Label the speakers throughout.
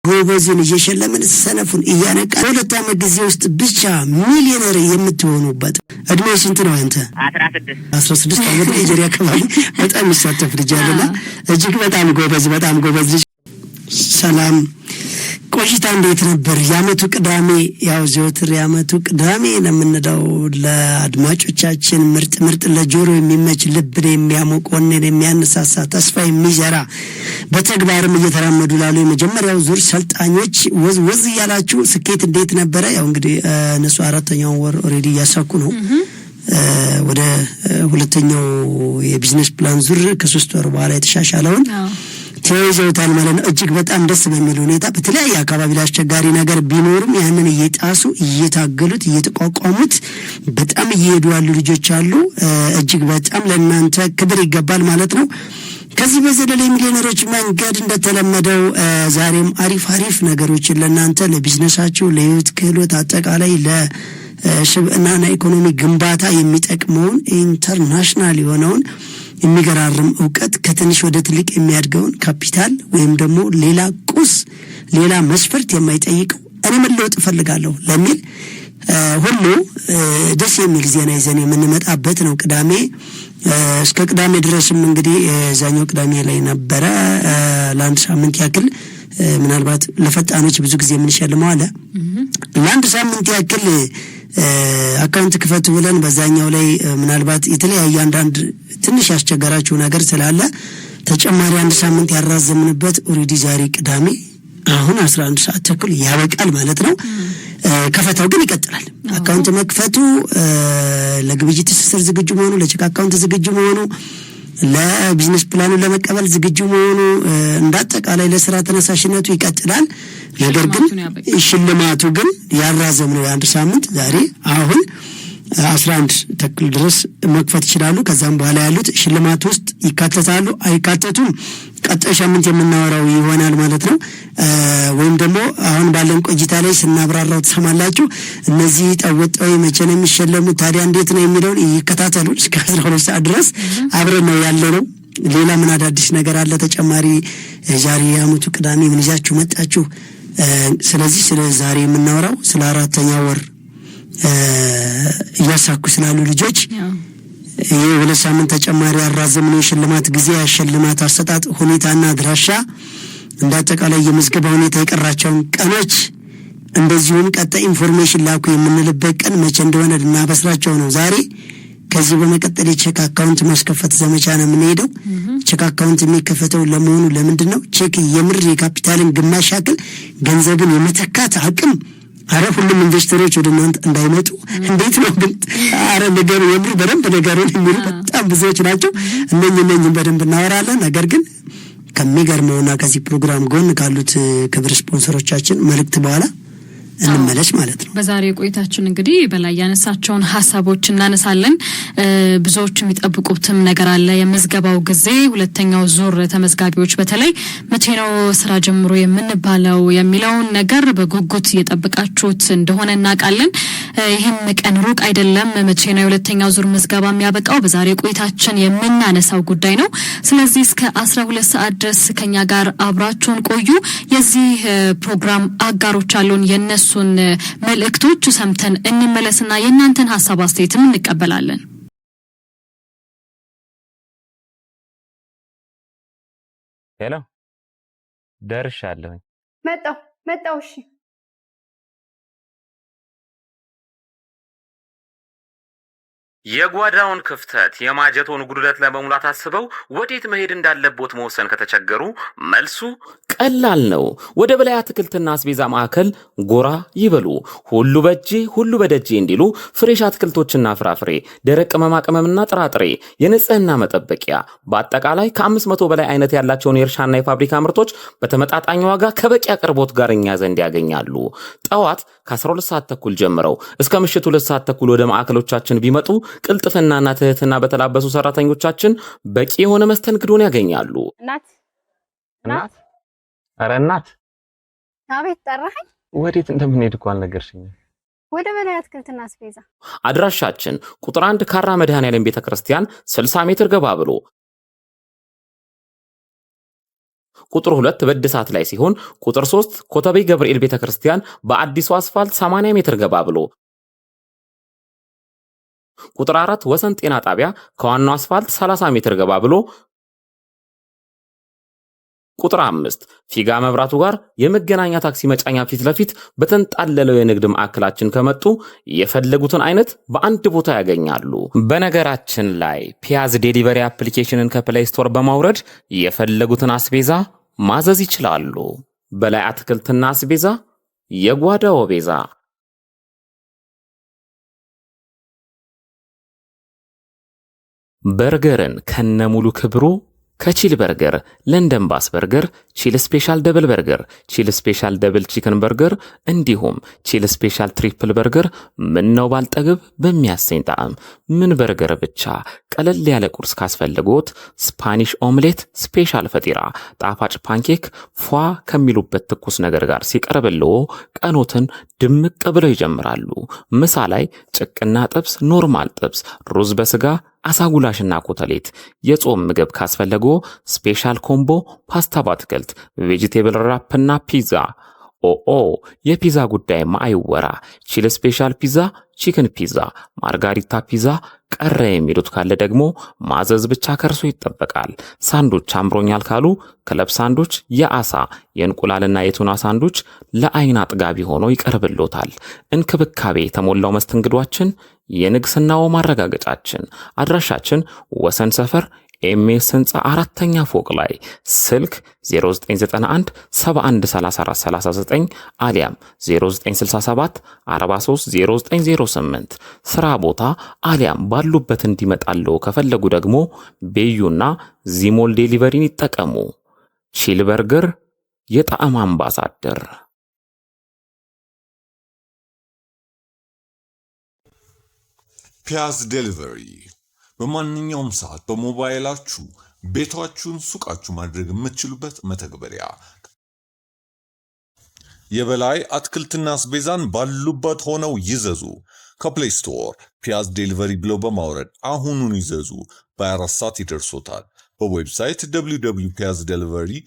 Speaker 1: ጎበዝን እየሸለምን ሰነፉን እያነቃ በሁለት ዓመት ጊዜ ውስጥ ብቻ ሚሊዮነር የምትሆኑበት እድሜ ስንት ነው አንተ? 16 ዓመት ናይጄሪያ አካባቢ በጣም ይሳተፍ ልጅ አለና እጅግ በጣም ጎበዝ ልጅ። ሰላም ቆይታ እንዴት ነበር? ያመቱ ቅዳሜ ያው ዘወትር ያመቱ ቅዳሜ ለምንለው ለአድማጮቻችን ምርጥ ለጆሮ የሚመች ልብን የሚያሞቅ ወኔን የሚያነሳሳ ተስፋ የሚዘራ በተግባርም እየተራመዱ ላሉ የመጀመሪያው ዙር ሰልጣኞች ወዝ ያላችሁ ስኬት እንዴት ነበረ? ያው እንግዲህ እነሱ አራተኛው ወር ኦሬዲ ያሳኩ ነው። ወደ ሁለተኛው የቢዝነስ ፕላን ዙር ከ3 ወር በኋላ የተሻሻለውን ተይዘውታል ማለት ነው። እጅግ በጣም ደስ በሚል ሁኔታ በተለያየ አካባቢ ላይ አስቸጋሪ ነገር ቢኖርም ያንን እየጣሱ እየታገሉት እየተቋቋሙት በጣም እየሄዱ ያሉ ልጆች አሉ። እጅግ በጣም ለእናንተ ክብር ይገባል ማለት ነው። ከዚህ በዘለለ ሚሊዮነሮች መንገድ እንደተለመደው ዛሬም አሪፍ ነገሮችን ለእናንተ ለቢዝነሳችሁ ለህይወት ክህሎት አጠቃላይ ለሽብዕናና ኢኮኖሚ ግንባታ የሚጠቅመውን ኢንተርናሽናል የሆነውን የሚገራርም ዕውቀት ከትንሽ ወደ ትልቅ የሚያድገውን ካፒታል ወይም ደግሞ ሌላ ቁስ ሌላ መስፈርት የማይጠይቀው እኔ መለወጥ እፈልጋለሁ ለሚል ሁሉ ደስ የሚል ዜና ይዘን የምንመጣበት ነው። ቅዳሜ እስከ ቅዳሜ ድረስም እንግዲህ ዛኛው ቅዳሜ ላይ ነበረ ለአንድ ሳምንት ያክል ምናልባት ለፈጣኖች ብዙ ጊዜ የምንሸልመው አለ ለአንድ ሳምንት ያክል አካውንት ክፈቱ ብለን በዛኛው ላይ ምናልባት የተለያየ አንዳንድ ትንሽ ያስቸገራችሁ ነገር ስላለ ተጨማሪ አንድ ሳምንት ያራዘምንበት ኦሬዲ ዛሬ ቅዳሜ አሁን 11 ሰዓት ተኩል ያበቃል ማለት ነው። ከፈታው ግን ይቀጥላል። አካውንት መክፈቱ ለግብይት ትስስር ዝግጁ መሆኑ ለቼክ አካውንት ዝግጁ መሆኑ ለቢዝነስ ፕላኑ ለመቀበል ዝግጁ መሆኑ እንዳጠቃላይ ለስራ ተነሳሽነቱ ይቀጥላል። ነገር ግን ሽልማቱ ግን ያራዘምነው የአንድ ሳምንት ዛሬ አሁን 11 ተኩል ድረስ መክፈት ይችላሉ። ከዛም በኋላ ያሉት ሽልማት ውስጥ ይካተታሉ አይካተቱም ቀጣይ ሳምንት የምናወራው ይሆናል ማለት ነው። ወይም ደግሞ አሁን ባለን ቆይታ ላይ ስናብራራው ተሰማላችሁ። እነዚህ ጠወጣው መቼ ነው የሚሸለሙት ታዲያ እንዴት ነው የሚለውን ይከታተሉ። እስከ 12 ሰዓት ድረስ አብረን ነው ያለነው። ሌላ ምን አዳዲስ ነገር አለ ተጨማሪ? ዛሬ ያመቱ ቅዳሜ ምን ይዛችሁ መጣችሁ? ስለዚህ ስለ ዛሬ የምናወራው ስለ አራተኛው ወር እያሳኩ ስላሉ ልጆች የሁለት ሳምንት ተጨማሪ ያራዘምነው የሽልማት ጊዜ ያሽልማት አሰጣጥ ሁኔታና አድራሻ እንዳጠቃላይ የምዝገባ ሁኔታ የቀራቸውን ቀኖች እንደዚሁም ቀጣይ ኢንፎርሜሽን ላኩ የምንልበት ቀን መቼ እንደሆነ ልናበስራቸው ነው ዛሬ። ከዚህ በመቀጠል የቼክ አካውንት ማስከፈት ዘመቻ ነው የምንሄደው። ቼክ አካውንት የሚከፈተው ለመሆኑ ለምንድነው? ቼክ የምር የካፒታልን ግማሽ ያክል ገንዘብን የመተካት አቅም አረ ሁሉም ኢንቨስተሮች ወደ እናንተ እንዳይመጡ እንዴት ነው ግን? አረ ነገሩ የምር በደንብ ነገሩን የሚሉ በጣም ብዙዎች ናቸው። እነኝን በደንብ እናወራለን። ነገር ግን ከሚገርመውና ከዚህ ፕሮግራም ጎን ካሉት ክብር ስፖንሰሮቻችን መልእክት በኋላ እንመለስ ማለት ነው።
Speaker 2: በዛሬ ቆይታችን እንግዲህ በላይ ያነሳቸውን ሐሳቦች እናነሳለን። ብዙዎች የሚጠብቁትም ነገር አለ። የምዝገባው ጊዜ ሁለተኛው ዙር ተመዝጋቢዎች በተለይ መቼ ነው ስራ ጀምሮ የምንባለው የሚለውን ነገር በጉጉት እየጠበቃችሁት እንደሆነ እናውቃለን። ይህም ቀን ሩቅ አይደለም። መቼ ነው የሁለተኛው ዙር ምዝገባ የሚያበቃው? በዛሬ ቆይታችን የምናነሳው ጉዳይ ነው። ስለዚህ እስከ 12 ሰዓት ድረስ ከኛ ጋር አብራችሁን ቆዩ። የዚህ ፕሮግራም አጋሮች አሉን። የነሱን መልእክቶች ሰምተን እንመለስና የእናንተን ሐሳብ አስተያየትም እንቀበላለን።
Speaker 3: ሄሎ ደርሻለሁ።
Speaker 4: መጣው እሺ
Speaker 3: የጓዳውን ክፍተት የማጀቶን ጉድለት ለመሙላት አስበው ወዴት መሄድ እንዳለቦት መወሰን ከተቸገሩ መልሱ ቀላል ነው። ወደ በላይ አትክልትና አስቤዛ ማዕከል ጎራ ይበሉ። ሁሉ በእጄ ሁሉ በደጄ እንዲሉ ፍሬሽ አትክልቶችና ፍራፍሬ፣ ደረቅ ቅመማ ቅመምና ጥራጥሬ፣ የንጽህና መጠበቂያ በአጠቃላይ ከ500 በላይ አይነት ያላቸውን የእርሻና የፋብሪካ ምርቶች በተመጣጣኝ ዋጋ ከበቂ አቅርቦት ጋር እኛ ዘንድ ያገኛሉ። ጠዋት ከ12 ሰዓት ተኩል ጀምረው እስከ ምሽቱ 2 ሰዓት ተኩል ወደ ማዕከሎቻችን ቢመጡ ቅልጥፍናና ትህትና በተላበሱ ሰራተኞቻችን በቂ የሆነ መስተንግዶን ያገኛሉ። እናት አረ እናት
Speaker 4: አቤት ጠራኸኝ?
Speaker 3: ወዴት እንደምንሄድ እንኳን ነገርሽኝ።
Speaker 4: ወደ በላይ አትክልትና አስቤዛ።
Speaker 3: አድራሻችን ቁጥር 1 ካራ መድኃኔዓለም ቤተክርስቲያን 60 ሜትር ገባ ብሎ ቁጥር 2 በእድሳት ላይ ሲሆን ቁጥር 3 ኮተቤ ገብርኤል ቤተክርስቲያን በአዲሱ አስፋልት 80 ሜትር ገባ ብሎ ቁጥር 4 ወሰን ጤና ጣቢያ ከዋናው አስፋልት 30 ሜትር ገባ ብሎ ቁጥር 5 ፊጋ መብራቱ ጋር የመገናኛ ታክሲ መጫኛ ፊት ለፊት በተንጣለለው የንግድ ማዕከላችን ከመጡ የፈለጉትን አይነት በአንድ ቦታ ያገኛሉ። በነገራችን ላይ ፒያዝ ዴሊቨሪ አፕሊኬሽንን ከፕሌይ ስቶር በማውረድ የፈለጉትን አስቤዛ ማዘዝ ይችላሉ። በላይ አትክልትና አስቤዛ የጓዳው ቤዛ። በርገርን ከነሙሉ ክብሩ ከቺል በርገር፣ ለንደን ባስ በርገር፣ ቺል ስፔሻል ደብል በርገር፣ ቺል ስፔሻል ደብል ቺክን በርገር እንዲሁም ቺል ስፔሻል ትሪፕል በርገር ምነው ባልጠግብ በሚያሰኝ ጣዕም ምን በርገር ብቻ ቀለል ያለ ቁርስ ካስፈልጎት ስፓኒሽ ኦምሌት፣ ስፔሻል ፈጢራ፣ ጣፋጭ ፓንኬክ ፏ ከሚሉበት ትኩስ ነገር ጋር ሲቀርብልዎ ቀኖትን ድምቅ ብለው ይጀምራሉ። ምሳ ላይ ጭቅና ጥብስ፣ ኖርማል ጥብስ፣ ሩዝ በስጋ አሳጉላሽና ኮተሌት፣ የጾም ምግብ ካስፈለጎ ስፔሻል ኮምቦ ፓስታ ባትክልት፣ ቬጂቴብል ራፕና ፒዛ። የፒዛ ጉዳይማ አይወራ። ቺል ስፔሻል ፒዛ፣ ቺክን ፒዛ፣ ማርጋሪታ ፒዛ ቀረ የሚሉት ካለ ደግሞ ማዘዝ ብቻ ከርሶ ይጠበቃል። ሳንዱች አምሮኛል ካሉ ክለብ ሳንዱች የአሳ የእንቁላልና የቱና ሳንዱች ለአይን አጥጋቢ ሆኖ ይቀርብሎታል። እንክብካቤ የተሞላው መስተንግዷችን የንግስናው ማረጋገጫችን። አድራሻችን ወሰን ሰፈር ኤምኤስ ህንፃ 4ኛ ፎቅ ላይ ስልክ 0991 713439 አሊያም 0967 430908 ስራ ቦታ አሊያም ባሉበት እንዲመጣለው ከፈለጉ ደግሞ ቤዩና ዚሞል ዴሊቨሪን ይጠቀሙ። ቺል በርገር የጣዕም አምባሳደር።
Speaker 5: ፒያዝ ዴሊቨሪ በማንኛውም ሰዓት በሞባይላችሁ ቤታችሁን ሱቃችሁ ማድረግ የምትችሉበት መተግበሪያ። የበላይ አትክልትና አስቤዛን ባሉበት ሆነው ይዘዙ። ከፕሌይ ስቶር ፒያዝ ዴሊቨሪ ብለው በማውረድ አሁኑን ይዘዙ። በ24 ሰዓት ይደርሶታል። በዌብሳይት www.piazdelivery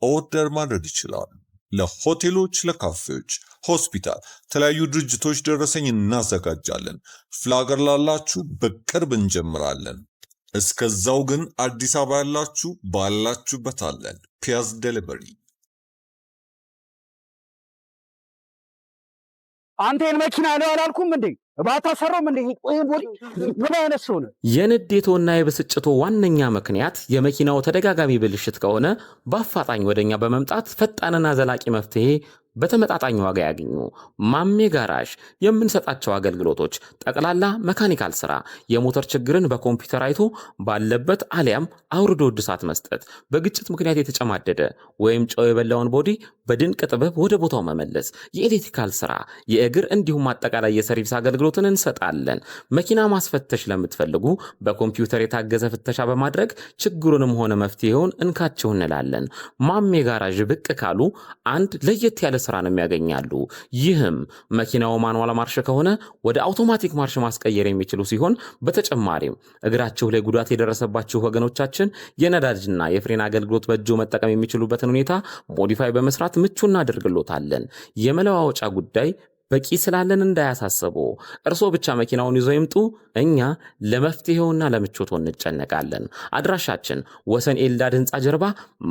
Speaker 5: ኦርደር ማድረግ ይችላሉ። ለሆቴሎች፣ ለካፌዎች፣ ሆስፒታል፣ የተለያዩ ድርጅቶች ደረሰኝ እናዘጋጃለን። ፍላገር ላላችሁ በቅርብ እንጀምራለን። እስከዛው ግን አዲስ አበባ ያላችሁ ባላችሁበት አለን። ፒያዝ ዴሊቨሪ።
Speaker 6: አንተን መኪና ነው አላልኩም እንዴ? ባታ ሰሮም እንዴ? ምን አይነት ሰው ነው?
Speaker 3: የንዴቶና የብስጭቶ ዋነኛ ምክንያት የመኪናው ተደጋጋሚ ብልሽት ከሆነ በአፋጣኝ ወደኛ በመምጣት ፈጣንና ዘላቂ መፍትሄ በተመጣጣኝ ዋጋ ያገኙ። ማሜ ጋራዥ የምንሰጣቸው አገልግሎቶች ጠቅላላ መካኒካል ስራ፣ የሞተር ችግርን በኮምፒውተር አይቶ ባለበት አሊያም አውርዶ እድሳት መስጠት፣ በግጭት ምክንያት የተጨማደደ ወይም ጨው የበላውን ቦዲ በድንቅ ጥበብ ወደ ቦታው መመለስ፣ የኤሌክትሪካል ስራ፣ የእግር እንዲሁም አጠቃላይ የሰርቪስ አገልግሎትን እንሰጣለን። መኪና ማስፈተሽ ለምትፈልጉ በኮምፒውተር የታገዘ ፍተሻ በማድረግ ችግሩንም ሆነ መፍትሄውን እንካችሁ እንላለን። ማሜ ጋራዥ ብቅ ካሉ አንድ ለየት ያለ ስራን የሚያገኛሉ። ይህም መኪናው ማኑዋል ማርሽ ከሆነ ወደ አውቶማቲክ ማርሽ ማስቀየር የሚችሉ ሲሆን በተጨማሪም እግራችሁ ላይ ጉዳት የደረሰባችሁ ወገኖቻችን የነዳጅና የፍሬን አገልግሎት በእጆ መጠቀም የሚችሉበትን ሁኔታ ሞዲፋይ በመስራት ምቹ እናደርግሎታለን። የመለዋወጫ ጉዳይ በቂ ስላለን እንዳያሳስቡ። እርሶ ብቻ መኪናውን ይዘው ይምጡ። እኛ ለመፍትሄውና ለምቾቱ እንጨነቃለን። አድራሻችን ወሰን ኤልዳድ ህንፃ ጀርባ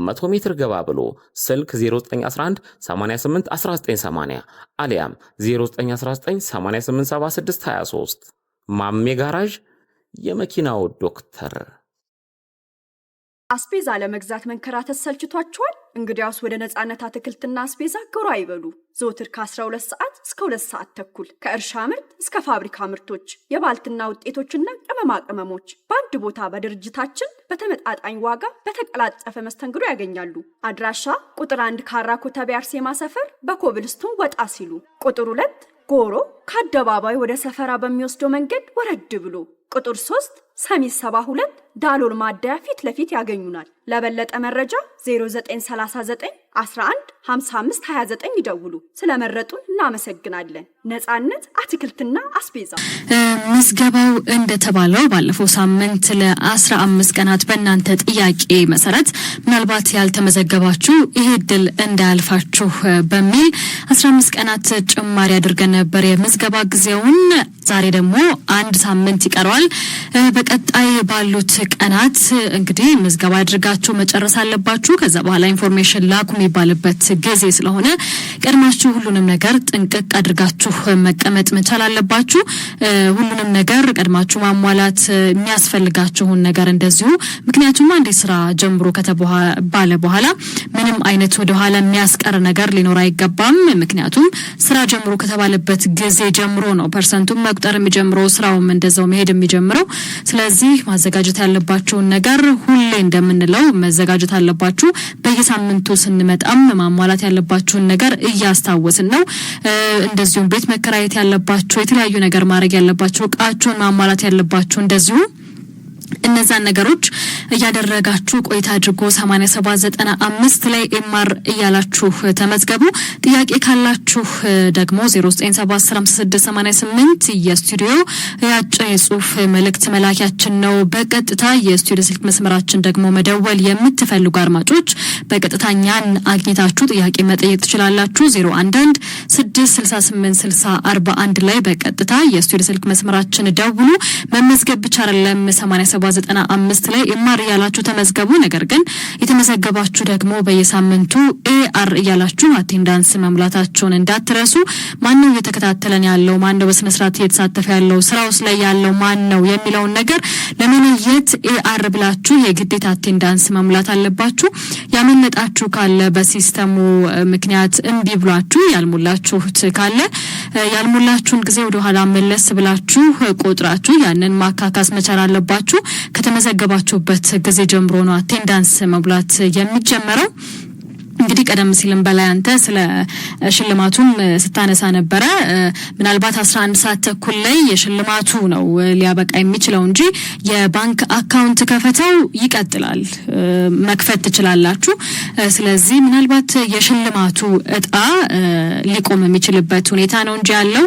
Speaker 3: 100 ሜትር ገባ ብሎ ስልክ 0911 88 1980 አሊያም 0919 887623 ማሜ ጋራዥ የመኪናው ዶክተር።
Speaker 7: አስቤዛ ለመግዛት መንከራተት ሰልችቷቸዋል? እንግዲያውስ ወደ ነጻነት አትክልትና አስቤዛ ጎራ ይበሉ። ዘወትር ከ12 ሰዓት እስከ 2 ሰዓት ተኩል ከእርሻ ምርት እስከ ፋብሪካ ምርቶች፣ የባልትና ውጤቶችና ቅመማ ቅመሞች በአንድ ቦታ በድርጅታችን በተመጣጣኝ ዋጋ በተቀላጠፈ መስተንግዶ ያገኛሉ። አድራሻ ቁጥር 1 ካራ ኮተቤ አርሴማ ሰፈር በኮብልስቶን ወጣ ሲሉ፣ ቁጥር 2 ጎሮ ከአደባባይ ወደ ሰፈራ በሚወስደው መንገድ ወረድ ብሎ፣ ቁጥር 3 ሰሚት 72 ዳሎል ማደያ ፊት ለፊት ያገኙናል። ለበለጠ መረጃ 0939 11 55 29 ይደውሉ። ስለመረጡን እናመሰግናለን። ነጻነት አትክልትና አስቤዛ።
Speaker 2: ምዝገባው እንደተባለው ባለፈው ሳምንት ለ15 ቀናት በእናንተ ጥያቄ መሰረት ምናልባት ያልተመዘገባችሁ ይሄ እድል እንዳያልፋችሁ በሚል 15 ቀናት ጭማሪ አድርገን ነበር የምዝገባ ጊዜውን። ዛሬ ደግሞ አንድ ሳምንት ይቀረዋል። በቀጣይ ባሉት ቀናት እንግዲህ ምዝገባ አድርጋችሁ መጨረስ አለባችሁ። ከዛ በኋላ ኢንፎርሜሽን ላኩ የሚባልበት ጊዜ ስለሆነ ቀድማችሁ ሁሉንም ነገር ጥንቅቅ አድርጋችሁ መቀመጥ መቻል አለባችሁ። ሁሉንም ነገር ቀድማችሁ ማሟላት የሚያስፈልጋችሁን ነገር እንደዚሁ። ምክንያቱም አንዴ ስራ ጀምሮ ከተባለ በኋላ ምንም አይነት ወደ ኋላ የሚያስቀር ነገር ሊኖር አይገባም። ምክንያቱም ስራ ጀምሮ ከተባለበት ጊዜ ጀምሮ ነው ፐርሰንቱም መቁጠር የሚጀምረው፣ ስራውም እንደዛው መሄድ የሚጀምረው። ስለዚህ ማዘጋጀት ያለባችሁን ነገር ሁሌ እንደምንለው መዘጋጀት አለባችሁ። በየሳምንቱ ስንመጣም ማሟላት ያለባችሁን ነገር እያስታወስን ነው። እንደዚሁም ቤት መከራየት ያለባችሁ፣ የተለያዩ ነገር ማድረግ ያለባችሁ፣ ዕቃችሁን ማሟላት ያለባችሁ እንደዚሁ እነዛን ነገሮች እያደረጋችሁ ቆይታ አድርጎ 8795 ላይ ኤምአር እያላችሁ ተመዝገቡ። ጥያቄ ካላችሁ ደግሞ 09715688 የስቱዲዮ ያጭር የጽሁፍ መልእክት መላኪያችን ነው። በቀጥታ የስቱዲዮ ስልክ መስመራችን ደግሞ መደወል የምትፈልጉ አድማጮች በቀጥታኛን አግኝታችሁ ጥያቄ መጠየቅ ትችላላችሁ። 0116686041 ላይ በቀጥታ የስቱዲዮ ስልክ መስመራችን ደውሉ። መመዝገብ ብቻ አይደለም 8795 ላይ ኤምአር እያላችሁ ተመዝገቡ። ነገር ግን የተመዘገባችሁ ደግሞ በየሳምንቱ ኤአር እያላችሁ አቴንዳንስ መሙላታችሁን እንዳትረሱ። ማነው እየተከታተለን ያለው፣ ማነው በስነ ስርዓት እየተሳተፈ ያለው፣ ስራውስ ላይ ያለው ማነው የሚለውን ነገር ለመለየት ኤአር ብላችሁ የግዴታ አቴንዳንስ መሙላት አለባችሁ። ያመለጣችሁ ካለ በሲስተሙ ምክንያት እምቢ ብሏችሁ ያልሞላችሁት ካለ ያልሞላችሁን ጊዜ ወደ ኋላ መለስ ብላችሁ ቆጥራችሁ ያንን ማካካስ መቻል አለባችሁ። ከተመዘገባችሁበት ጊዜ ጀምሮ ነው አቴንዳንስ መሙላት የሚጀመረው። እንግዲህ ቀደም ሲልም በላይ አንተ ስለ ሽልማቱም ስታነሳ ነበረ። ምናልባት 11 ሰዓት ተኩል ላይ የሽልማቱ ነው ሊያበቃ የሚችለው እንጂ የባንክ አካውንት ከፈተው ይቀጥላል፣ መክፈት ትችላላችሁ። ስለዚህ ምናልባት የሽልማቱ እጣ ሊቆም የሚችልበት ሁኔታ ነው እንጂ ያለው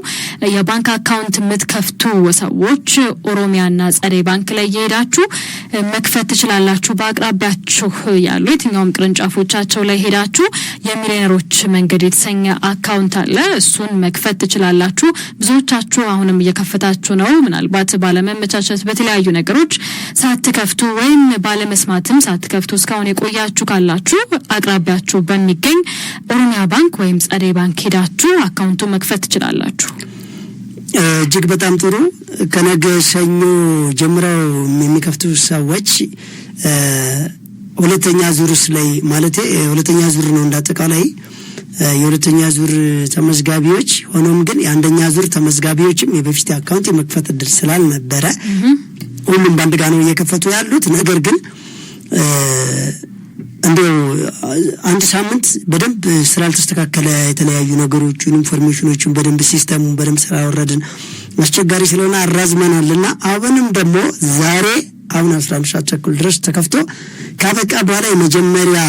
Speaker 2: የባንክ አካውንት የምትከፍቱ ሰዎች ኦሮሚያና ጸደይ ባንክ ላይ እየሄዳችሁ መክፈት ትችላላችሁ። በአቅራቢያችሁ ያሉ የትኛውም ቅርንጫፎቻቸው ላይ ሄዳችሁ የሚሊዮነሮች መንገድ የተሰኘ አካውንት አለ፣ እሱን መክፈት ትችላላችሁ። ብዙዎቻችሁ አሁንም እየከፈታችሁ ነው። ምናልባት ባለመመቻቸት በተለያዩ ነገሮች ሳትከፍቱ ወይም ባለመስማትም ሳትከፍቱ እስካሁን የቆያችሁ ካላችሁ አቅራቢያችሁ በሚገኝ ኦሮሚያ ባንክ ወይም ጸደይ ባንክ ሄዳችሁ አካውንቱን መክፈት ትችላላችሁ።
Speaker 1: እጅግ በጣም ጥሩ። ከነገ ሰኞ ጀምረው የሚከፍቱ ሰዎች ሁለተኛ ዙርስ ላይ ማለት ሁለተኛ ዙር ነው እንዳጠቃላይ የሁለተኛ ዙር ተመዝጋቢዎች። ሆኖም ግን የአንደኛ ዙር ተመዝጋቢዎችም የበፊት አካውንት የመክፈት እድል ስላልነበረ ሁሉም ባንድ ጋር ነው እየከፈቱ ያሉት። ነገር ግን እንደው አንድ ሳምንት በደንብ ስላልተስተካከለ የተለያዩ ነገሮችን ኢንፎርሜሽኖችን በደንብ ሲስተሙን በደንብ ስላወረድን አስቸጋሪ ስለሆነ አራዝመናልና አሁንም ደግሞ ዛሬ አሁን 11 ሰዓት ተኩል ድረስ ተከፍቶ ካበቃ በኋላ የመጀመሪያ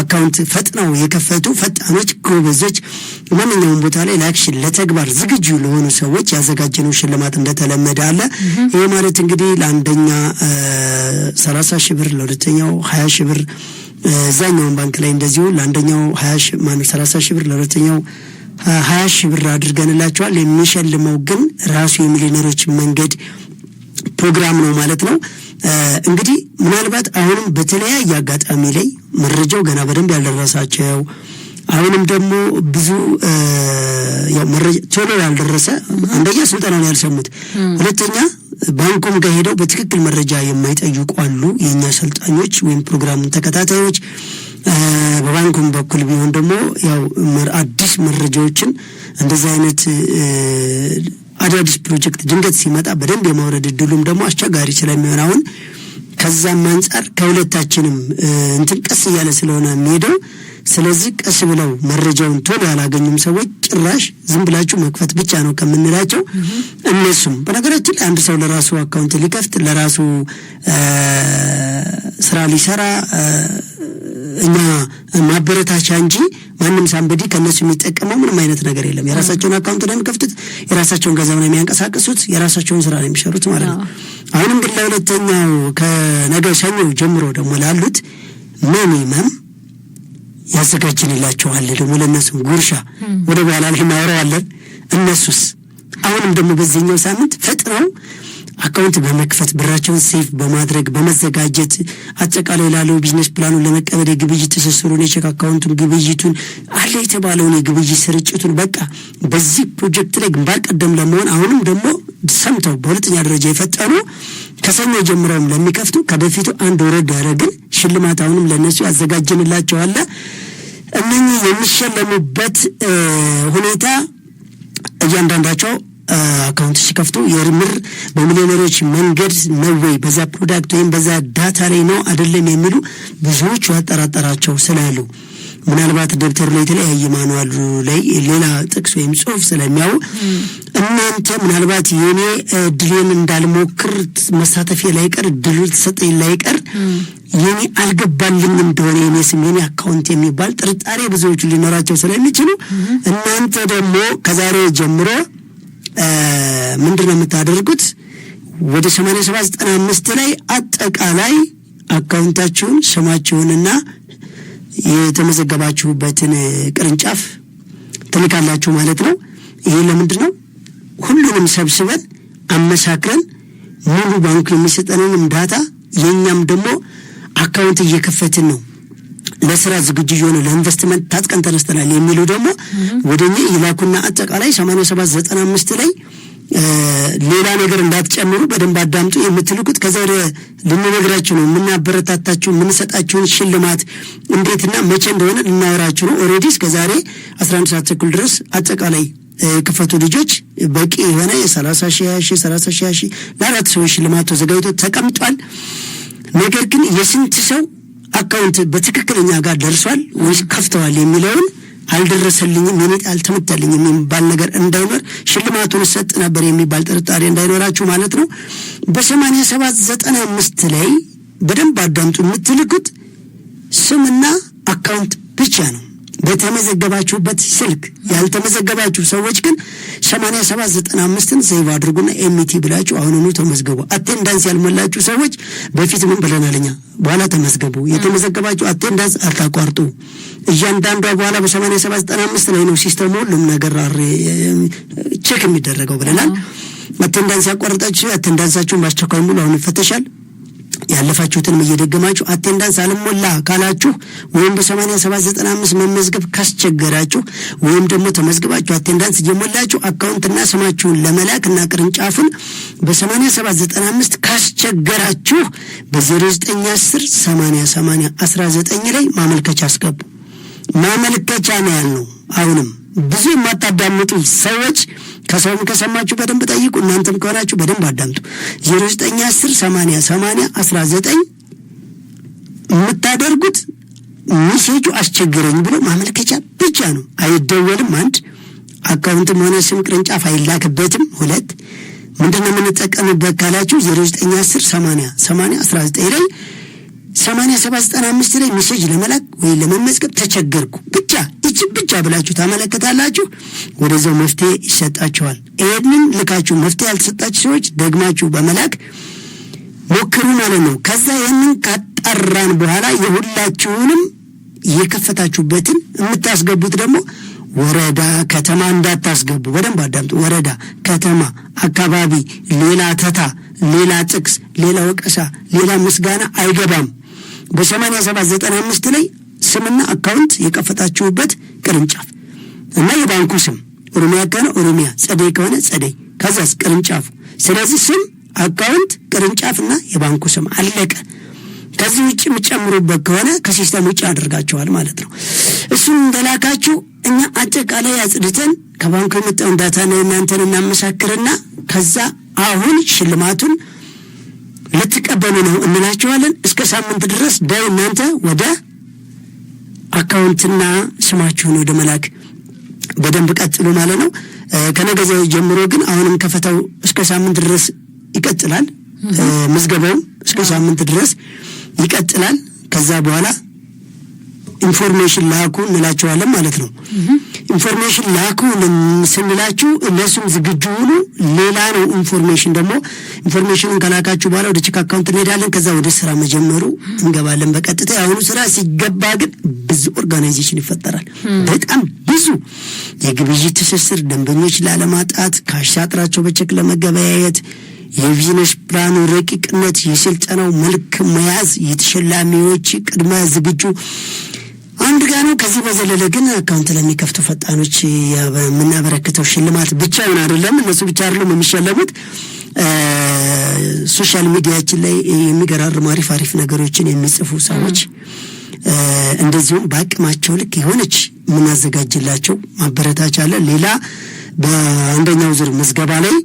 Speaker 1: አካውንት ፈጥነው የከፈቱ ፈጣኖች ጎበዞች ማንኛውም ቦታ ላይ ለአክሽን ለተግባር ዝግጁ ለሆኑ ሰዎች ያዘጋጀነው ሽልማት እንደተለመደ አለ። ይሄ ማለት እንግዲህ ለአንደኛ 30 ሺህ ብር፣ ለሁለተኛው 20 ሺህ ብር እዛኛው ባንክ ላይ እንደዚሁ ለአንደኛው 30 ሺህ ብር፣ ለሁለተኛው 20 ሺህ ብር አድርገንላቸዋል። የሚሸልመው ግን ራሱ የሚሊዮነሮች መንገድ ፕሮግራም ነው ማለት ነው። እንግዲህ ምናልባት አሁንም በተለያየ አጋጣሚ ላይ መረጃው ገና በደንብ ያልደረሳቸው አሁንም ደግሞ ብዙ ያው መረጃ ቶሎ ያልደረሰ አንደኛ ስልጠናውን ያልሰሙት፣ ሁለተኛ ባንኩም ጋር ሄደው በትክክል መረጃ የማይጠይቁ አሉ የኛ ሰልጣኞች ወይም ፕሮግራሙን ተከታታዮች። በባንኩም በኩል ቢሆን ደግሞ ያው አዲስ መረጃዎችን እንደዛ አይነት አዳዲስ ፕሮጀክት ድንገት ሲመጣ በደንብ የማውረድ እድሉም ደግሞ አስቸጋሪ ስለሚሆን አሁን ከዛም አንፃር ከሁለታችንም እንትን ቀስ እያለ ስለሆነ የሚሄደው ስለዚህ ቀስ ብለው መረጃውን ቶሎ ያላገኙም ሰዎች ጭራሽ ዝም ብላችሁ መክፈት ብቻ ነው ከምንላቸው እነሱም በነገራችን ላይ አንድ ሰው ለራሱ አካውንት ሊከፍት ለራሱ ስራ ሊሰራ እኛ ማበረታቻ እንጂ ማንም ሳምበዲ ከነሱ የሚጠቀመው ምንም አይነት ነገር የለም። የራሳቸውን አካውንት ነው የሚከፍቱት፣ የራሳቸውን ገንዘብ ነው የሚያንቀሳቅሱት፣ የራሳቸውን ስራ ነው የሚሰሩት ማለት ነው። አሁንም ግን ለሁለተኛው ከነገ ሰኞ ጀምሮ ደግሞ ላሉት ሚኒመም ያዘጋጅንላቸዋል ደግሞ ለነሱ ጉርሻ ወደ በኋላ ላይ እናወራዋለን። እነሱስ አሁንም ደግሞ በዚህኛው ሳምንት ፈጥነው አካውንት በመክፈት ብራቸውን ሴፍ በማድረግ በመዘጋጀት አጠቃላይ ላለው ቢዝነስ ፕላኑን ለመቀበል የግብይት ትስስሩን የቼክ አካውንቱን ግብይቱን አለ የተባለውን የግብይት ስርጭቱን በቃ በዚህ ፕሮጀክት ላይ ግንባር ቀደም ለመሆን አሁንም ደግሞ ሰምተው በሁለተኛ ደረጃ የፈጠሩ ከሰኞ ጀምረውም ለሚከፍቱ ከበፊቱ አንድ ወረድ ያደረግን ሽልማት አሁንም ለነሱ ያዘጋጅንላቸዋል። እነኚህ የሚሸለሙበት ሁኔታ እያንዳንዳቸው አካውንት ሲከፍቱ የምር በሚሊዮነሮች መንገድ ነው ወይ በዛ ፕሮዳክት ወይም በዛ ዳታ ላይ ነው አይደለም የሚሉ ብዙዎቹ ያጠራጠራቸው ስላሉ ምናልባት ደብተሩ ላይ የተለያየ ማኑዋሉ ላይ ሌላ ጥቅስ ወይም ጽሑፍ ስለሚያው እናንተ ምናልባት የኔ ድሌን እንዳልሞክር መሳተፍ ላይቀር ድሉ ተሰጠኝ ላይቀር የኔ አልገባልኝ እንደሆነ የኔ ስም የኔ አካውንት የሚባል ጥርጣሬ ብዙዎቹ ሊኖራቸው ስለሚችሉ እናንተ ደግሞ ከዛሬ ጀምሮ ምንድነው የምታደርጉት? ወደ 8795 ላይ አጠቃላይ አካውንታችሁን ስማችሁንና የተመዘገባችሁበትን ቅርንጫፍ ትልካላችሁ ማለት ነው። ይሄ ለምንድነው? ሁሉንም ሰብስበን አመሳክረን ሙሉ ባንኩ የሚሰጠንን ዳታ የኛም ደግሞ አካውንት እየከፈትን ነው ለስራ ዝግጁ የሆነ ለኢንቨስትመንት ታጥቀን ተነስተናል የሚሉ ደግሞ ወደኛ ይላኩና አጠቃላይ 8795 ላይ ሌላ ነገር እንዳትጨምሩ በደንብ አዳምጡ የምትልኩት ከዛሬ ልንነግራችሁ ነው። የምናበረታታችሁ የምንሰጣችሁን ሽልማት እንዴትና መቼ እንደሆነ ልናወራችሁ ነው። ኦሬዲ እስከዛሬ 11 ሰዓት ተኩል ድረስ አጠቃላይ ክፈቱ ልጆች በቂ የሆነ የ30,000 ለአራት ሰዎች ሽልማት ተዘጋጅቶ ተቀምጧል። ነገር ግን የስንት ሰው አካውንት በትክክለኛ ጋር ደርሷል ወይስ ከፍተዋል የሚለውን አልደረሰልኝም የኔ አልተመታልኝም የሚባል ነገር እንዳይኖር ሽልማቱን ሰጥ ነበር የሚባል ጥርጣሬ እንዳይኖራችሁ ማለት ነው። በ8795 ላይ በደንብ አዳምጡ። የምትልኩት ስምና አካውንት ብቻ ነው በተመዘገባችሁበት ስልክ። ያልተመዘገባችሁ ሰዎች ግን 8795ን ሴቭ አድርጉና ኤምቲ ብላችሁ አሁኑኑ ተመዝገቡ። አቴንዳንስ ያልሞላችሁ ሰዎች በፊት ምን ብለናልኛ በኋላ ተመዝገቡ። የተመዘገባችሁ አቴንዳንስ አታቋርጡ። እያንዳንዷ በኋላ በ8795 ላይ ነው ሲስተሙ ሁሉም ነገር ቼክ የሚደረገው ብለናል። አቴንዳንስ ያቋርጣችሁ አቴንዳንሳችሁን ማስቸኳይ ሙሉ አሁን ይፈተሻል። ያለፋችሁትን እየደገማችሁ አቴንዳንስ አልሞላ ካላችሁ ወይም በ8795 መመዝገብ ካስቸገራችሁ ወይም ደግሞ ተመዝግባችሁ አቴንዳንስ እየሞላችሁ አካውንትና ስማችሁን ለመላክና ቅርንጫፉን በ8795 ካስቸገራችሁ በ0910 808019 ላይ ማመልከቻ አስገቡ። ማመልከቻ ነው ያልነው። አሁንም ብዙ የማታዳምጡ ሰዎች ከሰውም ከሰማችሁ በደንብ ጠይቁ። እናንተም ከሆናችሁ በደንብ አዳምጡ። 0910 808019 የምታደርጉት ሜሴጁ አስቸገረኝ ብሎ ማመልከቻ ብቻ ነው። አይደወልም። አንድ አካውንትም ሆነ ስም ቅርንጫፍ አይላክበትም። ሁለት ምንድነው የምንጠቀምበት ካላችሁ 0910 808019 ላይ 8795 ላይ ሜሴጅ ለመላክ ወይ ለመመዝገብ ተቸገርኩ ብቻ ብቻ ብላችሁ ታመለከታላችሁ። ወደዛው መፍትሄ ይሰጣችኋል። ይሄንን ልካችሁ መፍትሄ ያልተሰጣችሁ ሰዎች ደግማችሁ በመላክ ሞክሩ ማለት ነው። ከዛ ይሄንን ካጣራን በኋላ የሁላችሁንም የከፈታችሁበትን የምታስገቡት ደግሞ ወረዳ ከተማ እንዳታስገቡ። በደንብ አዳምጡ። ወረዳ ከተማ አካባቢ ሌላ ተታ ሌላ ጥቅስ ሌላ ወቀሳ ሌላ ምስጋና አይገባም። በ8795 ላይ ስምና አካውንት የከፈታችሁበት ቅርንጫፍ እና የባንኩ ስም ኦሮሚያ ከሆነ ኦሮሚያ፣ ጸደይ ከሆነ ጸደይ፣ ከዛስ ቅርንጫፉ። ስለዚህ ስም አካውንት ቅርንጫፍና የባንኩ ስም አለቀ። ከዚህ ውጭ የምትጨምሩበት ከሆነ ከሲስተም ውጭ አድርጋችኋል ማለት ነው። እሱን እንደላካችሁ እኛ አጠቃላይ አጽድተን ከባንኩ የመጣውን ዳታ ነው እናንተን እናመሳክርና ከዛ አሁን ሽልማቱን ልትቀበሉ ነው እንላችኋለን። እስከ ሳምንት ድረስ ዳይ እናንተ ወደ አካውንትና ስማችሁን ወደ መላክ በደንብ ቀጥሉ ማለት ነው። ከነገ ጀምሮ ግን አሁንም ከፈታው እስከ ሳምንት ድረስ ይቀጥላል። ምዝገባው እስከ ሳምንት ድረስ ይቀጥላል። ከዛ በኋላ ኢንፎርሜሽን ላኩ እንላቸዋለን ማለት ነው። ኢንፎርሜሽን ላኩ ስንላችሁ እነሱም ዝግጁ ሁኑ። ሌላ ነው ኢንፎርሜሽን ደግሞ ኢንፎርሜሽኑን ከላካችሁ በኋላ ወደ ቼክ አካውንት እንሄዳለን። ከዛ ወደ ስራ መጀመሩ እንገባለን በቀጥታ። አሁኑ ስራ ሲገባ ግን ብዙ ኦርጋናይዜሽን ይፈጠራል። በጣም ብዙ የግብይት ትስስር፣ ደንበኞች ላለማጣት፣ ካሽ አጥራቸው በቼክ ለመገበያየት፣ የቢዝነስ ፕላኑ ረቂቅነት፣ የስልጠናው መልክ መያዝ፣ የተሸላሚዎች ቅድመ ዝግጁ አንድ ጋር ነው። ከዚህ በዘለለ ግን አካውንት ለሚከፍቱ ፈጣኖች የምናበረክተው ሽልማት ብቻውን አይደለም። እነሱ ብቻ አይደሉም የሚሸለሙት። ሶሻል ሚዲያችን ላይ የሚገራርሙ አሪፍ ነገሮችን የሚጽፉ ሰዎች እንደዚሁም በአቅማቸው ልክ የሆነች የምናዘጋጅላቸው ማበረታቻ አለ። ሌላ በአንደኛው ዙር ምዝገባ ላይ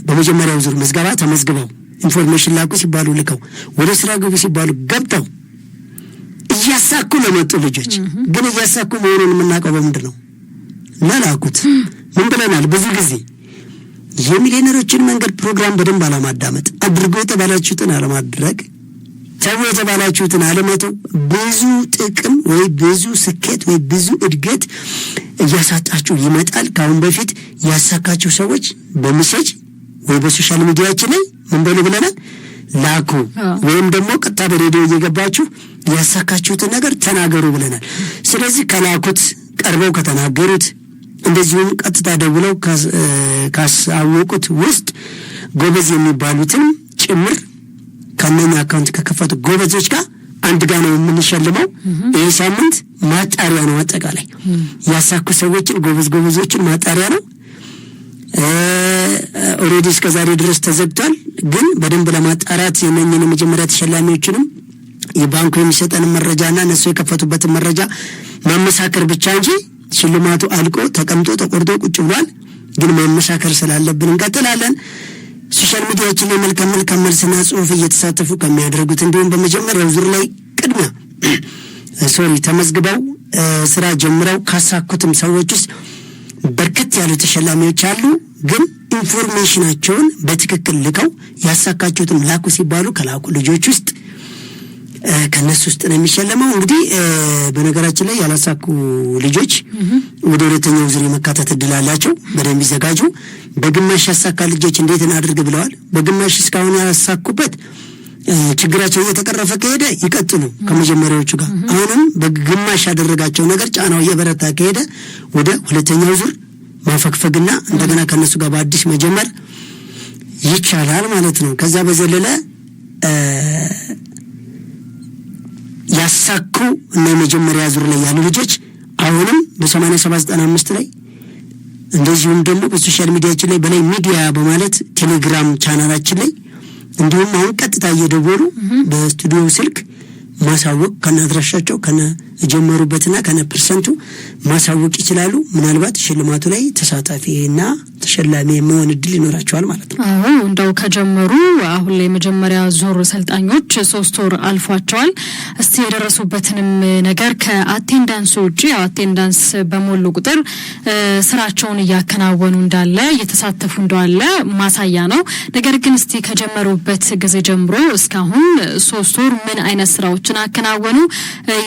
Speaker 1: በመጀመሪያው ዙር ምዝገባ ተመዝግበው ኢንፎርሜሽን ላኩ ሲባሉ ልከው ወደ ስራ ገቡ ሲባሉ ገብተው እያሳኩ ለመጡ ልጆች ግን እያሳኩ መሆኑን የምናውቀው በምንድን ነው? ለላኩት ምን ብለናል? ብዙ ጊዜ የሚሊዮነሮችን መንገድ ፕሮግራም በደንብ አለማዳመጥ፣ አድርጎ የተባላችሁትን አለማድረግ፣ ተው የተባላችሁትን አለመተው ብዙ ጥቅም ወይ ብዙ ስኬት ወይ ብዙ እድገት እያሳጣችሁ ይመጣል። ካሁን በፊት ያሳካችሁ ሰዎች በሜሴጅ ወይ በሶሻል ሚዲያችን ላይ ምን በሉ ብለናል? ላኩ ወይም ደግሞ ቀጥታ በሬዲዮ እየገባችሁ ያሳካችሁትን ነገር ተናገሩ ብለናል። ስለዚህ ከላኩት ቀርበው ከተናገሩት እንደዚሁም ቀጥታ ደውለው ካሳወቁት ውስጥ ጎበዝ የሚባሉትን ጭምር ከነኛ አካውንት ከከፈቱ ጎበዞች ጋር አንድ ጋር ነው የምንሸልመው። ይሄ ሳምንት ማጣሪያ ነው። አጠቃላይ ያሳኩ ሰዎችን ጎበዞችን ማጣሪያ ነው። ኦሬዲ እስከዛሬ ድረስ ተዘግቷል። ግን በደንብ ለማጣራት የነኝን የመጀመሪያ ተሸላሚዎችንም የባንኩ የሚሰጠን መረጃና እነሱ የከፈቱበትን መረጃ ማመሳከር ብቻ እንጂ ሽልማቱ አልቆ ተቀምጦ ተቆርጦ ቁጭ ብሏል። ግን ማመሳከር ስላለብን እንቀጥላለን። ሶሻል ሚዲያችን ላይ መልካም መልስና ጽሁፍ እየተሳተፉ ከሚያደርጉት እንዲሁም በመጀመሪያው ዙር ላይ ቅድሚያ ተመዝግበው ስራ ጀምረው ካሳኩትም ሰዎች ውስጥ በርከት ያሉ ተሸላሚዎች አሉ። ግን ኢንፎርሜሽናቸውን በትክክል ልከው ያሳካችሁትን ላኩ ሲባሉ ከላኩ ልጆች ውስጥ ከነሱ ውስጥ ነው የሚሸለመው። እንግዲህ በነገራችን ላይ ያላሳኩ ልጆች ወደ ሁለተኛው ዙር የመካተት እድል አላቸው። በደንብ ይዘጋጁ። በግማሽ ያሳካ ልጆች እንዴት እናድርግ ብለዋል። በግማሽ እስካሁን ያሳኩበት ችግራቸው እየተቀረፈ ከሄደ ይቀጥሉ ከመጀመሪያዎቹ ጋር። አሁንም በግማሽ ያደረጋቸው ነገር ጫናው እየበረታ ከሄደ ወደ ሁለተኛው ዙር ማፈግፈግና እንደገና ከነሱ ጋር በአዲስ መጀመር ይቻላል ማለት ነው። ከዛ በዘለለ ያሳኩ እና የመጀመሪያ ዙር ላይ ያሉ ልጆች አሁንም በ8795 ላይ እንደዚሁም ደግሞ በሶሻል ሚዲያችን ላይ በላይ ሚዲያ በማለት ቴሌግራም ቻናላችን ላይ እንዲሁም አሁን ቀጥታ እየደወሉ በስቱዲዮ ስልክ ማሳወቅ ከነአድራሻቸው ከነጀመሩበትና ከነፐርሰንቱ ማሳወቅ ይችላሉ። ምናልባት ሽልማቱ ላይ ተሳታፊና ተሸላሚ መሆን እድል ይኖራቸዋል ማለት ነው።
Speaker 2: አዎ እንደው ከጀመሩ አሁን ላይ መጀመሪያ ዙር ሰልጣኞች 3 ወር አልፏቸዋል። እስቲ የደረሱበትንም ነገር ከአቴንዳንስ ውጪ አቴንዳንስ በሞሉ ቁጥር ስራቸውን እያከናወኑ እንዳለ እየተሳተፉ እንዳለ ማሳያ ነው። ነገር ግን እስቲ ከጀመሩበት ጊዜ ጀምሮ እስካሁን 3 ወር ምን አይነት ስራዎችን አከናወኑ፣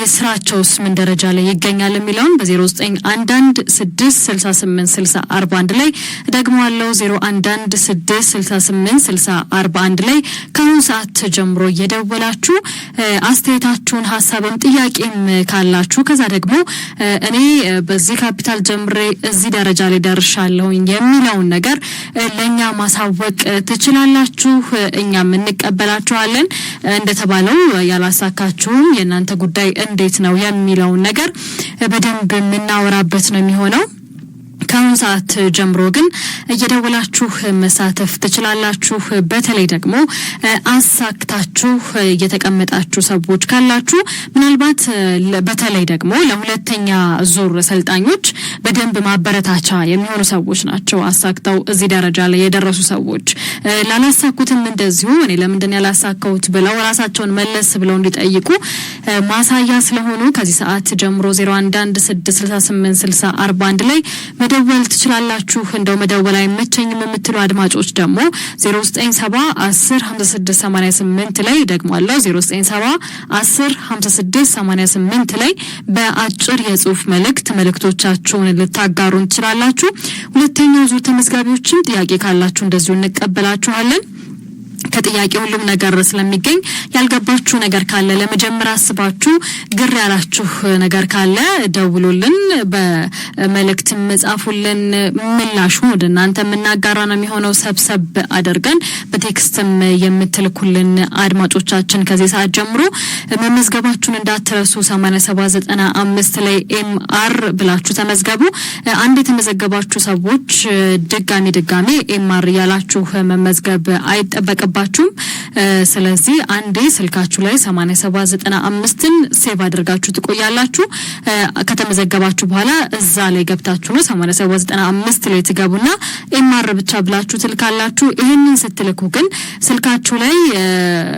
Speaker 2: የስራቸውስ ምን ደረጃ ላይ ይገኛል የሚለውን በ0911668641 ላይ ደግሞ አለው 0116686041 ላይ ከአሁን ሰዓት ጀምሮ እየደወላችሁ አስተያየታችሁን ሐሳብም ጥያቄም ካላችሁ ከዛ ደግሞ እኔ በዚህ ካፒታል ጀምሬ እዚህ ደረጃ ላይ ደርሻለሁ የሚለውን ነገር ለኛ ማሳወቅ ትችላላችሁ። እኛም እንቀበላችኋለን። እንደተባለው ያላሳካችሁም የእናንተ ጉዳይ እንዴት ነው የሚለውን ነገር በደንብ የምናወራበት ነው የሚሆነው። ከአሁን ሰዓት ጀምሮ ግን እየደወላችሁ መሳተፍ ትችላላችሁ። በተለይ ደግሞ አሳክታችሁ እየተቀመጣችሁ ሰዎች ካላችሁ ምናልባት በተለይ ደግሞ ለሁለተኛ ዙር ሰልጣኞች በደንብ ማበረታቻ የሚሆኑ ሰዎች ናቸው። አሳክተው እዚህ ደረጃ ላይ የደረሱ ሰዎች ላላሳኩትም እንደዚሁ እኔ ለምንድን ያላሳካሁት ብለው ራሳቸውን መለስ ብለው እንዲጠይቁ ማሳያ ስለሆኑ ከዚህ ሰዓት ጀምሮ 0116686041 ላይ መደወል ትችላላችሁ። እንደው መደወል አይመቸኝም የምትሉ አድማጮች ደግሞ 0970105688 ላይ ደግሞ አለው 0970105688 ላይ በአጭር የጽሁፍ መልእክቶቻችሁን ልታጋሩን ትችላላችሁ። ሁለተኛው ዙር ተመዝጋቢዎችም ጥያቄ ካላችሁ እንደዚሁ እንቀበላችኋለን። ከጥያቄ ሁሉም ነገር ስለሚገኝ ያልገባችሁ ነገር ካለ ለመጀመር አስባችሁ ግር ያላችሁ ነገር ካለ ደውሉልን፣ በመልእክት መጻፉልን። ምላሹ ወደ እናንተ የምናጋራ ነው የሚሆነው። ሰብሰብ አድርገን በቴክስትም የምትልኩልን አድማጮቻችን ከዚህ ሰዓት ጀምሮ መመዝገባችሁን እንዳትረሱ። 8795 ላይ ኤምአር ብላችሁ ተመዝገቡ። አንድ የተመዘገባችሁ ሰዎች ድጋሚ ኤምአር ያላችሁ መመዝገብ አይጠበቅባችሁም። ስለዚህ አንዴ ስልካችሁ ላይ 8795ን ሴቭ አድርጋችሁ ትቆያላችሁ። ከተመዘገባችሁ በኋላ እዛ ላይ ገብታችሁ ነው 8795 ላይ ትገቡና ኤምአር ብቻ ብላችሁ ትልካላችሁ። ይሄንን ስትልኩ ግን ስልካችሁ ላይ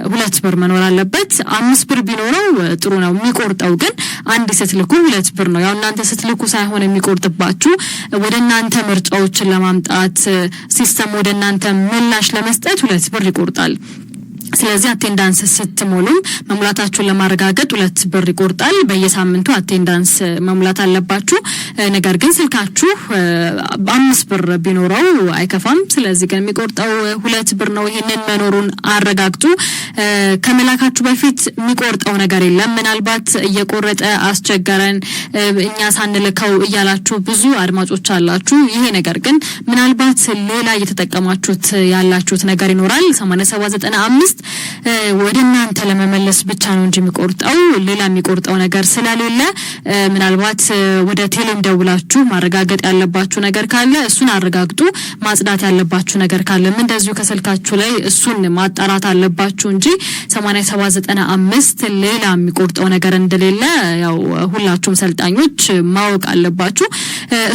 Speaker 2: 2 ብር መኖር አለበት። 5 ብር ቢኖረው ጥሩ ነው። የሚቆርጠው ግን አንድ ስትልኩ 2 ብር ነው። ያው እናንተ ስትልኩ ሳይሆን የሚቆርጥባችሁ ወደ እናንተ ምርጫዎችን ለማምጣት ሲስተም ወደ እናንተ ምላሽ ለመስጠት 2 ብር ይቆርጣል። ስለዚህ አቴንዳንስ ስትሞሉም መሙላታችሁን ለማረጋገጥ 2 ብር ይቆርጣል። በየሳምንቱ አቴንዳንስ መሙላት አለባችሁ። ነገር ግን ስልካችሁ 5 ብር ቢኖረው አይከፋም። ስለዚህ ግን የሚቆርጠው 2 ብር ነው። ይሄንን መኖሩን አረጋግጡ። ከመላካችሁ በፊት የሚቆርጠው ነገር የለም። ምናልባት እየቆረጠ አስቸገረን እኛ ሳንልከው እያላችሁ ብዙ አድማጮች አላችሁ። ይሄ ነገር ግን ምናልባት ሌላ እየተጠቀማችሁት ያላችሁት ነገር ይኖራል። 8795 ወደ እናንተ ለመመለስ ብቻ ነው እንጂ የሚቆርጠው ሌላ የሚቆርጠው ነገር ስለሌለ ምናልባት ወደ ቴሌም ደውላችሁ ማረጋገጥ ያለባችሁ ነገር ካለ እሱን አረጋግጡ። ማጽዳት ያለባችሁ ነገር ካለም እንደዚሁ ከስልካችሁ ላይ እሱን ማጣራት አለባችሁ እንጂ 8795 ሌላ የሚቆርጠው ነገር እንደሌለ ያው ሁላችሁም ሰልጣኞች ማወቅ አለባችሁ።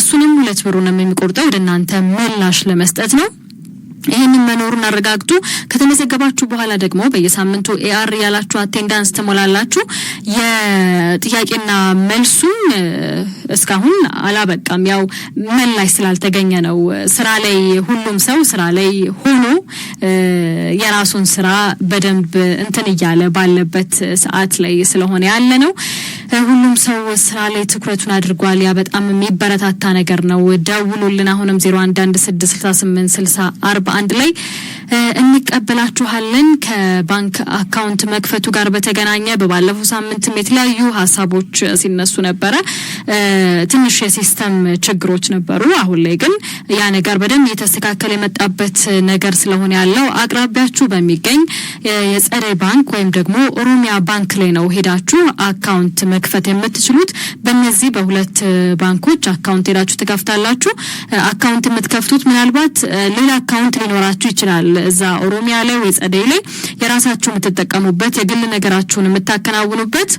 Speaker 2: እሱንም 2 ብር ነው የሚቆርጠው ወደ እናንተ ምላሽ ለመስጠት ነው። ይሄንን መኖሩን አረጋግጡ። ከተመዘገባችሁ በኋላ ደግሞ በየሳምንቱ ኤአር ያላችሁ አቴንዳንስ ተሞላላችሁ። የጥያቄና መልሱም እስካሁን አላበቃም። ያው ምላሽ ስላልተገኘ ነው። ስራ ላይ ሁሉም ሰው ስራ ላይ ሆኖ የራሱን ስራ በደንብ እንትን እያለ ባለበት ሰዓት ላይ ስለሆነ ያለ ነው። ሁሉም ሰው ስራ ላይ ትኩረቱን አድርጓል። ያ በጣም የሚበረታታ ነገር ነው። ደውሉልን። አሁንም 0116686041 ላይ እንቀበላችኋለን። ከባንክ አካውንት መክፈቱ ጋር በተገናኘ በባለፈው ሳምንትም የተለያዩ ሀሳቦች ሲነሱ ነበረ። ትንሽ የሲስተም ችግሮች ነበሩ። አሁን ላይ ግን ያ ነገር በደንብ እየተስተካከለ የመጣበት ነገር ስለሆነ ያለው አቅራቢያችሁ በሚገኝ የጸደይ ባንክ ወይም ደግሞ ኦሮሚያ ባንክ ላይ ነው ሄዳችሁ አካውንት መክፈት የምትችሉት። በእነዚህ በሁለት ባንኮች አካውንት ሄዳችሁ ትከፍታላችሁ። አካውንት የምትከፍቱት ምናልባት ሌላ አካውንት ሊኖራችሁ ይችላል። እዛ ኦሮሚያ ላይ ወይ ጸደይ ላይ የራሳችሁ የምትጠቀሙበት የግል ነገራችሁን የምታከናውኑበት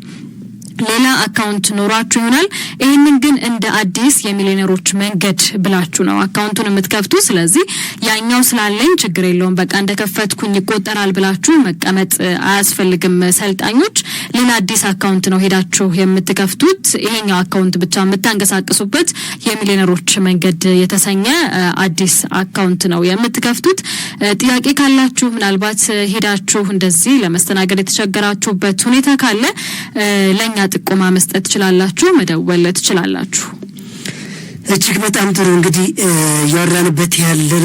Speaker 2: ሌላ አካውንት ኖራችሁ ይሆናል። ይሄንን ግን እንደ አዲስ የሚሊዮነሮች መንገድ ብላችሁ ነው አካውንቱን የምትከፍቱ። ስለዚህ ያኛው ስላለኝ ችግር የለውም በቃ እንደከፈትኩኝ ይቆጠራል ብላችሁ መቀመጥ አያስፈልግም። ሰልጣኞች ሌላ አዲስ አካውንት ነው ሄዳችሁ የምትከፍቱት። ይሄኛው አካውንት ብቻ የምታንቀሳቅሱበት የሚሊዮነሮች መንገድ የተሰኘ አዲስ አካውንት ነው የምትከፍቱት። ጥያቄ ካላችሁ ምናልባት ሄዳችሁ እንደዚህ ለመስተናገድ የተቸገራችሁበት ሁኔታ ካለ ለኛ ጥቆማ መስጠት ትችላላችሁ፣ መደወል ትችላላችሁ።
Speaker 1: እጅግ በጣም ጥሩ። እንግዲህ ያወራንበት ያለው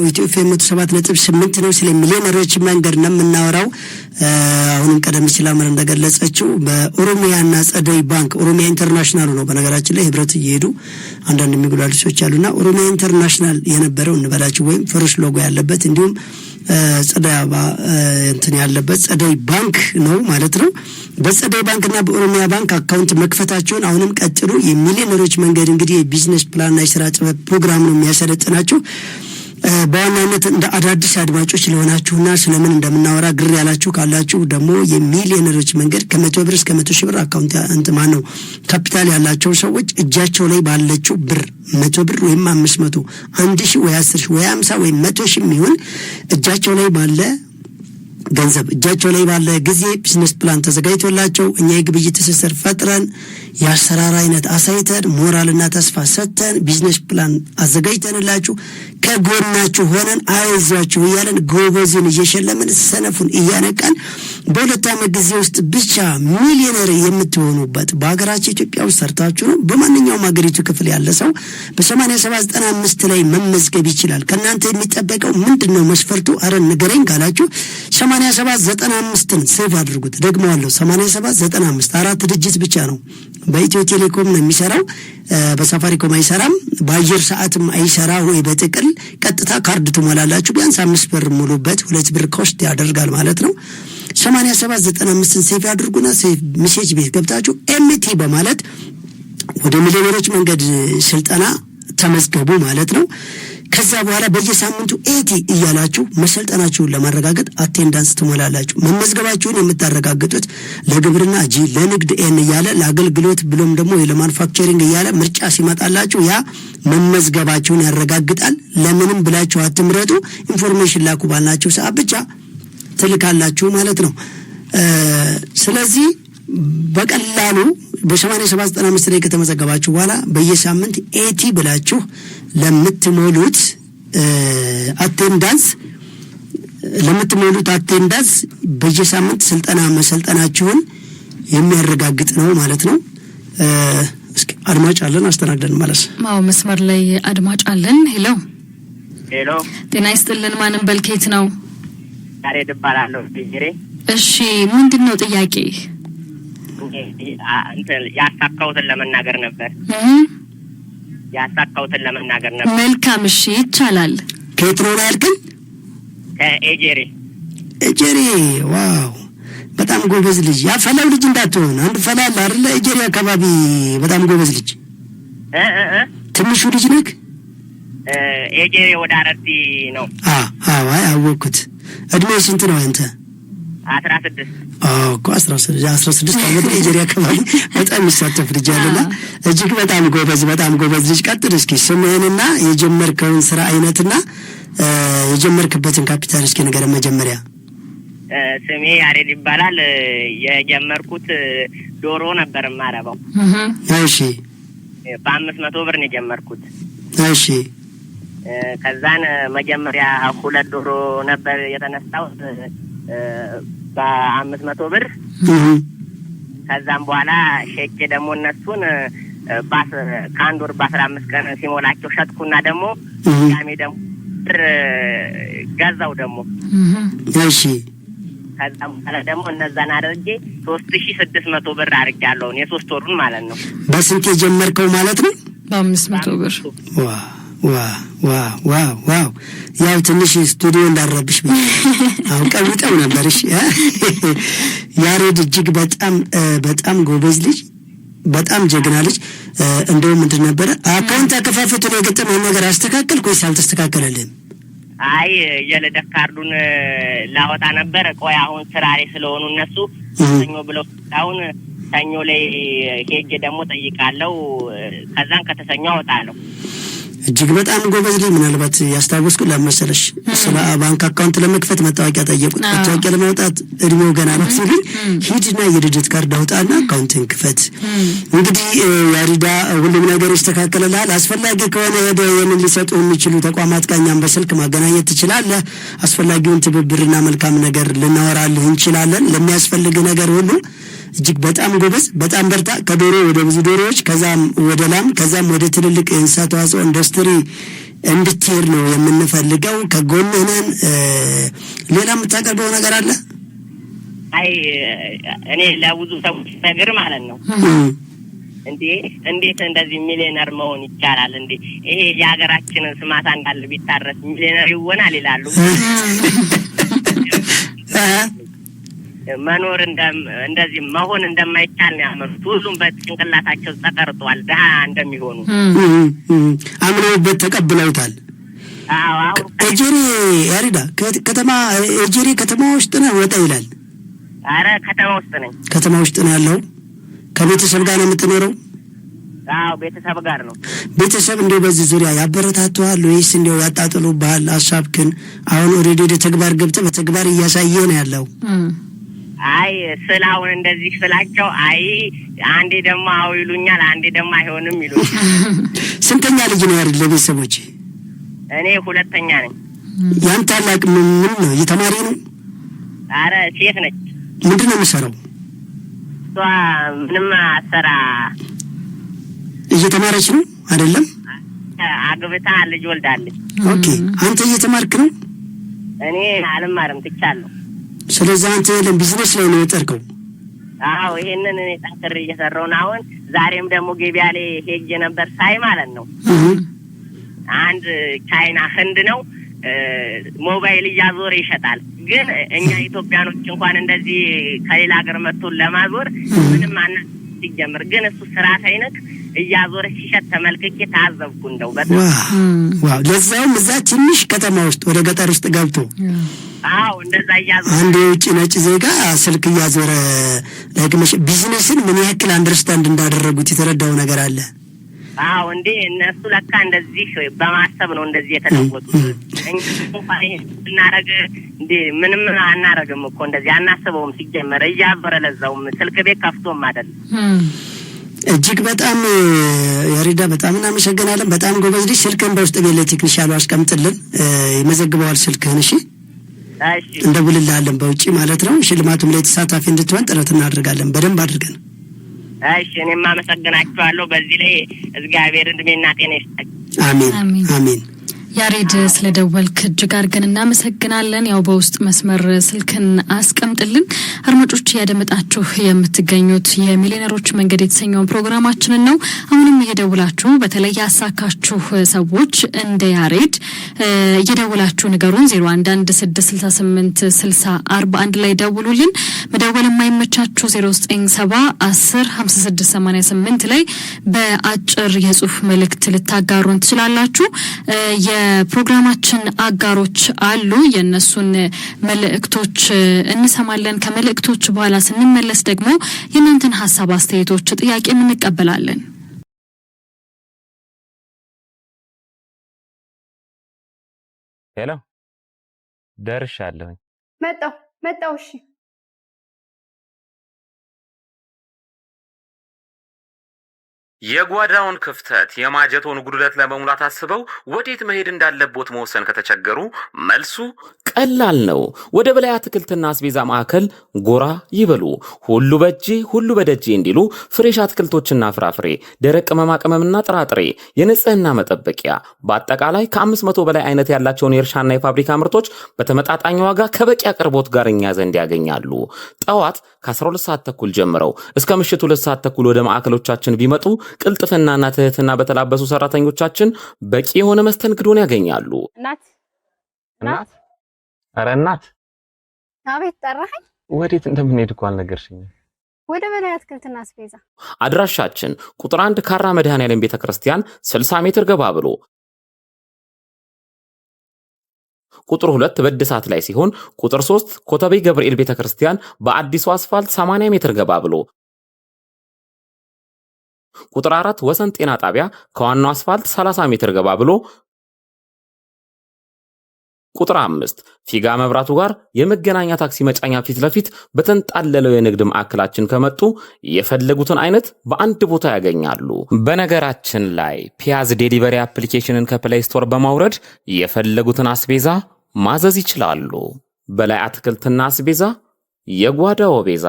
Speaker 1: ኢትዮጵያ 107.8 ነው። ስለ ሚሊዮነሮች መንገድ ነው የምናወራው። አሁንም ቀደም ሲል አመር እንደገለጸችው በኦሮሚያና ጸደይ ባንክ ኦሮሚያ ኢንተርናሽናል ነው በነገራችን ላይ ህብረት እየሄዱ አንዳንድ የሚጉላሉ ሰዎች አሉና ኦሮሚያ ኢንተርናሽናል የነበረው እንበላችሁ ወይም ፈረስ ሎጎ ያለበት እንዲሁም ጸደይ እንትን ያለበት ጸደይ ባንክ ነው ማለት ነው። በጸደይ ባንክና በኦሮሚያ ባንክ አካውንት መክፈታቸውን አሁንም ቀጥሉ። የሚሊዮነሮች መንገድ እንግዲህ የቢዝነስ ፕላንና የሥራ ጥበብ ፕሮግራም ነው የሚያሰለጥናቸው። በዋናነት እንደ አዳዲስ አድማጮች ለሆናችሁና ስለምን እንደምናወራ ግር ያላችሁ ካላችሁ ደግሞ የሚሊዮነሮች መንገድ ከ100 ብር እስከ 100 ሺህ ብር አካውንት እንትማን ነው ካፒታል ያላቸው ሰዎች እጃቸው ላይ ባለችው ብር 100 ብር ወይም 500 1000 ወይ 10000 ወይ 50 ወይ 100000 የሚሆን እጃቸው ላይ ባለ ገንዘብ እጃቸው ላይ ባለ ጊዜ ቢዝነስ ፕላን ተዘጋጅቶላቸው እኛ የግብይት ትስስር ፈጥረን የአሰራር አይነት አሳይተን ሞራልና ተስፋ ሰጥተን ቢዝነስ ፕላን አዘጋጅተንላችሁ ከጎናችሁ ሆነን አይዟችሁ እያለን ጎበዝን እየሸለምን ሰነፉን እያነቃን በሁለት ዓመት ጊዜ ውስጥ ብቻ ሚሊዮነር የምትሆኑበት በሀገራችን ኢትዮጵያ ውስጥ ሰርታችሁ ነው። በማንኛውም ሀገሪቱ ክፍል ያለ ሰው በ8795 ላይ መመዝገብ ይችላል። ከእናንተ የሚጠበቀው ምንድነው መስፈርቱ? አረ ንገረኝ ካላችሁ 8795ን ሴቭ አድርጉት። ደግመዋለሁ 8795 አራት ድጅት ብቻ ነው። በኢትዮ ቴሌኮም ነው የሚሰራው። በሳፋሪኮም አይሰራም። በአየር ሰዓትም አይሰራ ወይ በጥቅል ቀጥታ ካርድ ትሞላላችሁ። ቢያንስ 5 ብር ሙሉበት 2 ብር ኮስት ያደርጋል ማለት ነው። 8795ን ሴቭ አድርጉና ሴቭ ሜሴጅ ቤት ገብታችሁ ኤምቲ በማለት ወደ ሚሊዮነሮች መንገድ ስልጠና ተመዝገቡ ማለት ነው። ከዛ በኋላ በየሳምንቱ ኤቲ እያላችሁ መሰልጠናችሁን ለማረጋገጥ አቴንዳንስ ትሞላላችሁ። መመዝገባችሁን የምታረጋግጡት ለግብርና ጂ ለንግድ ኤን እያለ ለአገልግሎት ብሎም ደግሞ ለማኑፋክቸሪንግ እያለ ምርጫ ሲመጣላችሁ ያ መመዝገባችሁን ያረጋግጣል። ለምንም ብላችሁ አትምረጡ። ኢንፎርሜሽን ላኩ ባልናችሁ ሰዓት ብቻ ትልካላችሁ ማለት ነው። ስለዚህ በቀላሉ በ8795 ላይ ከተመዘገባችሁ በኋላ በየሳምንት ኤቲ ብላችሁ ለምትሞሉት አቴንዳንስ በየሳምንት ስልጠና መሰልጠናችሁን የሚያረጋግጥ ነው ማለት ነው። እስኪ አድማጭ አለን አስተናግደን ማለት
Speaker 2: ነው። መስመር ላይ አድማጭ አለን። ሄሎ ጤና ይስጥልን። ማንም በልኬት ነው?
Speaker 8: ያሬድ እባላለሁ።
Speaker 2: እሺ ምንድነው ጥያቄ?
Speaker 8: ያሳካውትን ለመናገር ነበር።
Speaker 2: መልካም እሺ ይቻላል።
Speaker 1: ከየት ነው ያልከኝ?
Speaker 8: ከኤጀሬ።
Speaker 1: ዋው በጣም ጎበዝ ልጅ። ያ ፈላው ልጅ እንዳትሆን አንድ ፈላ አለ አይደል? ኤጀሬ አካባቢ በጣም ጎበዝ ልጅ ትንሹ ልጅ ነህ?
Speaker 8: ኤጀሬ ወደ አረርቲ ነው።
Speaker 1: አወኩት። እድሜ ስንት ነው አንተ?
Speaker 8: 16
Speaker 1: እኮ 16 ዓመት ኤጀሬ አካባቢ በጣም ይሳተፍ ልጅ አለና እጅግ በጣም ጎበዝ ልጅ። ቀጥል እስኪ ስምህንና የጀመርከውን ስራ አይነትና የጀመርክበትን ካፒታል እስኪ ንገረን መጀመሪያ።
Speaker 8: ስሜ ያሬድ ይባላል። የጀመርኩት ዶሮ ነበር ማረባው።
Speaker 1: እሺ
Speaker 8: በ500 ብር ነው የጀመርኩት።
Speaker 1: እሺ
Speaker 8: ከዛን መጀመሪያ 2 ዶሮ ነበር የተነሳው በ500 ብር። ከዛም በኋላ ሸጬ ደግሞ እነሱን ከአንድ ወር በ15 ቀን ሲሞላቸው ሸጥኩና ደግሞ ያሜ ደግሞ ብር ገዛው ደግሞ።
Speaker 1: እሺ
Speaker 8: ከዛም በኋላ ደግሞ እነዛን አድርጌ 3600 ብር አድርጌያለሁ። የ3 ወሩን ማለት ነው።
Speaker 1: በስንት የጀመርከው ማለት ነው?
Speaker 2: በ500 ብር።
Speaker 1: ዋው ያው ትንሽ ስቱዲዮ እንዳረብሽ አውቀው ነበር። እሺ ያሬድ እጅግ በጣም ጎበዝ ልጅ፣ በጣም ጀግና ልጅ። እንደውም ምንድን ነበረ አካውንት አከፋፈቱን የገጠመውን ነገር አስተካከልክ ወይስ አልተስተካከለልህም?
Speaker 8: አይ የልደት ካርዱን ላወጣ ነበር። ቆይ አሁን ስራ ላይ ስለሆኑ እነሱ ሰኞ ብለው አሁን ሰኞ ላይ ሄጄ ደግሞ ጠይቃለሁ። ከዛን ከተሰኞ አወጣለሁ።
Speaker 1: እጅግ በጣም ጎበዝ ልጅ። ምናልባት ያስታወስኩ ለመሰለሽ ስለ ባንክ አካውንት ለመክፈት መታወቂያ ጠየቁት። መታወቂያ ለማውጣት እድሜው ገና ነው ሲል ሂድና የልደት ካርድ አውጣና አካውንትን ክፈት። እንግዲህ ያሪዳ ሁሉም ነገር ይስተካከለላል። አስፈላጊ ከሆነ የምን ሊሰጡ የሚችሉ ተቋማት ጋኛም በስልክ ማገናኘት ትችላለህ። አስፈላጊውን ትብብርና መልካም ነገር ልናወራልህ እንችላለን። ለሚያስፈልግ ነገር ሁሉ እጅግ በጣም ጎበዝ፣ በጣም በርታ። ከዶሮ ወደ ብዙ ዶሮዎች፣ ከዛም ወደ ላም፣ ከዛም ወደ ትልልቅ የእንስሳት ተዋጽኦ ኢንዱስትሪ እንድትሄድ ነው የምንፈልገው። ከጎንህ ነን። ሌላ የምታቀርበው ነገር አለ?
Speaker 8: አይ እኔ ለብዙ ሰዎች ነገር ማለት ነው እንዴት እንደዚህ ሚሊዮነር መሆን ይቻላል እንዴ? ይሄ የሀገራችን ስማታ እንዳለ ቢታረስ ሚሊዮነር ይሆናል ይላሉ። መኖር እንደዚህ መሆን እንደማይቻል ነው ያመኑት። ሁሉም በጭንቅላታቸው ተቀርጧል ድሃ እንደሚሆኑ
Speaker 1: አምነውበት ተቀብለውታል። ኤጀሬ ያሪዳ ኤጀሬ ከተማ ውስጥ ነው ወጣ ይላል።
Speaker 8: አረ ከተማ ውስጥ ነኝ።
Speaker 1: ከተማ ውስጥ ነው ያለው። ከቤተሰብ ጋር ነው የምትኖረው?
Speaker 8: አዎ ቤተሰብ ጋር ነው።
Speaker 1: ቤተሰብ እንደው በዚህ ዙሪያ ያበረታቱሃል ወይስ እንደው ያጣጥሉብሃል ሐሳብክን? አሁን ኦሬዲ ወደ ተግባር ገብተህ በተግባር እያሳየህ ነው ያለው?
Speaker 8: አይ ስላውን እንደዚህ ስላቸው አይ አንዴ ደግሞ አው ይሉኛል፣ አንዴ ደግሞ አይሆንም ይሉኛል።
Speaker 1: ስንተኛ ልጅ ነው ያሪድ ለቤተሰቦች?
Speaker 8: እኔ ሁለተኛ ነኝ።
Speaker 1: ያንተ ታላቅ ምን ነው እየተማሪ ነው?
Speaker 8: አረ ሴት ነች።
Speaker 1: ምንድን ነው የምትሰራው?
Speaker 8: እሷ ምንም አትሰራ።
Speaker 1: እየተማረች ነው አይደለም?
Speaker 8: አግብታ ልጅ ወልዳለች።
Speaker 1: ኦኬ አንተ እየተማርክ ነው?
Speaker 8: እኔ አልማርም ትቻለሁ።
Speaker 1: ስለዚህ አንተ ቢዝነስ ላይ ነው የጠርከው?
Speaker 8: አዎ ይሄንን እኔ ጠንክሬ እየሰራሁ ነው። አሁን ዛሬም ደግሞ ገበያ ላይ ሄጄ ነበር ሳይ ማለት ነው አንድ ቻይና ህንድ ነው ሞባይል እያዞረ ይሸጣል። ግን እኛ ኢትዮጵያኖች እንኳን እንደዚህ ከሌላ ሀገር መጥቶ ለማዞር ምንም ሲጀምር ግን እሱ ስራ ሳይነክ እያዞረ ሲሸጥ ተመልክቼ ታዘብኩ። እንደው በጣም
Speaker 1: ዋው! ለዛውም እዛ ትንሽ ከተማ ውስጥ ወደ ገጠር ውስጥ ገብቶ
Speaker 8: አዎ እንደዛ እያዞረ
Speaker 1: አንድ የውጭ ነጭ ዜጋ ስልክ እያዞረ ለግመሽ ቢዝነስን ምን ያክል አንደርስታንድ እንዳደረጉት የተረዳው ነገር አለ።
Speaker 8: አዎ እንዴ እነሱ ለካ እንደዚህ በማሰብ ነው እንደዚህ የተለወጡት። እንኳን እናረግ እንዴ ምንም አናረግም እኮ እንደዚህ አናስበውም። ሲጀመር እያዞረ ለዛውም ስልክ ቤት ከፍቶም አይደል።
Speaker 1: እጅግ በጣም ያሪዳ በጣም እናመሰግናለን። በጣም ጎበዝ ልጅ። ስልክህን በውስጥ ገለ ቴክኒሻሉ አስቀምጥልን፣ ይመዘግበዋል ስልክህን። እሺ እንደውልልሃለን በውጪ ማለት ነው። ሽልማቱም ላይ ተሳታፊ እንድትሆን ጥረት እናደርጋለን በደንብ አድርገን።
Speaker 8: እሺ እኔም አመሰግናችኋለሁ። በዚህ ላይ እግዚአብሔር እድሜና ጤና ይስጣችሁ።
Speaker 1: አሜን አሜን።
Speaker 2: ያሬድ ስለደወልክ እጅግ አድርገን እናመሰግናለን። ያው በውስጥ መስመር ስልክን አስቀምጥልን። አድማጮች እያደመጣችሁ የምትገኙት የሚሊዮነሮች መንገድ የተሰኘውን ፕሮግራማችንን ነው። አሁንም እየደውላችሁ በተለይ ያሳካችሁ ሰዎች እንደ ያሬድ እየደውላችሁ ንገሩን። 0116686041 ላይ ደውሉልን። መደወል የማይመቻችሁ 0970105688 ላይ በአጭር የጽሁፍ መልእክት ልታጋሩን ትችላላችሁ። የፕሮግራማችን አጋሮች አሉ። የነሱን መልእክቶች እንሰማለን። ከመልእክቶች በኋላ ስንመለስ ደግሞ የእናንተን ሀሳብ፣ አስተያየቶች፣ ጥያቄ እንቀበላለን።
Speaker 3: ሄሎ ደርሻለሁ።
Speaker 4: መጣሁ። እሺ
Speaker 3: የጓዳውን ክፍተት የማጀቶን ጉድለት ለመሙላት አስበው ወዴት መሄድ እንዳለቦት መወሰን ከተቸገሩ መልሱ ቀላል ነው። ወደ በላይ አትክልትና አስቤዛ ማዕከል ጎራ ይበሉ። ሁሉ በእጄ ሁሉ በደጄ እንዲሉ ፍሬሽ አትክልቶችና ፍራፍሬ፣ ደረቅ ቅመማ ቅመምና ጥራጥሬ፣ የንጽህና መጠበቂያ በአጠቃላይ ከ500 በላይ አይነት ያላቸውን የእርሻና የፋብሪካ ምርቶች በተመጣጣኝ ዋጋ ከበቂ አቅርቦት ጋር እኛ ዘንድ ያገኛሉ። ጠዋት ከ12 ሰዓት ተኩል ጀምረው እስከ ምሽቱ 2 ሰዓት ተኩል ወደ ማዕከሎቻችን ቢመጡ ቅልጥፍናና ትህትና በተላበሱ ሰራተኞቻችን በቂ የሆነ መስተንግዶን ያገኛሉ።
Speaker 4: እናት
Speaker 3: ኧረ እናት
Speaker 4: አቤት ጠራኸኝ?
Speaker 3: ወዴት እንደምንሄድ እኮ አልነገርሽኝም።
Speaker 4: ወደ በላይ አትክልትና አስቤዛ።
Speaker 3: አድራሻችን ቁጥር 1 ካራ መድኃኔዓለም ቤተክርስቲያን 60 ሜትር ገባ ብሎ፣ ቁጥር 2 በእድሳት ላይ ሲሆን፣ ቁጥር 3 ኮተቤ ገብርኤል ቤተክርስቲያን በአዲሱ አስፋልት 80 ሜትር ገባ ብሎ፣ ቁጥር 4 ወሰን ጤና ጣቢያ ከዋናው አስፋልት 30 ሜትር ገባ ብሎ፣ ቁጥር 5 ፊጋ መብራቱ ጋር የመገናኛ ታክሲ መጫኛ ፊት ለፊት በተንጣለለው የንግድ ማዕከላችን ከመጡ የፈለጉትን አይነት በአንድ ቦታ ያገኛሉ። በነገራችን ላይ ፒያዝ ዴሊቨሪ አፕሊኬሽንን ከፕሌይ ስቶር በማውረድ የፈለጉትን አስቤዛ ማዘዝ ይችላሉ። በላይ አትክልትና አስቤዛ፣ የጓዳው ቤዛ።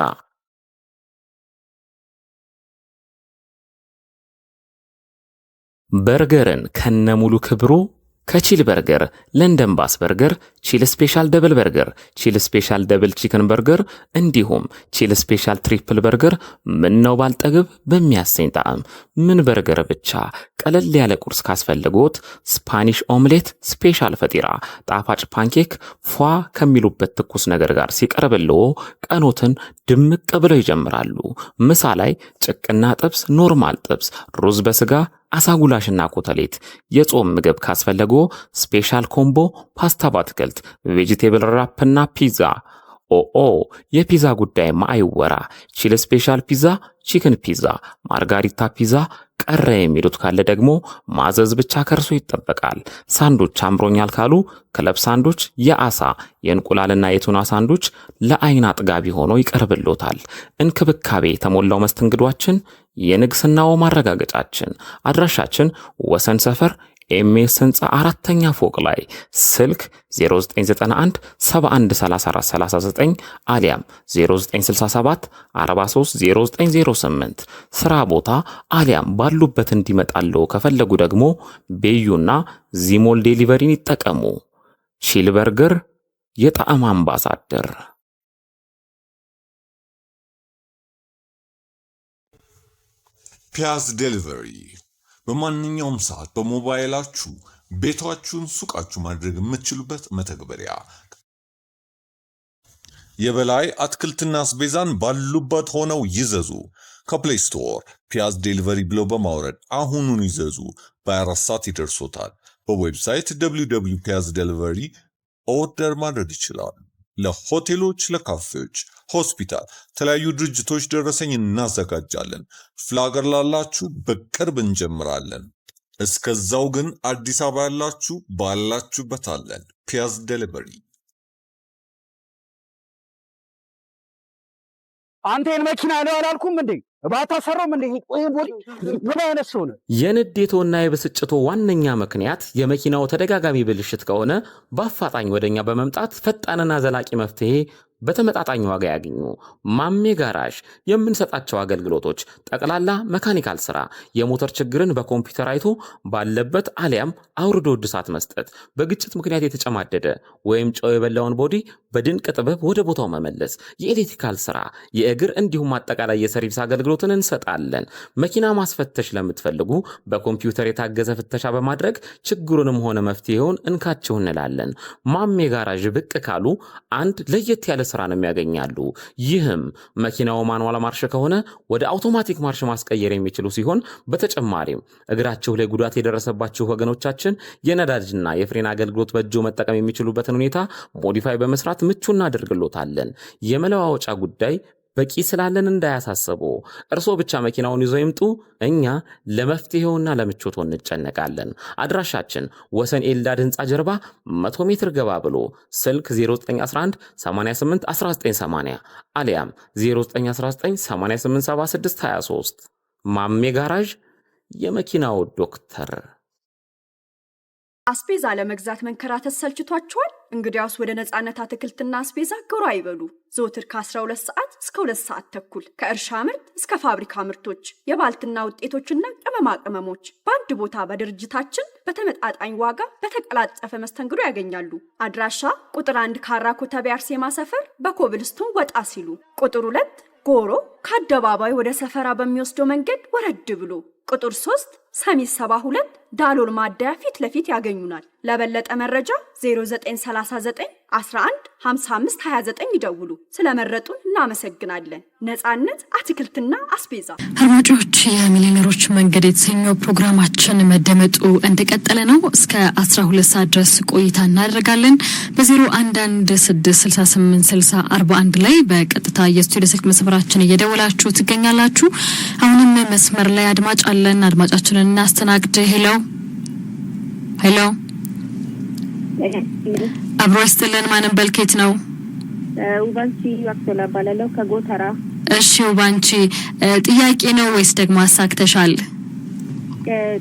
Speaker 3: በርገርን ከነሙሉ ክብሩ ከቺል በርገር፣ ለንደን ባስ በርገር፣ ቺል ስፔሻል ደብል በርገር፣ ቺል ስፔሻል ደብል ቺክን በርገር እንዲሁም ቺል ስፔሻል ትሪፕል በርገር ምነው ባልጠግብ በሚያሰኝ ጣዕም ምን በርገር ብቻ ቀለል ያለ ቁርስ ካስፈልጎት ስፓኒሽ ኦምሌት፣ ስፔሻል ፈጢራ፣ ጣፋጭ ፓንኬክ ፏ ከሚሉበት ትኩስ ነገር ጋር ሲቀርብልዎ ቀኖትን ድምቅ ብለው ይጀምራሉ። ምሳ ላይ ጭቅና ጥብስ፣ ኖርማል ጥብስ፣ ሩዝ በስጋ አሳጉላሽና ኮተሌት፣ የጾም ምግብ ካስፈለጎ ስፔሻል ኮምቦ ፓስታ ባትክልት፣ ቬጂቴብል ራፕና ፒዛ። የፒዛ ጉዳይ ማይወራ። ቺል ስፔሻል ፒዛ፣ ቺክን ፒዛ፣ ማርጋሪታ ፒዛ ቀረ የሚሉት ካለ ደግሞ ማዘዝ ብቻ ከርሶ ይጠበቃል። ሳንዶች አምሮኛል ካሉ ክለብ ሳንዶች የአሳ የእንቁላልና የቱና ሳንዶች ለአይን አጥጋቢ ሆኖ ይቀርብሎታል። እንክብካቤ የተሞላው መስተንግዷችን የንግስናው ማረጋገጫችን። አድራሻችን ወሰን ሰፈር ኤምኤስ ህንፃ 4ኛ ፎቅ ላይ ስልክ 0991 713439 አሊያም 0967 430908 ስራ ቦታ አሊያም ባሉበት እንዲመጣለው ከፈለጉ ደግሞ ቤዩና ዚሞል ዴሊቨሪን ይጠቀሙ። ቺል በርገር የጣዕም አምባሳደር።
Speaker 5: ፒያዝ ዴሊቨሪ በማንኛውም ሰዓት በሞባይላችሁ ቤታችሁን ሱቃችሁ ማድረግ የምትችሉበት መተግበሪያ። የበላይ አትክልትና አስቤዛን ባሉበት ሆነው ይዘዙ። ከፕሌይ ስቶር ፒያዝ ዴሊቨሪ ብለው በማውረድ አሁኑን ይዘዙ። በ24 ሰዓት ይደርሶታል። በዌብሳይት www.piazdelivery ኦርደር ማድረግ ይችላሉ። ለሆቴሎች፣ ለካፌዎች፣ ሆስፒታል፣ የተለያዩ ድርጅቶች ደረሰኝ እናዘጋጃለን። ፍላገር ላላችሁ በቅርብ እንጀምራለን። እስከዛው ግን አዲስ አበባ ያላችሁ ባላችሁበት አለን። ፒያዝ ዴሊቨሪ።
Speaker 6: አንተን መኪና ነው አላልኩም እንዴ? ባታ ሰሮም እንዴ? ምን አይነት ሰው ነው?
Speaker 3: የንዴቶና የብስጭቶ ዋነኛ ምክንያት የመኪናው ተደጋጋሚ ብልሽት ከሆነ በአፋጣኝ ወደኛ በመምጣት ፈጣንና ዘላቂ መፍትሄ በተመጣጣኝ ዋጋ ያገኙ። ማሜ ጋራዥ የምንሰጣቸው አገልግሎቶች ጠቅላላ መካኒካል ስራ፣ የሞተር ችግርን በኮምፒውተር አይቶ ባለበት አሊያም አውርዶ እድሳት መስጠት፣ በግጭት ምክንያት የተጨማደደ ወይም ጨው የበላውን ቦዲ በድንቅ ጥበብ ወደ ቦታው መመለስ፣ የኤሌክትሪካል ስራ፣ የእግር እንዲሁም አጠቃላይ የሰርቪስ አገልግሎትን እንሰጣለን። መኪና ማስፈተሽ ለምትፈልጉ በኮምፒውተር የታገዘ ፍተሻ በማድረግ ችግሩንም ሆነ መፍትሄውን እንካችሁ እንላለን። ማሜ ጋራዥ ብቅ ካሉ አንድ ለየት ያለ ስራንም ያገኛሉ። ይህም መኪናው ማኑዋል ማርሽ ከሆነ ወደ አውቶማቲክ ማርሽ ማስቀየር የሚችሉ ሲሆን በተጨማሪም እግራቸው ላይ ጉዳት የደረሰባቸው ወገኖቻችን የነዳጅና የፍሬን አገልግሎት በእጆ መጠቀም የሚችሉበትን ሁኔታ ሞዲፋይ በመስራት ምቹ እናደርግሎታለን። የመለዋወጫ ጉዳይ በቂ ስላለን እንዳያሳስቡ። እርሶ ብቻ መኪናውን ይዘው ይምጡ። እኛ ለመፍትሄውና ለምቾቱ እንጨነቃለን። አድራሻችን ወሰን ኤልዳድ ህንፃ ጀርባ 100 ሜትር ገባ ብሎ ስልክ 0911 88 1980 አሊያም 0919 887623 ማሜ ጋራዥ የመኪናው ዶክተር።
Speaker 7: አስቤዛ ለመግዛት መንከራተት ሰልችቷቸዋል? እንግዲያውስ ወደ ነጻነት አትክልትና አስቤዛ ጎራ ይበሉ። ዘወትር ከ12 ሰዓት እስከ 2 ሰዓት ተኩል ከእርሻ ምርት እስከ ፋብሪካ ምርቶች፣ የባልትና ውጤቶችና ቅመማ ቅመሞች በአንድ ቦታ በድርጅታችን በተመጣጣኝ ዋጋ በተቀላጠፈ መስተንግዶ ያገኛሉ። አድራሻ ቁጥር 1 ካራ ኮተቤ አርሴማ ሰፈር በኮብልስቶን ወጣ ሲሉ፣ ቁጥር 2 ጎሮ ከአደባባይ ወደ ሰፈራ በሚወስደው መንገድ ወረድ ብሎ፣ ቁጥር 3 ሰሚት 72 ዳሎል ማደያ ፊት ለፊት ያገኙናል። ለበለጠ መረጃ 0939 11 55 29 ይደውሉ። ስለመረጡን እናመሰግናለን። ነጻነት አትክልትና አስቤዛ።
Speaker 2: አድማጮች፣ የሚሊዮነሮች መንገድ የተሰኘው ፕሮግራማችን መደመጡ እንደቀጠለ ነው። እስከ 12 ሰዓት ድረስ ቆይታ እናደርጋለን። በ0116686041 ላይ በቀጥታ የስቱዲዮ ስልክ መስመራችን እየደወላችሁ ትገኛላችሁ። አሁንም መስመር ላይ አድማጭ አለን። አድማጫችንን እናስተናግድ። ሄሎ አብሮ ይስጥልን። ማንም በልኬት ነው?
Speaker 9: ውባንቺ ዋክቶላ ባላለው ከጎተራ።
Speaker 2: እሺ ውባንቺ፣ ጥያቄ ነው ወይስ ደግሞ አሳክተሻል?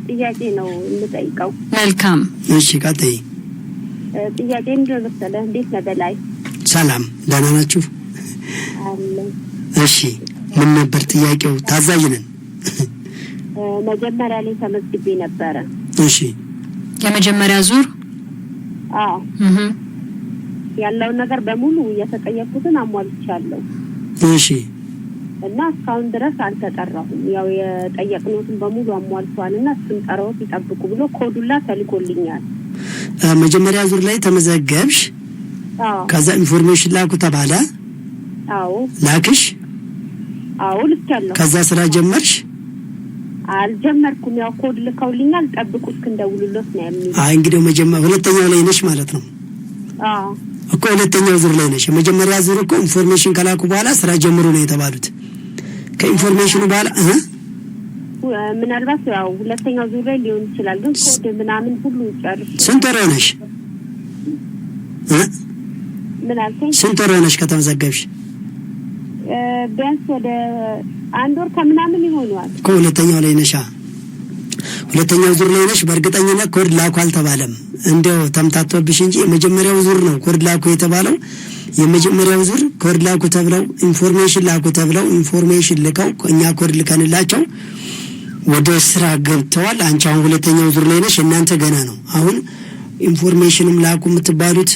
Speaker 9: ጥያቄ ነው የምጠይቀው።
Speaker 2: መልካም፣
Speaker 1: እሺ ቀጥይ።
Speaker 9: ጥያቄ ምንድነው መሰለህ? እንዴት ነህ በላይ?
Speaker 1: ሰላም፣ ደህና ናችሁ? እሺ ምን ነበር ጥያቄው? ታዛዥ ነን።
Speaker 9: መጀመሪያ ላይ ተመዝግቤ ነበረ።
Speaker 1: እሺ
Speaker 2: የመጀመሪያ ዙር
Speaker 9: ያለው ነገር በሙሉ የተጠየቁትን አሟልቻለሁ።
Speaker 1: እሺ
Speaker 9: እና እስካሁን ድረስ አልተጠራሁም። ያው የጠየቅነውን በሙሉ አሟልቷልና ስንጠራው ይጠብቁ ብሎ ኮዱላ ተልኮልኛል።
Speaker 1: መጀመሪያ ዙር ላይ ተመዘገብሽ? ከዛ ኢንፎርሜሽን ላኩ ተባለ?
Speaker 9: አዎ
Speaker 1: ላክሽ?
Speaker 9: አዎ ልካለሁ።
Speaker 1: ከዛ ስራ ጀመርሽ?
Speaker 9: አልጀመርኩም። ያው ኮድ ልከውልኛል ጠብቁ እስክንደውልሎት ነው የሚለው።
Speaker 1: እንግዲህ ሁለተኛው ላይ ነሽ ማለት ነው? እኮ ሁለተኛው ዙር ላይ ነሽ። የመጀመሪያ ዙር እኮ ኢንፎርሜሽን ከላኩ በኋላ ስራ ጀምሩ ነው የተባሉት። ከኢንፎርሜሽኑ በኋላ
Speaker 9: ምናልባት ያው ሁለተኛው ዙር ላይ ሊሆን ይችላል። ግን ኮድ ምናምን ሁሉ ጨርሽ።
Speaker 1: ስንት ወር ሆነሽ?
Speaker 9: ምን አልከኝ?
Speaker 1: ስንት ወር ሆነሽ ከተመዘገብሽ?
Speaker 9: ቢያንስ ወደ 1 ወር ከምናምን ይሆናል።
Speaker 1: ሁለተኛው ላይ ነሽ? ሁለተኛው ዙር ላይ ነሽ። በእርግጠኝነት ኮድ ላኩ አልተባለም። እንደው ተምታቶብሽ እንጂ የመጀመሪያው ዙር ነው ኮድ ላኩ የተባለው። የመጀመሪያው ዙር ኮድ ላኩ ተብለው ኢንፎርሜሽን ላኩ ተብለው ኢንፎርሜሽን ልከው እኛ ኮድ ልከንላቸው ወደ ስራ ገብተዋል። አንቺ አሁን ሁለተኛው ዙር ላይ ነሽ። እናንተ ገና ነው። አሁን ኢንፎርሜሽንም ላኩ የምትባሉት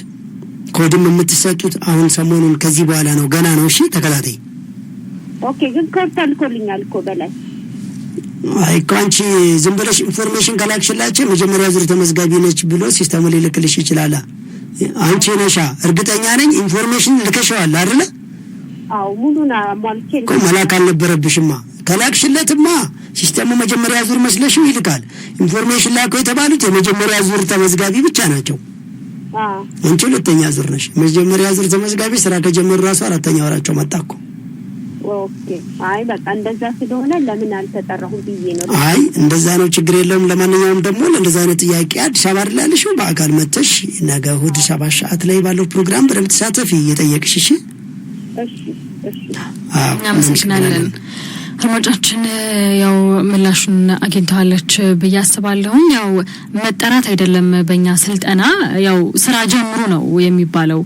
Speaker 1: ኮድም የምትሰጡት አሁን ሰሞኑን ከዚህ በኋላ ነው። ገና ነው። እሺ ተከታታይ።
Speaker 9: ኦኬ ግን ኮድ ተልኮልኛል እኮ በላይ።
Speaker 1: አይ አንቺ ዝም ብለሽ ኢንፎርሜሽን ከላክሽላችሁ መጀመሪያ ዙር ተመዝጋቢ ነች ብሎ ሲስተሙ ሊልክልሽ ይችላል። አንቺ ነሻ? እርግጠኛ ነኝ ኢንፎርሜሽን ልከሽዋል አይደለ?
Speaker 9: አዎ ሙሉና ማልቼ
Speaker 1: መላክ አልነበረብሽማ። ከላክሽለትማ ሲስተሙ መጀመሪያ ዙር መስለሽው ይልካል። ኢንፎርሜሽን ላኩ የተባሉት የመጀመሪያ ዙር ተመዝጋቢ ብቻ ናቸው። አንቺ ሁለተኛ ዙር ነሽ። መጀመሪያ ዙር ተመዝጋቢ ስራ ከጀመሩ ራሱ አራተኛ ወራቸው መጣኩ።
Speaker 9: ኦኬ አይ በቃ እንደዛ ስለሆነ ለምን አልተጠራሁም ብዬ ነው።
Speaker 1: አይ እንደዛ ነው፣ ችግር የለውም። ለማንኛውም ደግሞ ለእንደዛ አይነት ጥያቄ አዲስ አበባ አይደለሽው? በአካል መጥተሽ ነገ እሑድ 7 ሰዓት ላይ ባለው ፕሮግራም በደምብ ተሳተፊ እየጠየቅሽ። እሺ
Speaker 9: እሺ እሺ።
Speaker 2: እናመሰግናለን። አድማጫችን ያው ምላሹን አግኝተዋለች ብዬ አስባለሁ። ያው መጠራት አይደለም በእኛ ስልጠና ያው ስራ ጀምሩ ነው የሚባለው።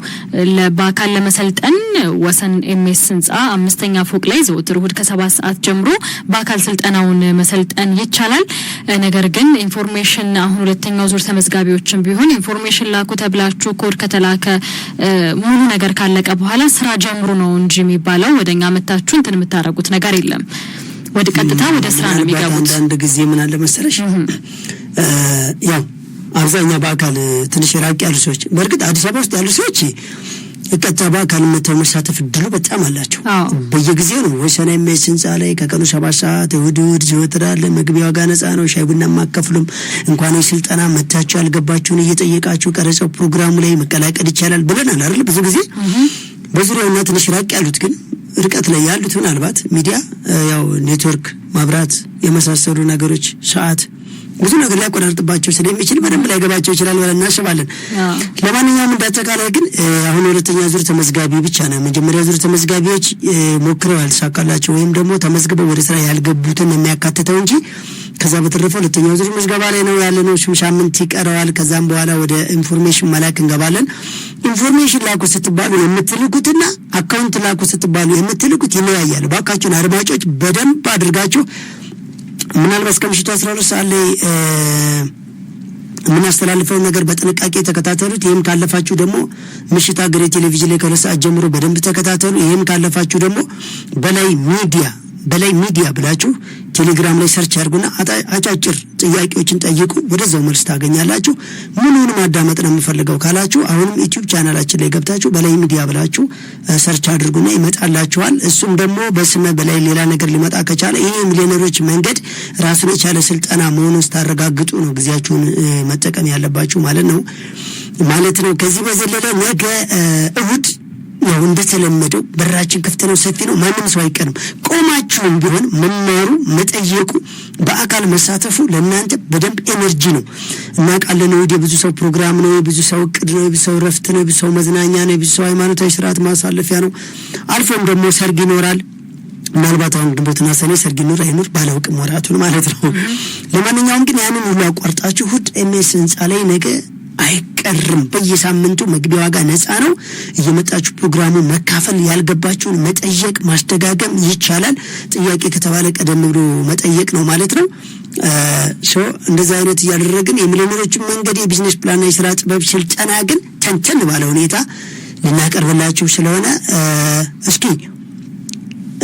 Speaker 2: በአካል ለመሰልጠን ወሰን ኤምኤስ ህንጻ 5ኛ ፎቅ ላይ ዘወትር እሑድ ከ7 ሰዓት ጀምሮ በአካል ስልጠናውን መሰልጠን ይቻላል። ነገር ግን ኢንፎርሜሽን አሁን ሁለተኛው ዙር ተመዝጋቢዎችን ቢሆን ኢንፎርሜሽን ላኩ ተብላችሁ ኮድ ከተላከ ሙሉ ነገር ካለቀ በኋላ ስራ ጀምሩ ነው እንጂ የሚባለው ወደኛ መታችሁ እንትን የምታረጉት ነገር የለም። ወደ ቀጥታ ወደ ስራ ነው የሚገቡት።
Speaker 1: አንድ ጊዜ ምን አለ መሰለሽ ያው አብዛኛው በአካል ትንሽ ራቅ ያሉ ሰዎች በእርግጥ አዲስ አበባ ውስጥ ያሉ ሰዎች ቀጥታ በአካል መተው መሳተፍ እድሉ በጣም አላቸው። በየጊዜው ነው ወሰን ኤምኤስ ህንጻ ላይ ከቀኑ 7 ሰዓት እሑድ ዘወትር አለ። መግቢያ ዋጋ ነፃ ነው። ሻይ ቡና ማከፍሉም እንኳን ስልጠና መታችሁ ያልገባችሁን እየጠየቃችሁ ቀረጻው ፕሮግራሙ ላይ መቀላቀል ይቻላል ብለናል አይደል? ብዙ ጊዜ በዙሪያውና ትንሽ ራቅ ያሉት ግን ርቀት ላይ ያሉት ምናልባት ሚዲያ ያው ኔትወርክ ማብራት የመሳሰሉ ነገሮች ሰዓት ብዙ ነገር ሊያቆራርጥባቸው ስለሚችል በደንብ ላይ ገባቸው ይችላል ብለን እናስባለን። ለማንኛውም እንዳጠቃላይ ግን አሁን ሁለተኛ ዙር ተመዝጋቢ ብቻ ነው። መጀመሪያ ዙር ተመዝጋቢዎች ሞክረው ያልተሳካላቸው ወይም ደግሞ ተመዝግበው ወደ ስራ ያልገቡትን የሚያካትተው እንጂ ከዛ በተረፈ ሁለተኛው ዙር ምዝገባ ላይ ነው ያለነው። ሳምንት ይቀረዋል። ከዛም በኋላ ወደ ኢንፎርሜሽን መላክ እንገባለን። ኢንፎርሜሽን ላኩ ስትባሉ የምትልኩትና አካውንት ላኩ ስትባሉ የምትልኩት ይለያያል። ባካችሁን አድማጮች በደንብ አድርጋችሁ ምናልባት እስከ ምሽቱ 12 ሰዓት ላይ የምናስተላልፈው ነገር በጥንቃቄ ተከታተሉት። ይሄም ካለፋችሁ ደግሞ ምሽት ሀገሬ ቴሌቪዥን ላይ ከሁለት ሰዓት ጀምሮ በደንብ ተከታተሉ። ይሄም ካለፋችሁ ደግሞ በላይ ሚዲያ ብላችሁ ቴሌግራም ላይ ሰርች አድርጉና አጫጭር ጥያቄዎችን ጠይቁ። ወደዛው መልስ ታገኛላችሁ። ሙሉውን ማዳመጥ ነው የምፈልገው ካላችሁ አሁንም ዩቲዩብ ቻናላችን ላይ ገብታችሁ በላይ ሚዲያ ብላችሁ ሰርች አድርጉና ይመጣላችኋል። እሱም ደግሞ በስመ በላይ ሌላ ነገር ሊመጣ ከቻለ ይሄ ሚሊዮነሮች መንገድ ራሱን የቻለ ስልጠና መሆኑን ስታረጋግጡ ነው ጊዜያችሁን መጠቀም ያለባችሁ ማለት ነው። ከዚህ በዘለለ ነገ እሑድ ያው እንደተለመደው በራችን ክፍት ነው፣ ሰፊ ነው። ማንም ሰው አይቀርም። ቆማችሁም ቢሆን መማሩ መጠየቁ በአካል መሳተፉ ለእናንተ በደንብ ኤነርጂ ነው። እናውቃለን ወደ ብዙ ሰው ፕሮግራም ነው፣ ብዙ ሰው እቅድ ነው፣ ብዙ ሰው ረፍት ነው፣ ብዙ ሰው መዝናኛ ነው፣ ብዙ ሰው ሃይማኖታዊ ስርዓት ማሳለፊያ ነው። አልፎም ደግሞ ሰርግ ይኖራል። ምናልባት አሁን ግንቦትና ሰኔ ሰርግ ይኖር አይኖር ባላውቅም ወራቱን ማለት ነው። ለማንኛውም ግን ያንን ሁሉ አቋርጣችሁ እሑድ ኤምኤስ ህንጻ ላይ ነገ አይቀርም። በየሳምንቱ መግቢያ ዋጋ ነፃ ነው። እየመጣችሁ ፕሮግራሙ መካፈል፣ ያልገባችሁን መጠየቅ ማስተጋገም ይቻላል። ጥያቄ ከተባለ ቀደም ብሎ መጠየቅ ነው ማለት ነው። እንደዛ አይነት ያደረግን የሚሊዮነሮች መንገድ የቢዝነስ ፕላን እና የሥራ ጥበብ ስልጠና ግን ተንተን ባለ ሁኔታ ልናቀርብላችሁ ስለሆነ እስኪ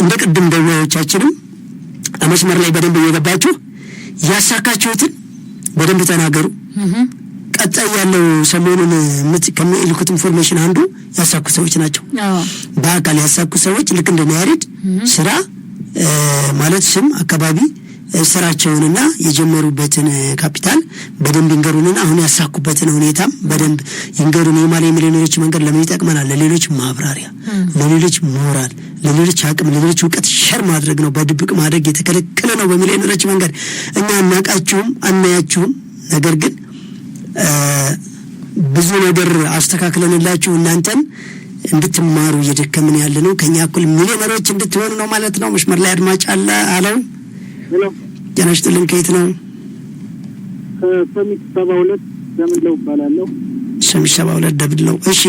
Speaker 1: እንደ ቅድም ደውሎቻችንም መስመር ላይ በደንብ እየገባችሁ ያሳካችሁትን በደንብ ተናገሩ። ቀጣይ ያለው ሰሞኑን ከሚልኩት ኢንፎርሜሽን አንዱ ያሳኩ ሰዎች ናቸው። በአካል ያሳኩ ሰዎች ልክ እንደ ያሬድ ስራ ማለት ስም አካባቢ ስራቸውንና የጀመሩበትን ካፒታል በደንብ ይንገሩንና አሁን ያሳኩበትን ሁኔታም በደንብ ይንገሩን። የማለ ሚሊዮነሮች መንገድ ለምን ይጠቅመናል? ለሌሎች ማብራሪያ፣ ለሌሎች ሞራል፣ ለሌሎች አቅም፣ ለሌሎች እውቀት ሸር ማድረግ ነው። በድብቅ ማድረግ የተከለከለ ነው በሚሊዮነሮች መንገድ። እኛ እናቃችሁም አናያችሁም፣ ነገር ግን ብዙ ነገር አስተካክለንላችሁ እናንተን እንድትማሩ እየደከምን ያለ ነው። ከኛ እኩል ሚሊዮነሮች እንድትሆኑ ነው ማለት ነው። መስመር ላይ አድማጭ አለ። አለው ጤና ይስጥልን። ከየት ነው?
Speaker 6: ከሰሚት 72 ደምለው እባላለሁ።
Speaker 1: ሰሚት 72 ደምለው። እሺ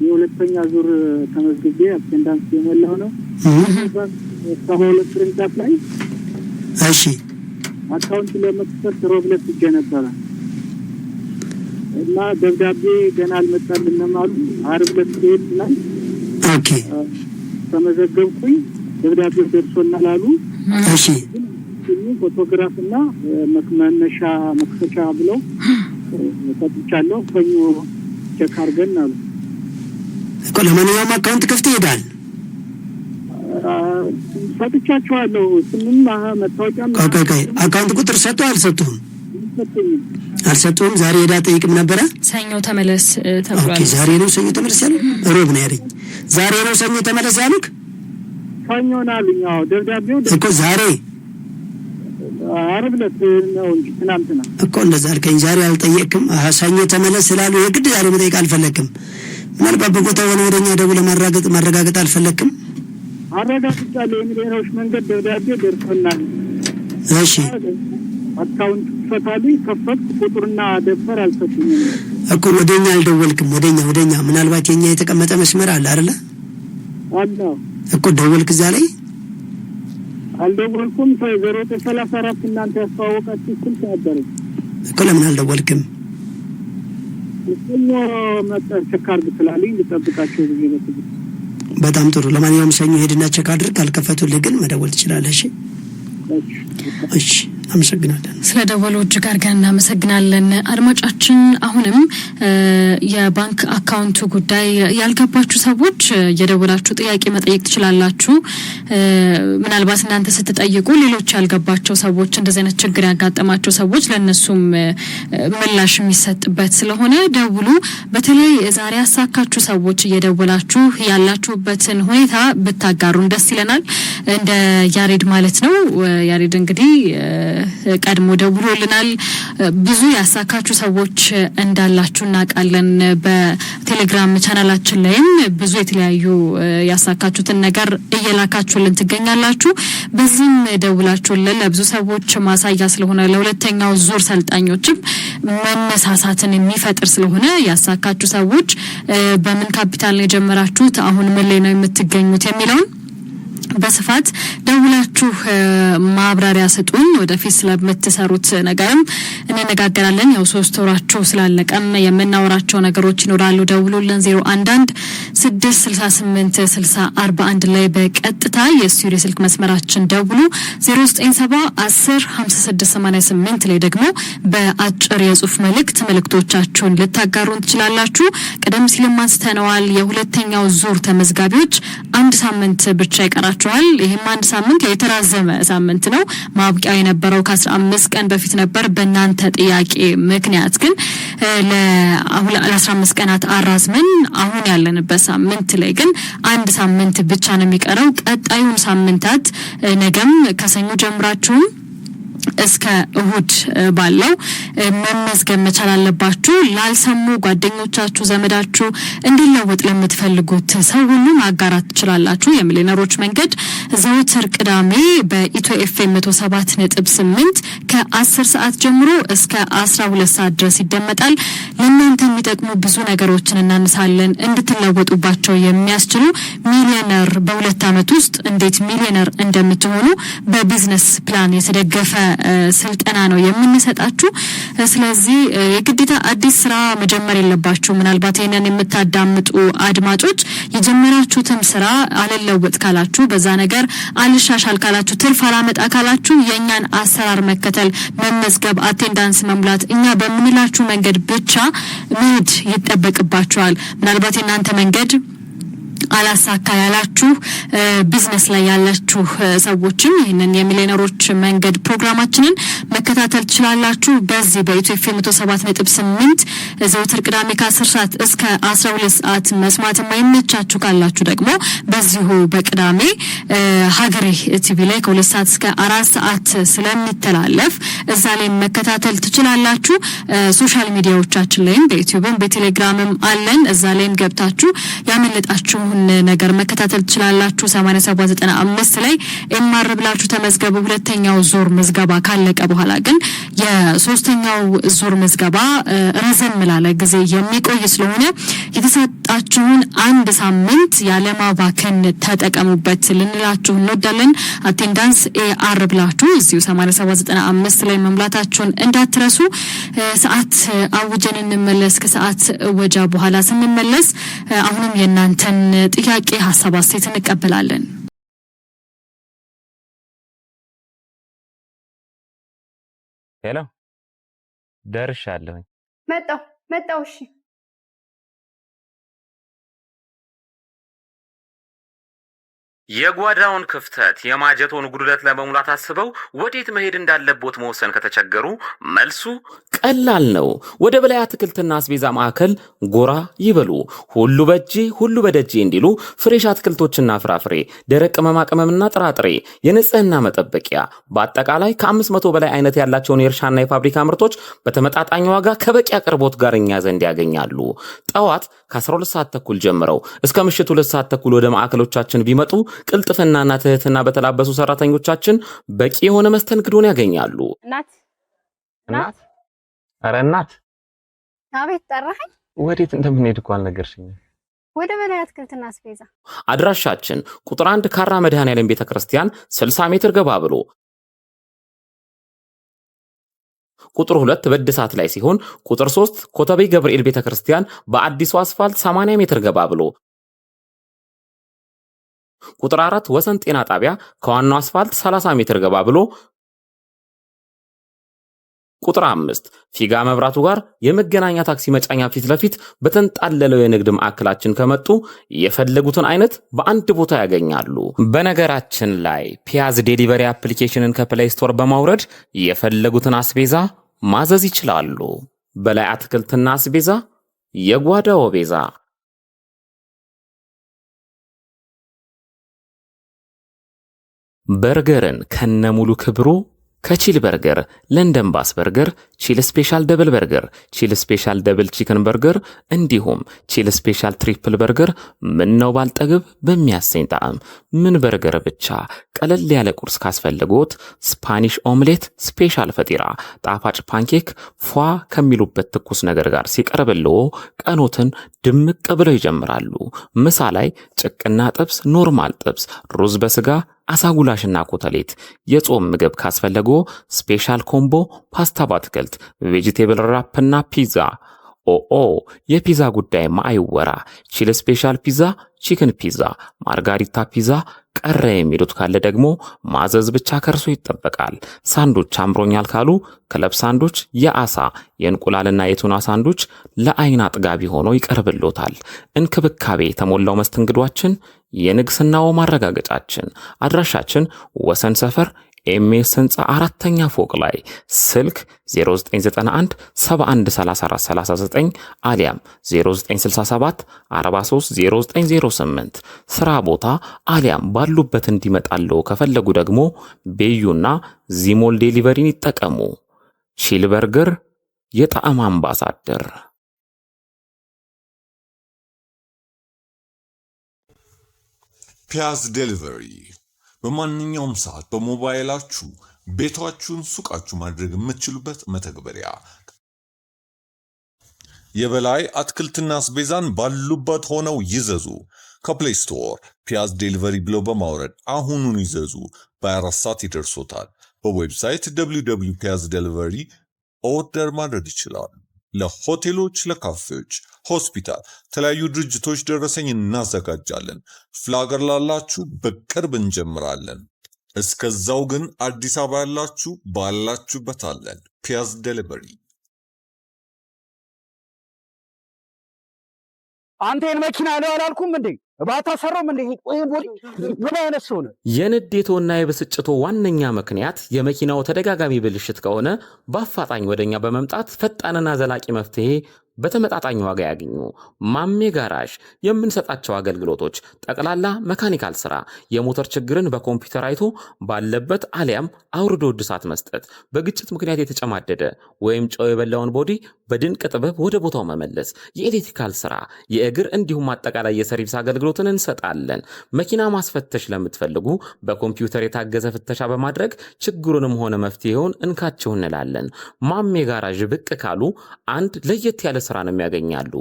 Speaker 6: የሁለተኛ ዙር ተመዝግቤ አቴንዳንስ የሞላው ነው። 72 ቅርንጫፍ ላይ
Speaker 1: እሺ
Speaker 6: አካውንት ለመክፈት ሮብለት ይገ ነበረ እና ደብዳቤ ገና አልመጣልንም አሉ። ዓርብ ዕለት ላይ
Speaker 1: ኦኬ
Speaker 6: ተመዘገብኩኝ። ደብዳቤው ደርሶናል አሉ።
Speaker 1: እሺ
Speaker 6: ፎቶግራፍ እና መክመነሻ መክፈቻ ብለው ተጥቻለሁ። ፈኞ ቼክ አድርገን አሉ
Speaker 1: እኮ። ለማንኛውም አካውንት ከፍተህ ሄዳል?
Speaker 6: ሰጥቻቸዋለሁ። ስምም መታወቂያ
Speaker 1: አካውንት ቁጥር ሰጥተው አልሰጡህም? አልሰጡህም። ዛሬ ሄዳ ጠይቅም ነበረ።
Speaker 2: ሰኞ ተመለስ ተብሏል።
Speaker 1: ኦኬ ዛሬ ነው ሰኞ ተመለስ ያሉ? ሮብ ነው ያለኝ። ዛሬ ነው ሰኞ ተመለስ ያሉክ?
Speaker 6: ሰኞ ነው አሉኝ። አዎ ደብዳቤው
Speaker 1: እኮ ዛሬ
Speaker 6: ዓርብ ዕለት ነው እንጂ ትናንትና
Speaker 1: እኮ እንደዛ አልከኝ። ዛሬ አልጠየቅም። ሰኞ ተመለስ ስላሉ የግድ ዛሬ መጠየቅ አልፈለክም? ምናልባት በቦታው ሆነ ወደኛ ደውለህ ማረጋገጥ አልፈለክም?
Speaker 6: አረጋግጫለሁ። የሚሊዮነሮች መንገድ ደብዳቤ ደርሶናል።
Speaker 1: እሺ
Speaker 6: አካውንት ፈታልኝ ከፈት ቁጥርና ደብተር አልሰጡኝም
Speaker 1: እኮ። ወደኛ አልደወልክም? ወደኛ ምናልባት የኛ የተቀመጠ መስመር አለ አይደለ?
Speaker 6: አለ
Speaker 1: እኮ ደወልክ እዛ ላይ?
Speaker 6: አልደወልኩም። 0934 እናንተ ያስተዋወቃችሁ ስልክ ነበር
Speaker 1: እኮ። ለምን አልደወልክም?
Speaker 6: ሰኞ መጣ ቼክ አድርግ ስላለኝ ልጠብቃቸው ብዬ ነው።
Speaker 1: በጣም ጥሩ። ለማንኛውም ሰኞ ሄድና ቼክ አድርግ። ካልከፈቱልህ ግን መደወል ትችላለህ። እሺ አመሰግናለን።
Speaker 2: ስለደወሉ እጅግ አድርገን እናመሰግናለን። አድማጫችን አሁንም የባንክ አካውንቱ ጉዳይ ያልገባችሁ ሰዎች የደወላችሁ ጥያቄ መጠየቅ ትችላላችሁ። ምናልባት እናንተ ስትጠይቁ ሌሎች ያልገባቸው ሰዎች እንደዚህ አይነት ችግር ያጋጠማቸው ሰዎች ለነሱም ምላሽ የሚሰጥበት ስለሆነ ደውሉ። በተለይ ዛሬ ያሳካችሁ ሰዎች እየደወላችሁ ያላችሁበትን ሁኔታ ብታጋሩን ደስ ይለናል። እንደ ያሬድ ማለት ነው። ያሬድ እንግዲህ ቀድሞ ደውሎልናል። ብዙ ያሳካችሁ ሰዎች እንዳላችሁ እናውቃለን። በቴሌግራም ቻናላችን ላይም ብዙ የተለያዩ ያሳካችሁትን ነገር እየላካችሁልን ትገኛላችሁ። በዚህም ደውላችሁልን ለብዙ ሰዎች ማሳያ ስለሆነ ለሁለተኛው ዙር ሰልጣኞችም መነሳሳትን የሚፈጥር ስለሆነ ያሳካችሁ ሰዎች በምን ካፒታል ነው የጀመራችሁት፣ አሁን ምን ላይ ነው የምትገኙት የሚለውን በስፋት ደውላችሁ ማብራሪያ ስጡን። ወደፊት ስለምትሰሩት ነገርም እንነጋገራለን። ያው 3 ወራችሁ ስላለቀም የምናወራቸው ነገሮች ይኖራሉ። ደውሉልን 011 668 6041 ላይ በቀጥታ የስቱዲዮ ስልክ መስመራችን ደውሉ። 097 10 56 88 ላይ ደግሞ በአጭር የጽሁፍ መልእክቶቻችሁን ልታጋሩን ትችላላችሁ። ቀደም ሲልም አንስተነዋል። የሁለተኛው ዙር ተመዝጋቢዎች 1 ሳምንት ብቻ ይቀራቸዋል። ይሄም 1 ሳምንት የተራዘመ ሳምንት ነው። ማብቂያው የነበረው ከ15 ቀን በፊት ነበር። በእናንተ ጥያቄ ምክንያት ግን ለ15 ቀናት አራዝመን አሁን ያለንበት ሳምንት ላይ ግን 1 ሳምንት ብቻ ነው የሚቀረው። ቀጣዩን ሳምንታት ነገም ከሰኞ ጀምራችሁ እስከ እሁድ ባለው መመዝገብ መቻል አለባችሁ። ላልሰሙ ጓደኞቻችሁ፣ ዘመዳችሁ እንዲለወጥ ለምትፈልጉት ሰው ሁሉ ማጋራት ትችላላችሁ። የሚሊዮነሮች መንገድ ዘወትር ቅዳሜ በኢትዮ ኤፍኤም 107.8 ከ10 ሰዓት ጀምሮ እስከ 12 ሰዓት ድረስ ይደመጣል። ለእናንተ የሚጠቅሙ ብዙ ነገሮችን እናነሳለን። እንድትለወጡባቸው የሚያስችሉ ሚሊዮነር በ2 ዓመት ውስጥ እንዴት ሚሊዮነር እንደምትሆኑ በቢዝነስ ፕላን የተደገፈ ስልጠና ነው የምንሰጣችሁ። ስለዚህ የግዴታ አዲስ ስራ መጀመር የለባችሁ። ምናልባት ይሄንን የምታዳምጡ አድማጮች የጀመራችሁትም ስራ አልለወጥ ካላችሁ፣ በዛ ነገር አልሻሻል ካላችሁ፣ ትርፍ አላመጣ ካላችሁ የኛን አሰራር መከተል፣ መመዝገብ፣ አቴንዳንስ መሙላት፣ እኛ በምንላችሁ መንገድ ብቻ መሄድ ይጠበቅባችኋል። ምናልባት የናንተ መንገድ አላሳካ ያላችሁ ቢዝነስ ላይ ያላችሁ ሰዎችም ይሄንን የሚሊዮነሮች መንገድ ፕሮግራማችንን መከታተል ትችላላችሁ። በዚህ በኢትዮጵያ 107.8 ዘወትር ቅዳሜ ከ10 ሰዓት እስከ 12 ሰዓት መስማት የማይመቻችሁ ካላችሁ ደግሞ በዚሁ በቅዳሜ ሀገሬ ቲቪ ላይ ከ2 ሰዓት እስከ 4 ሰዓት ስለሚተላለፍ እዛ ላይ መከታተል ትችላላችሁ። ሶሻል ሚዲያዎቻችን ላይም በዩቲዩብም በቴሌግራምም አለን። እዛ ላይም ገብታችሁ ያመለጣችሁ ነገር መከታተል ትችላላችሁ። 8795 ላይ ኤምአር ብላችሁ ተመዝገቡ። ሁለተኛው ዙር ምዝገባ ካለቀ በኋላ ግን የሶስተኛው ዙር ምዝገባ ረዘም ላለ ጊዜ የሚቆይ ስለሆነ የተሰጣችሁን አንድ ሳምንት ያለማባከን ተጠቀሙበት ልንላችሁ እንወዳለን። አቴንዳንስ ኤአር ብላችሁ እዚሁ 8795 ላይ መምላታችሁን እንዳትረሱ። ሰዓት አውጀን እንመለስ። ከሰዓት ወጃ በኋላ ስንመለስ አሁንም የናንተን ጥያቄ ሐሳብ አስተያየት እንቀበላለን።
Speaker 3: ሄሎ ደርሻለሁ።
Speaker 4: መጣው እሺ
Speaker 3: የጓዳውን ክፍተት የማጀቶን ጉድለት ለመሙላት አስበው ወዴት መሄድ እንዳለቦት መወሰን ከተቸገሩ መልሱ ቀላል ነው። ወደ በላይ አትክልትና አስቤዛ ማዕከል ጎራ ይበሉ። ሁሉ በእጄ ሁሉ በደጄ እንዲሉ ፍሬሽ አትክልቶችና ፍራፍሬ፣ ደረቅ ቅመማ ቅመምና ጥራጥሬ፣ የንጽህና መጠበቂያ፣ በአጠቃላይ ከ500 በላይ አይነት ያላቸውን የእርሻና የፋብሪካ ምርቶች በተመጣጣኝ ዋጋ ከበቂ አቅርቦት ጋር እኛ ዘንድ ያገኛሉ። ጠዋት ከ12 ሰዓት ተኩል ጀምረው እስከ ምሽቱ 2 ሰዓት ተኩል ወደ ማዕከሎቻችን ቢመጡ ቅልጥፍናና ትህትና በተላበሱ ሰራተኞቻችን በቂ የሆነ መስተንግዶን ያገኛሉ። እናት ኧረ እናት
Speaker 4: አቤት ጠራኸኝ?
Speaker 3: ወዴት እንደምንሄድ እኮ አልነገርሽኝም።
Speaker 4: ወደ በላይ አትክልትና አስቤዛ።
Speaker 3: አድራሻችን ቁጥር 1 ካራ መድኃኔዓለም ቤተክርስቲያን 60 ሜትር ገባ ብሎ፣ ቁጥር 2 በእድሳት ላይ ሲሆን፣ ቁጥር 3 ኮተቤ ገብርኤል ቤተክርስቲያን በአዲሱ አስፋልት 80 ሜትር ገባ ብሎ፣ ቁጥር 4 ወሰን ጤና ጣቢያ ከዋናው አስፋልት 30 ሜትር ገባ ብሎ፣ ቁጥር 5 ፊጋ መብራቱ ጋር የመገናኛ ታክሲ መጫኛ ፊት ለፊት በተንጣለለው የንግድ ማዕከላችን ከመጡ የፈለጉትን አይነት በአንድ ቦታ ያገኛሉ። በነገራችን ላይ ፒያዝ ዴሊቨሪ አፕሊኬሽንን ከፕሌይ ስቶር በማውረድ የፈለጉትን አስቤዛ ማዘዝ ይችላሉ። በላይ አትክልትና አስቤዛ የጓዳው ቤዛ። በርገርን ከነሙሉ ክብሩ ከቺል በርገር፣ ለንደን ባስ በርገር፣ ቺል ስፔሻል ደብል በርገር፣ ቺል ስፔሻል ደብል ቺክን በርገር እንዲሁም ቺል ስፔሻል ትሪፕል በርገር ምን ነው ባልጠግብ በሚያሰኝ ጣዕም ምን በርገር ብቻ። ቀለል ያለ ቁርስ ካስፈልጎት ስፓኒሽ ኦምሌት፣ ስፔሻል ፈጢራ፣ ጣፋጭ ፓንኬክ ፏ ከሚሉበት ትኩስ ነገር ጋር ሲቀርብልዎ ቀኖትን ድምቅ ብለው ይጀምራሉ። ምሳ ላይ ጭቅና ጥብስ፣ ኖርማል ጥብስ፣ ሩዝ በስጋ፣ አሳጉላሽና ኮተሌት። የጾም ምግብ ካስፈለጎ ስፔሻል ኮምቦ ፓስታ በአትክልት፣ ቬጂቴብል ራፕና ፒዛ። የፒዛ ጉዳይ አይወራ። ቺል ስፔሻል ፒዛ፣ ቺክን ፒዛ፣ ማርጋሪታ ፒዛ። ቀረ የሚሉት ካለ ደግሞ ማዘዝ ብቻ ከርሶ ይጠበቃል። ሳንዶች አምሮኛል ካሉ ክለብ ሳንዶች፣ የአሳ የእንቁላልና የቱና ሳንዶች ለአይን አጥጋቢ ሆኖ ይቀርብሎታል። እንክብካቤ የተሞላው መስተንግዷችን የንግስናው ማረጋገጫችን። አድራሻችን ወሰን ሰፈር ኤምኤስ ህንፃ 4ኛ ፎቅ ላይ። ስልክ 0991 713439 አሊያም 0967 430908። ስራ ቦታ አሊያም ባሉበት እንዲመጣለው ከፈለጉ ደግሞ ቤዩና ዚሞል ዴሊቨሪን ይጠቀሙ። ቺል በርገር የጣዕም አምባሳደር።
Speaker 5: ፒያዝ ዴሊቨሪ በማንኛውም ሰዓት በሞባይላችሁ ቤታችሁን ሱቃችሁ ማድረግ የምትችሉበት መተግበሪያ። የበላይ አትክልትና አስቤዛን ባሉበት ሆነው ይዘዙ። ከፕሌይ ስቶር ፒያዝ ዴሊቨሪ ብለው በማውረድ አሁኑን ይዘዙ። በ24 ሰዓት ይደርሶታል። በዌብሳይት www.piazdelivery ኦርደር ማድረግ ይችላል። ለሆቴሎች፣ ለካፌዎች፣ ሆስፒታል፣ የተለያዩ ድርጅቶች ደረሰኝ እናዘጋጃለን። ፍላገር ላላችሁ በቅርብ እንጀምራለን። እስከዛው ግን አዲስ አበባ ያላችሁ ባላችሁበት አለን። ፒያዝ ዴሊቨሪ።
Speaker 6: አንተን መኪና ነው አላልኩም እንዴ? ባታ ሰራም እንዴ? ቆይ ቦዲ ምን አይነት ሰው ነው?
Speaker 3: የንዴቶና የብስጭቶ ዋነኛ ምክንያት የመኪናው ተደጋጋሚ ብልሽት ከሆነ በአፋጣኝ ወደኛ በመምጣት ፈጣንና ዘላቂ መፍትሄ በተመጣጣኝ ዋጋ ያገኙ። ማሜ ጋራዥ የምንሰጣቸው አገልግሎቶች ጠቅላላ መካኒካል ስራ፣ የሞተር ችግርን በኮምፒውተር አይቶ ባለበት አሊያም አውርዶ እድሳት መስጠት፣ በግጭት ምክንያት የተጨማደደ ወይም ጨው የበላውን ቦዲ በድንቅ ጥበብ ወደ ቦታው መመለስ፣ የኤሌክትሪካል ስራ፣ የእግር እንዲሁም አጠቃላይ የሰርቪስ አገልግሎትን እንሰጣለን። መኪና ማስፈተሽ ለምትፈልጉ በኮምፒውተር የታገዘ ፍተሻ በማድረግ ችግሩንም ሆነ መፍትሄውን እንካቸው እንላለን። ማሜ ጋራዥ ብቅ ካሉ አንድ ለየት ያለ ስራ ነው የሚያገኛሉ።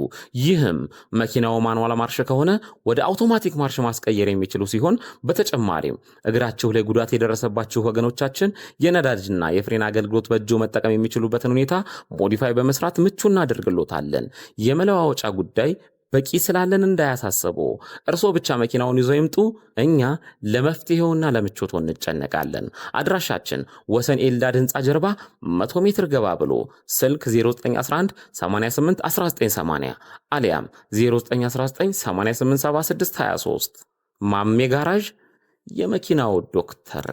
Speaker 3: ይህም መኪናው ማኑዋል ማርሽ ከሆነ ወደ አውቶማቲክ ማርሽ ማስቀየር የሚችሉ ሲሆን በተጨማሪም እግራቸው ላይ ጉዳት የደረሰባቸው ወገኖቻችን የነዳጅና የፍሬን አገልግሎት በእጆ መጠቀም የሚችሉበትን ሁኔታ ሞዲፋይ በመስራት ምቹ እናደርግሎታለን። የመለዋወጫ ጉዳይ በቂ ስላለን እንዳያሳስቡ፣ እርሶ ብቻ መኪናውን ይዘው ይምጡ። እኛ ለመፍትሄውና ለምቾቱ እንጨነቃለን። አድራሻችን ወሰን ኤልዳድ ህንጻ ጀርባ 100 ሜትር ገባ ብሎ፣ ስልክ 0911 88 1980 አሊያም 0919 8876 23። ማሜ ጋራዥ የመኪናው ዶክተር።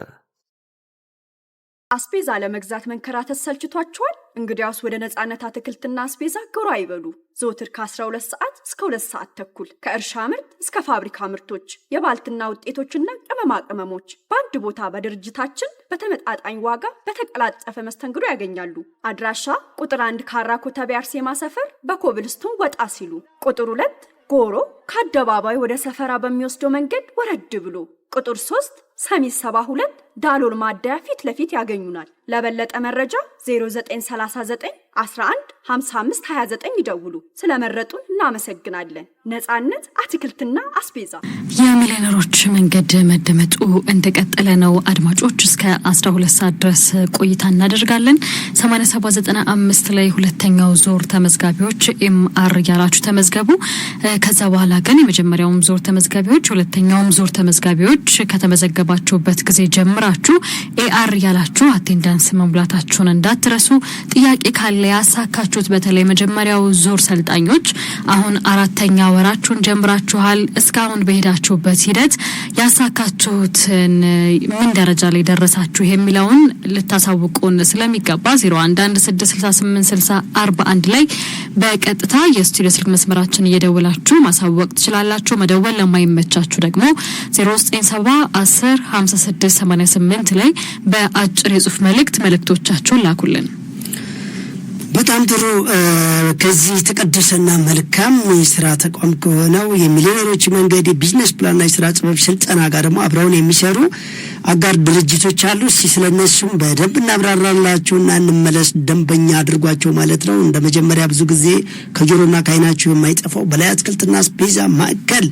Speaker 7: አስቤዛ ለመግዛት መንከራተት ሰልችቷቸዋል? እንግዲያውስ ወደ ነጻነት አትክልትና አስቤዛ ጎራ ይበሉ። ዘወትር ከ12 ሰዓት እስከ 2 ሰዓት ተኩል ከእርሻ ምርት እስከ ፋብሪካ ምርቶች፣ የባልትና ውጤቶችና ቅመማ ቅመሞች በአንድ ቦታ በድርጅታችን በተመጣጣኝ ዋጋ በተቀላጠፈ መስተንግዶ ያገኛሉ። አድራሻ ቁጥር 1 ካራ ኮተቤ አርሴማ ሰፈር በኮብልስቶን ወጣ ሲሉ፣ ቁጥር 2 ጎሮ ከአደባባይ ወደ ሰፈራ በሚወስደው መንገድ ወረድ ብሎ፣ ቁጥር 3 ሰሚት 72 ዳሎል ማደያ ፊት ለፊት ያገኙናል። ለበለጠ መረጃ 0939 11 55 29 ይደውሉ። ስለመረጡን እናመሰግናለን። ነጻነት አትክልትና አስቤዛ።
Speaker 2: የሚሊዮነሮች መንገድ መደመጡ እንደቀጠለ ነው። አድማጮች እስከ 12 ሰዓት ድረስ ቆይታ እናደርጋለን። 8795 ላይ ሁለተኛው ዙር ተመዝጋቢዎች ኤምአር ያላችሁ ተመዝገቡ። ከዛ በኋላ ግን የመጀመሪያውም ዙር ተመዝጋቢዎች፣ ሁለተኛውም ዙር ተመዝጋቢዎች ከተመዘገባችሁበት ጊዜ ጀምራችሁ ኤአር ያላችሁ አቴንዳንስ መሙላታችሁን እንዳትረሱ። ጥያቄ ካለ ያሳካችሁት በተለይ መጀመሪያው ዙር ሰልጣኞች አሁን 4ኛ ወራችሁን ጀምራችኋል። እስካሁን በሄዳችሁበት ሂደት ያሳካችሁትን ምን ደረጃ ላይ ደረሳችሁ የሚለውን ልታሳውቁን ስለሚገባ 0116686041 ላይ በቀጥታ የስቱዲዮ ስልክ መስመራችን እየደወላችሁ ማሳወቅ ትችላላችሁ። መደወል ለማይመቻችሁ ደግሞ 0970105688 ላይ በአጭር የጽሁፍ መልእክቶቻችሁን ላኩልን።
Speaker 1: በጣም ጥሩ። ከዚህ ተቀደሰና መልካም የስራ ተቋም ከሆነው የሚሊዮነሮች መንገድ የቢዝነስ ፕላንና የስራ ጥበብ ስልጠና ጋር ደግሞ አብረውን የሚሰሩ አጋር ድርጅቶች አሉ። ስለነሱም በደንብ እናብራራላችሁና እንመለስ። ደንበኛ አድርጓቸው ማለት ነው። እንደ መጀመሪያ ብዙ ጊዜ ከጆሮና ከዓይናችሁ የማይጠፋው በላይ አትክልትና አስቤዛ ማዕከል።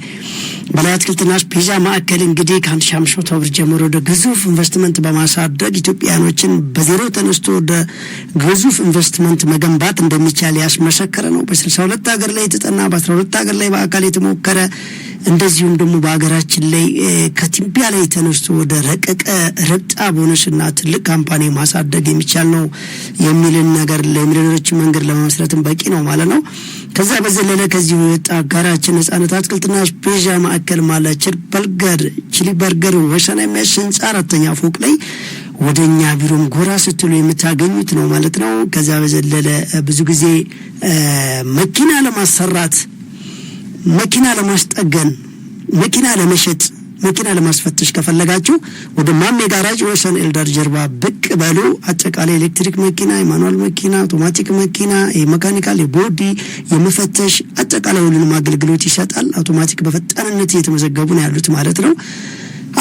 Speaker 1: በላይ አትክልትና አስቤዛ ማዕከል እንግዲህ ከ1500 ብር ጀምሮ ወደ ግዙፍ ኢንቨስትመንት በማሳደግ ኢትዮጵያኖችን በዜሮ ተነስቶ ወደ ግዙፍ ኢንቨስትመንት መገንባት እንደሚቻል ያስመሰከረ ነው። በ62 ሀገር ላይ የተጠና፣ በ12 ሀገር ላይ በአካል የተሞከረ፣ እንደዚሁም ደግሞ በሀገራችን ላይ ከቲምቢያ ላይ ተነስቶ ወደ ረቀቀ ረጣ ቦነስና ትልቅ ካምፓኒ ማሳደግ የሚቻል ነው የሚልን ነገር ለሚሊዮነሮች መንገድ ለመመስረትም በቂ ነው ማለት ነው። ከዛ በዘለለ ከዚህ ወጣ አጋራችን ነጻነት አትክልትና አስቤዛ ማዕከል ማለት ቺሊ በርገር ወሰን የሚያስንጻ 4ኛ ፎቅ ላይ ወደኛ ቢሮም ጎራ ስትሉ የምታገኙት ነው ማለት ነው። ከዛ በዘለለ ብዙ ጊዜ መኪና ለማሰራት፣ መኪና ለማስጠገን፣ መኪና ለመሸጥ፣ መኪና ለማስፈተሽ ከፈለጋችሁ ወደ ማሜ ጋራጅ ወሰን ኤልዳድ ጀርባ ብቅ በሉ። አጠቃላይ ኤሌክትሪክ መኪና፣ የማኑዋል መኪና፣ አውቶማቲክ መኪና፣ የሜካኒካል፣ የቦዲ፣ የመፈተሽ አጠቃላይ ሁሉንም አገልግሎት ይሰጣል። አውቶማቲክ በፈጣንነት እየተመዘገቡ ነው ያሉት ማለት ነው።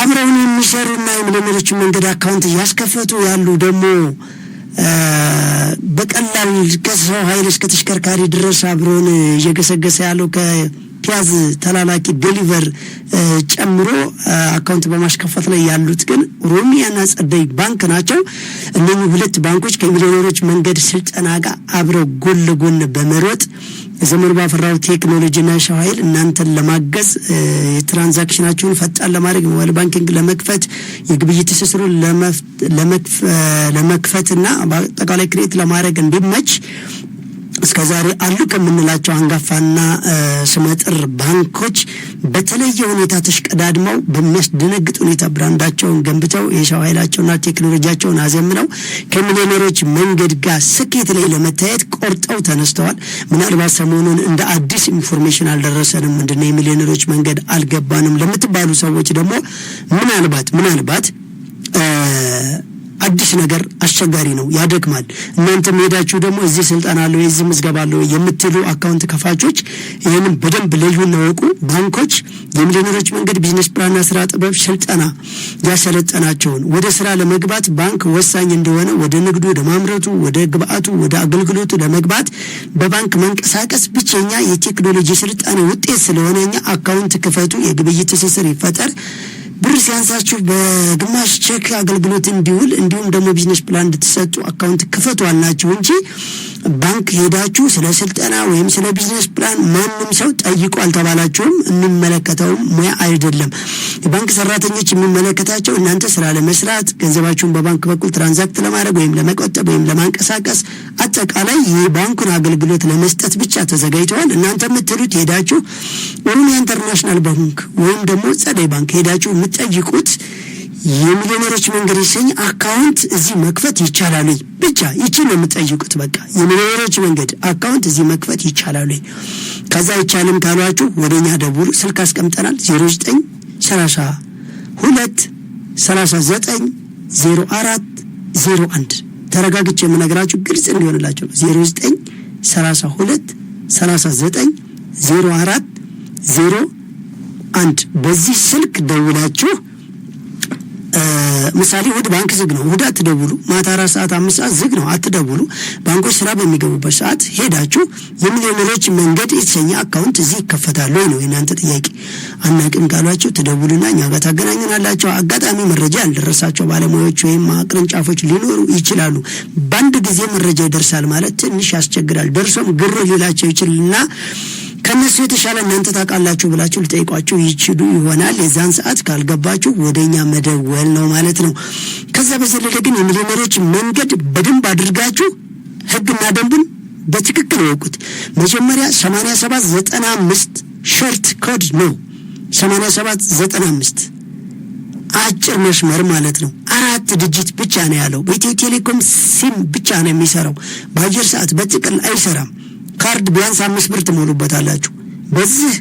Speaker 1: አብረውን የሚሰሩና የሚሊዮነሮች መንገድ አካውንት እያስከፈቱ ያሉ ደግሞ በቀላል ከሰው ኃይል እስከ ተሽከርካሪ ድረስ አብሮን እየገሰገሰ ያለው ፒያዝ ተላላኪ ዴሊቨር ጨምሮ አካውንት በማስከፈት ላይ ያሉት ግን ኦሮሚያና ጸደይ ባንክ ናቸው። እነኚህ ሁለት ባንኮች ከሚሊዮነሮች መንገድ ስልጠና ጋር አብረው ጎን ለጎን በመሮጥ ዘመኑ ባፈራው ቴክኖሎጂና ሰው ኃይል እናንተን ለማገዝ የትራንዛክሽናችሁን ፈጣን ለማድረግ ሞባይል ባንኪንግ ለመክፈት የግብይት ትስስሩን ለመክፈትና በአጠቃላይ ክሬት ለማድረግ እንዲመች እስከዛሬ አሉ ከምንላቸው አንጋፋና ስመጥር ባንኮች በተለየ ሁኔታ ተሽቀዳድመው በሚያስደነግጥ ሁኔታ ብራንዳቸውን ገንብተው የሰው ኃይላቸውና ቴክኖሎጂያቸውን አዘምነው ከሚሊዮነሮች መንገድ ጋር ስኬት ላይ ለመታየት ቆርጠው ተነስተዋል። ምናልባት ሰሞኑን እንደ አዲስ ኢንፎርሜሽን አልደረሰንም፣ ምንድነው የሚሊዮነሮች መንገድ አልገባንም ለምትባሉ ሰዎች ደግሞ ምናልባት አዲስ ነገር አስቸጋሪ ነው፣ ያደክማል። እናንተም ሄዳችሁ ደግሞ እዚህ ስልጣን አለው እዚህ ምዝገባ አለው የምትሉ አካውንት ከፋቾች ይሄንን በደንብ ለዩና ወቁ። ባንኮች የሚሊዮነሮች መንገድ ቢዝነስ ፕላንና ስራ ጥበብ ስልጠና ያሰለጠናቸውን ወደ ስራ ለመግባት ባንክ ወሳኝ እንደሆነ ወደ ንግዱ፣ ወደ ማምረቱ፣ ወደ ግብአቱ፣ ወደ አገልግሎቱ ለመግባት በባንክ መንቀሳቀስ ብቸኛ የቴክኖሎጂ ስልጣኔ ውጤት ስለሆነኛ አካውንት ክፈቱ፣ የግብይት ትስስር ይፈጠር፣ ብር ሲያንሳችሁ በግማሽ ቼክ አገልግሎት እንዲውል እንዲሁም ደግሞ ቢዝነስ ፕላን እንድትሰጡ አካውንት ክፈቱ አልናችሁ እንጂ ባንክ ሄዳችሁ ስለ ስልጠና ወይም ስለ ቢዝነስ ፕላን ማንም ሰው ጠይቁ አልተባላችሁም። እንመለከተው ሙያ አይደለም። የባንክ ሰራተኞች የሚመለከታቸው እናንተ ስራ ለመስራት ገንዘባችሁን በባንክ በኩል ትራንዛክት ለማድረግ ወይም ለመቆጠብ ወይም ለማንቀሳቀስ አጠቃላይ የባንኩን አገልግሎት ለመስጠት ብቻ ተዘጋጅተዋል። እናንተ የምትሉት ሄዳችሁ ኦሮሚያ ኢንተርናሽናል ባንክ ወይም ደግሞ ጸደይ ባንክ ሄዳችሁ የምትጠይቁት የሚሊዮነሮች መንገድ ይሰኝ አካውንት እዚህ መክፈት ይቻላል ብቻ ይቺን ነው የምትጠይቁት። በቃ የሚሊዮነሮች መንገድ አካውንት እዚህ መክፈት ይቻላል። ከዛ ይቻልም ካሏችሁ ወደኛ ደውሉ። ስልክ አስቀምጠናል 0932 39 0401 ተረጋግጬ የምነግራችሁ ግልጽ እንዲሆንላችሁ ነው። 0932 39 0401 በዚህ ስልክ ደውላችሁ ምሳሌ እሑድ ባንክ ዝግ ነው፣ እሑድ አትደውሉ። ማታ 4 ሰዓት 5 ሰዓት ዝግ ነው፣ አትደውሉ። ባንኮች ስራ በሚገቡበት ሰዓት ሄዳችሁ የሚሊዮነሮች መንገድ የተሰኘ አካውንት እዚህ ይከፈታል ወይ ነው የእናንተ ጥያቄ። አናውቅም ካሏችሁ ትደውሉና እኛ ጋር ታገናኙናላችሁ። አጋጣሚ መረጃ ያልደረሳቸው ባለሙያዎች ወይም ቅርንጫፎች ሊኖሩ ይችላሉ። በአንድ ጊዜ መረጃ ይደርሳል ማለት ትንሽ ያስቸግራል። ደርሶም ግር ሊላቸው ይችላልና ከነሱ የተሻለ እናንተ ታውቃላችሁ ብላችሁ ልጠይቋችሁ ይችሉ ይሆናል። የዛን ሰዓት ካልገባችሁ ወደኛ መደወል ነው ማለት ነው። ከዛ በዘለለ ግን የሚሊዮነሮች መንገድ በደንብ አድርጋችሁ ህግና ደንቡን በትክክል ወቁት። መጀመሪያ 8795 ሾርት ኮድ ነው። 8795 አጭር መስመር ማለት ነው። 4 ዲጂት ብቻ ነው ያለው። በኢትዮ ቴሌኮም ሲም ብቻ ነው የሚሰራው። በአየር ሰዓት በጥቅል አይሰራም። ካርድ ቢያንስ 5 ብር ትሞሉበታላችሁ። በዚህ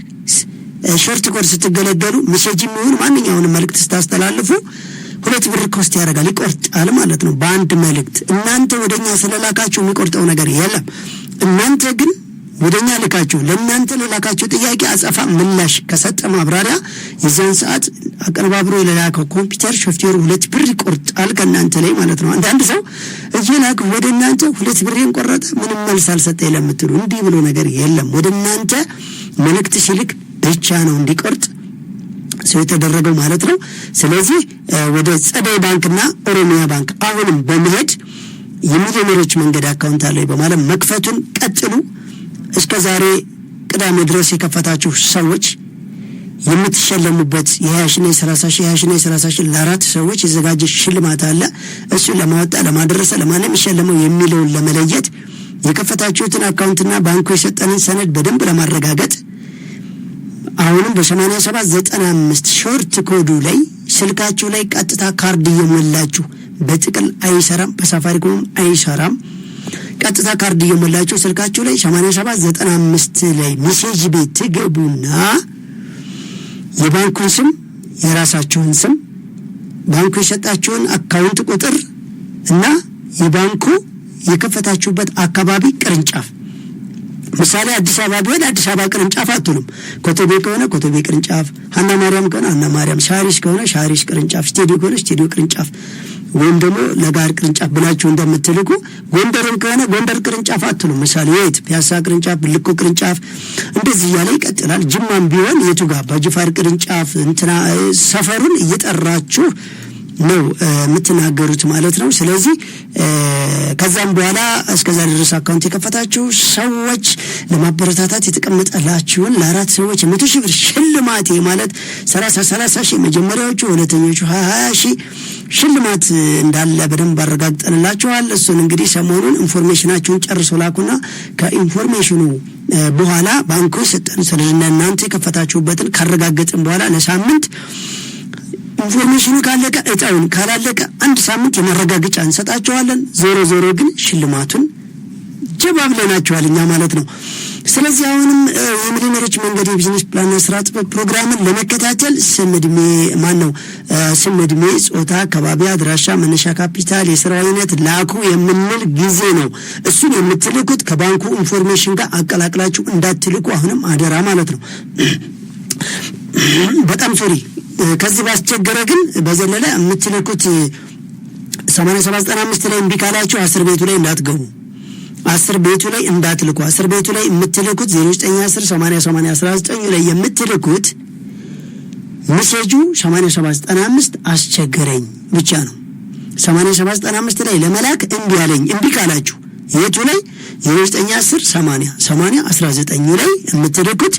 Speaker 1: ሾርት ኮድ ስትገለገሉ ሜሴጅ የሚሆን ማንኛውንም መልእክት ስታስተላልፉ 2 ብር ኮስት ያደርጋል፣ ይቆርጣል ማለት ነው በአንድ መልእክት። እናንተ ወደኛ ስለላካችሁ የሚቆርጠው ነገር የለም። እናንተ ግን ወደኛ ልካችሁ ለእናንተ ለላካችሁ ጥያቄ አጸፋ ምላሽ ከሰጠ ማብራሪያ የዛን ሰዓት አቀነባብሮ ለላከው ኮምፒውተር ሶፍትዌሩ 2 ብር ይቆርጣል ከእናንተ ላይ ማለት ነው። አንዳንድ ሰው እየላከ ወደ እናንተ 2 ብርን ቆረጠ ምንም መልስ አልሰጠኝ ለምትሉ እንዲህ ብሎ ነገር የለም። ወደ እናንተ መልእክት ሲልክ ብቻ ነው እንዲቆርጥ ሰው የተደረገው ማለት ነው። ስለዚህ ወደ ጸደይ ባንክና ኦሮሚያ ባንክ አሁንም በመሄድ የሚሊዮነሮች መንገድ አካውንት አለ በማለት መክፈቱን ቀጥሉ። እስከ ዛሬ ቅዳሜ ድረስ የከፈታችሁ ሰዎች የምትሸለሙበት የ20,000 ለ4 ሰዎች የዘጋጀ ሽልማት አለ። እሱ ለማወጣ ለማድረስ ለማን የሚሸለመው የሚለውን ለመለየት የከፈታችሁትን አካውንትና ባንኩ የሰጠንን ሰነድ በደንብ ለማረጋገጥ አሁንም በ8795 ሾርት ኮዱ ላይ ስልካችሁ ላይ ቀጥታ ካርድ እየሞላችሁ በጥቅል አይሰራም፣ በሳፋሪኮም አይሰራም። ቀጥታ ካርድ እየሞላችሁ ስልካችሁ ላይ 8795 ላይ ሜሴጅ ቤት ትገቡና የባንኩን ስም፣ የራሳችሁን ስም፣ ባንኩ የሰጣችሁን አካውንት ቁጥር እና የባንኩ የከፈታችሁበት አካባቢ ቅርንጫፍ ምሳሌ አዲስ አበባ ቢሆን አዲስ አበባ ቅርንጫፍ አትሉም። ኮተቤ ከሆነ ኮተቤ ቅርንጫፍ፣ ሀና ማርያም ከሆነ ሀና ማርያም፣ ሻሪስ ከሆነ ሻሪስ ቅርንጫፍ፣ ስቴዲዮ ከሆነ ስቴዲዮ ቅርንጫፍ፣ ወይም ደግሞ ለጋር ቅርንጫፍ ብላችሁ እንደምትልኩ ጎንደርም ከሆነ ጎንደር ቅርንጫፍ አትሉ። ምሳሌ የት ፒያሳ ቅርንጫፍ፣ ልኮ ቅርንጫፍ እንደዚህ እያለ ይቀጥላል። ጅማም ቢሆን የቱ ጋር በጅፋር ቅርንጫፍ እንትና ሰፈሩን እየጠራችሁ ነው የምትናገሩት ማለት ነው። ስለዚህ ከዛም በኋላ እስከዛ ድረስ አካውንት የከፈታችሁ ሰዎች ለማበረታታት የተቀመጠላችሁን ለአራት ሰዎች 100,000 ብር ሽልማት ማለት 30 ሺህ መጀመሪያዎቹ፣ ሁለተኞቹ 20 ሺህ ሽልማት እንዳለ በደንብ አረጋግጠንላችኋል። እሱን እንግዲህ ሰሞኑን ኢንፎርሜሽናችሁን ጨርሶ ላኩና ከኢንፎርሜሽኑ በኋላ ባንኩ ሰጠን ስለና እናንተ የከፈታችሁበትን ካረጋገጥን በኋላ ለሳምንት ኢንፎርሜሽኑ ካለቀ እጣውን ካላለቀ አንድ ሳምንት የማረጋገጫ እንሰጣቸዋለን። ዞሮ ግን ሽልማቱን ጀባብለናቸዋል እኛ ማለት ነው። ስለዚህ አሁንም የሚሊዮነሮች መንገድ የቢዝነስ ፕላንና ስራ ፕሮግራምን ለመከታተል ስም፣ ዕድሜ፣ ጾታ፣ አካባቢ፣ አድራሻ፣ መነሻ ካፒታል፣ የስራ አይነት ላኩ የምንል ጊዜ ነው። እሱን የምትልኩት ከባንኩ ኢንፎርሜሽን ጋር አቀላቅላችሁ እንዳትልኩ አሁንም አደራ ማለት ነው። በጣም ሶሪ ከዚህ ባስቸገረ ግን በዘለለ የምትልኩት 8795 ላይ እምቢ ካላችሁ 10 ቤቱ ላይ እንዳትገቡ፣ 10 ቤቱ ላይ እንዳትልኩ። 10 ቤቱ ላይ የምትልኩት 0910 8819 ላይ የምትልኩት ሜሴጁ 8795 አስቸገረኝ ብቻ ነው። 8795 ላይ ለመላክ እምቢ አለኝ እምቢ ካላችሁ የቱ ላይ 0910 8819 ላይ የምትልኩት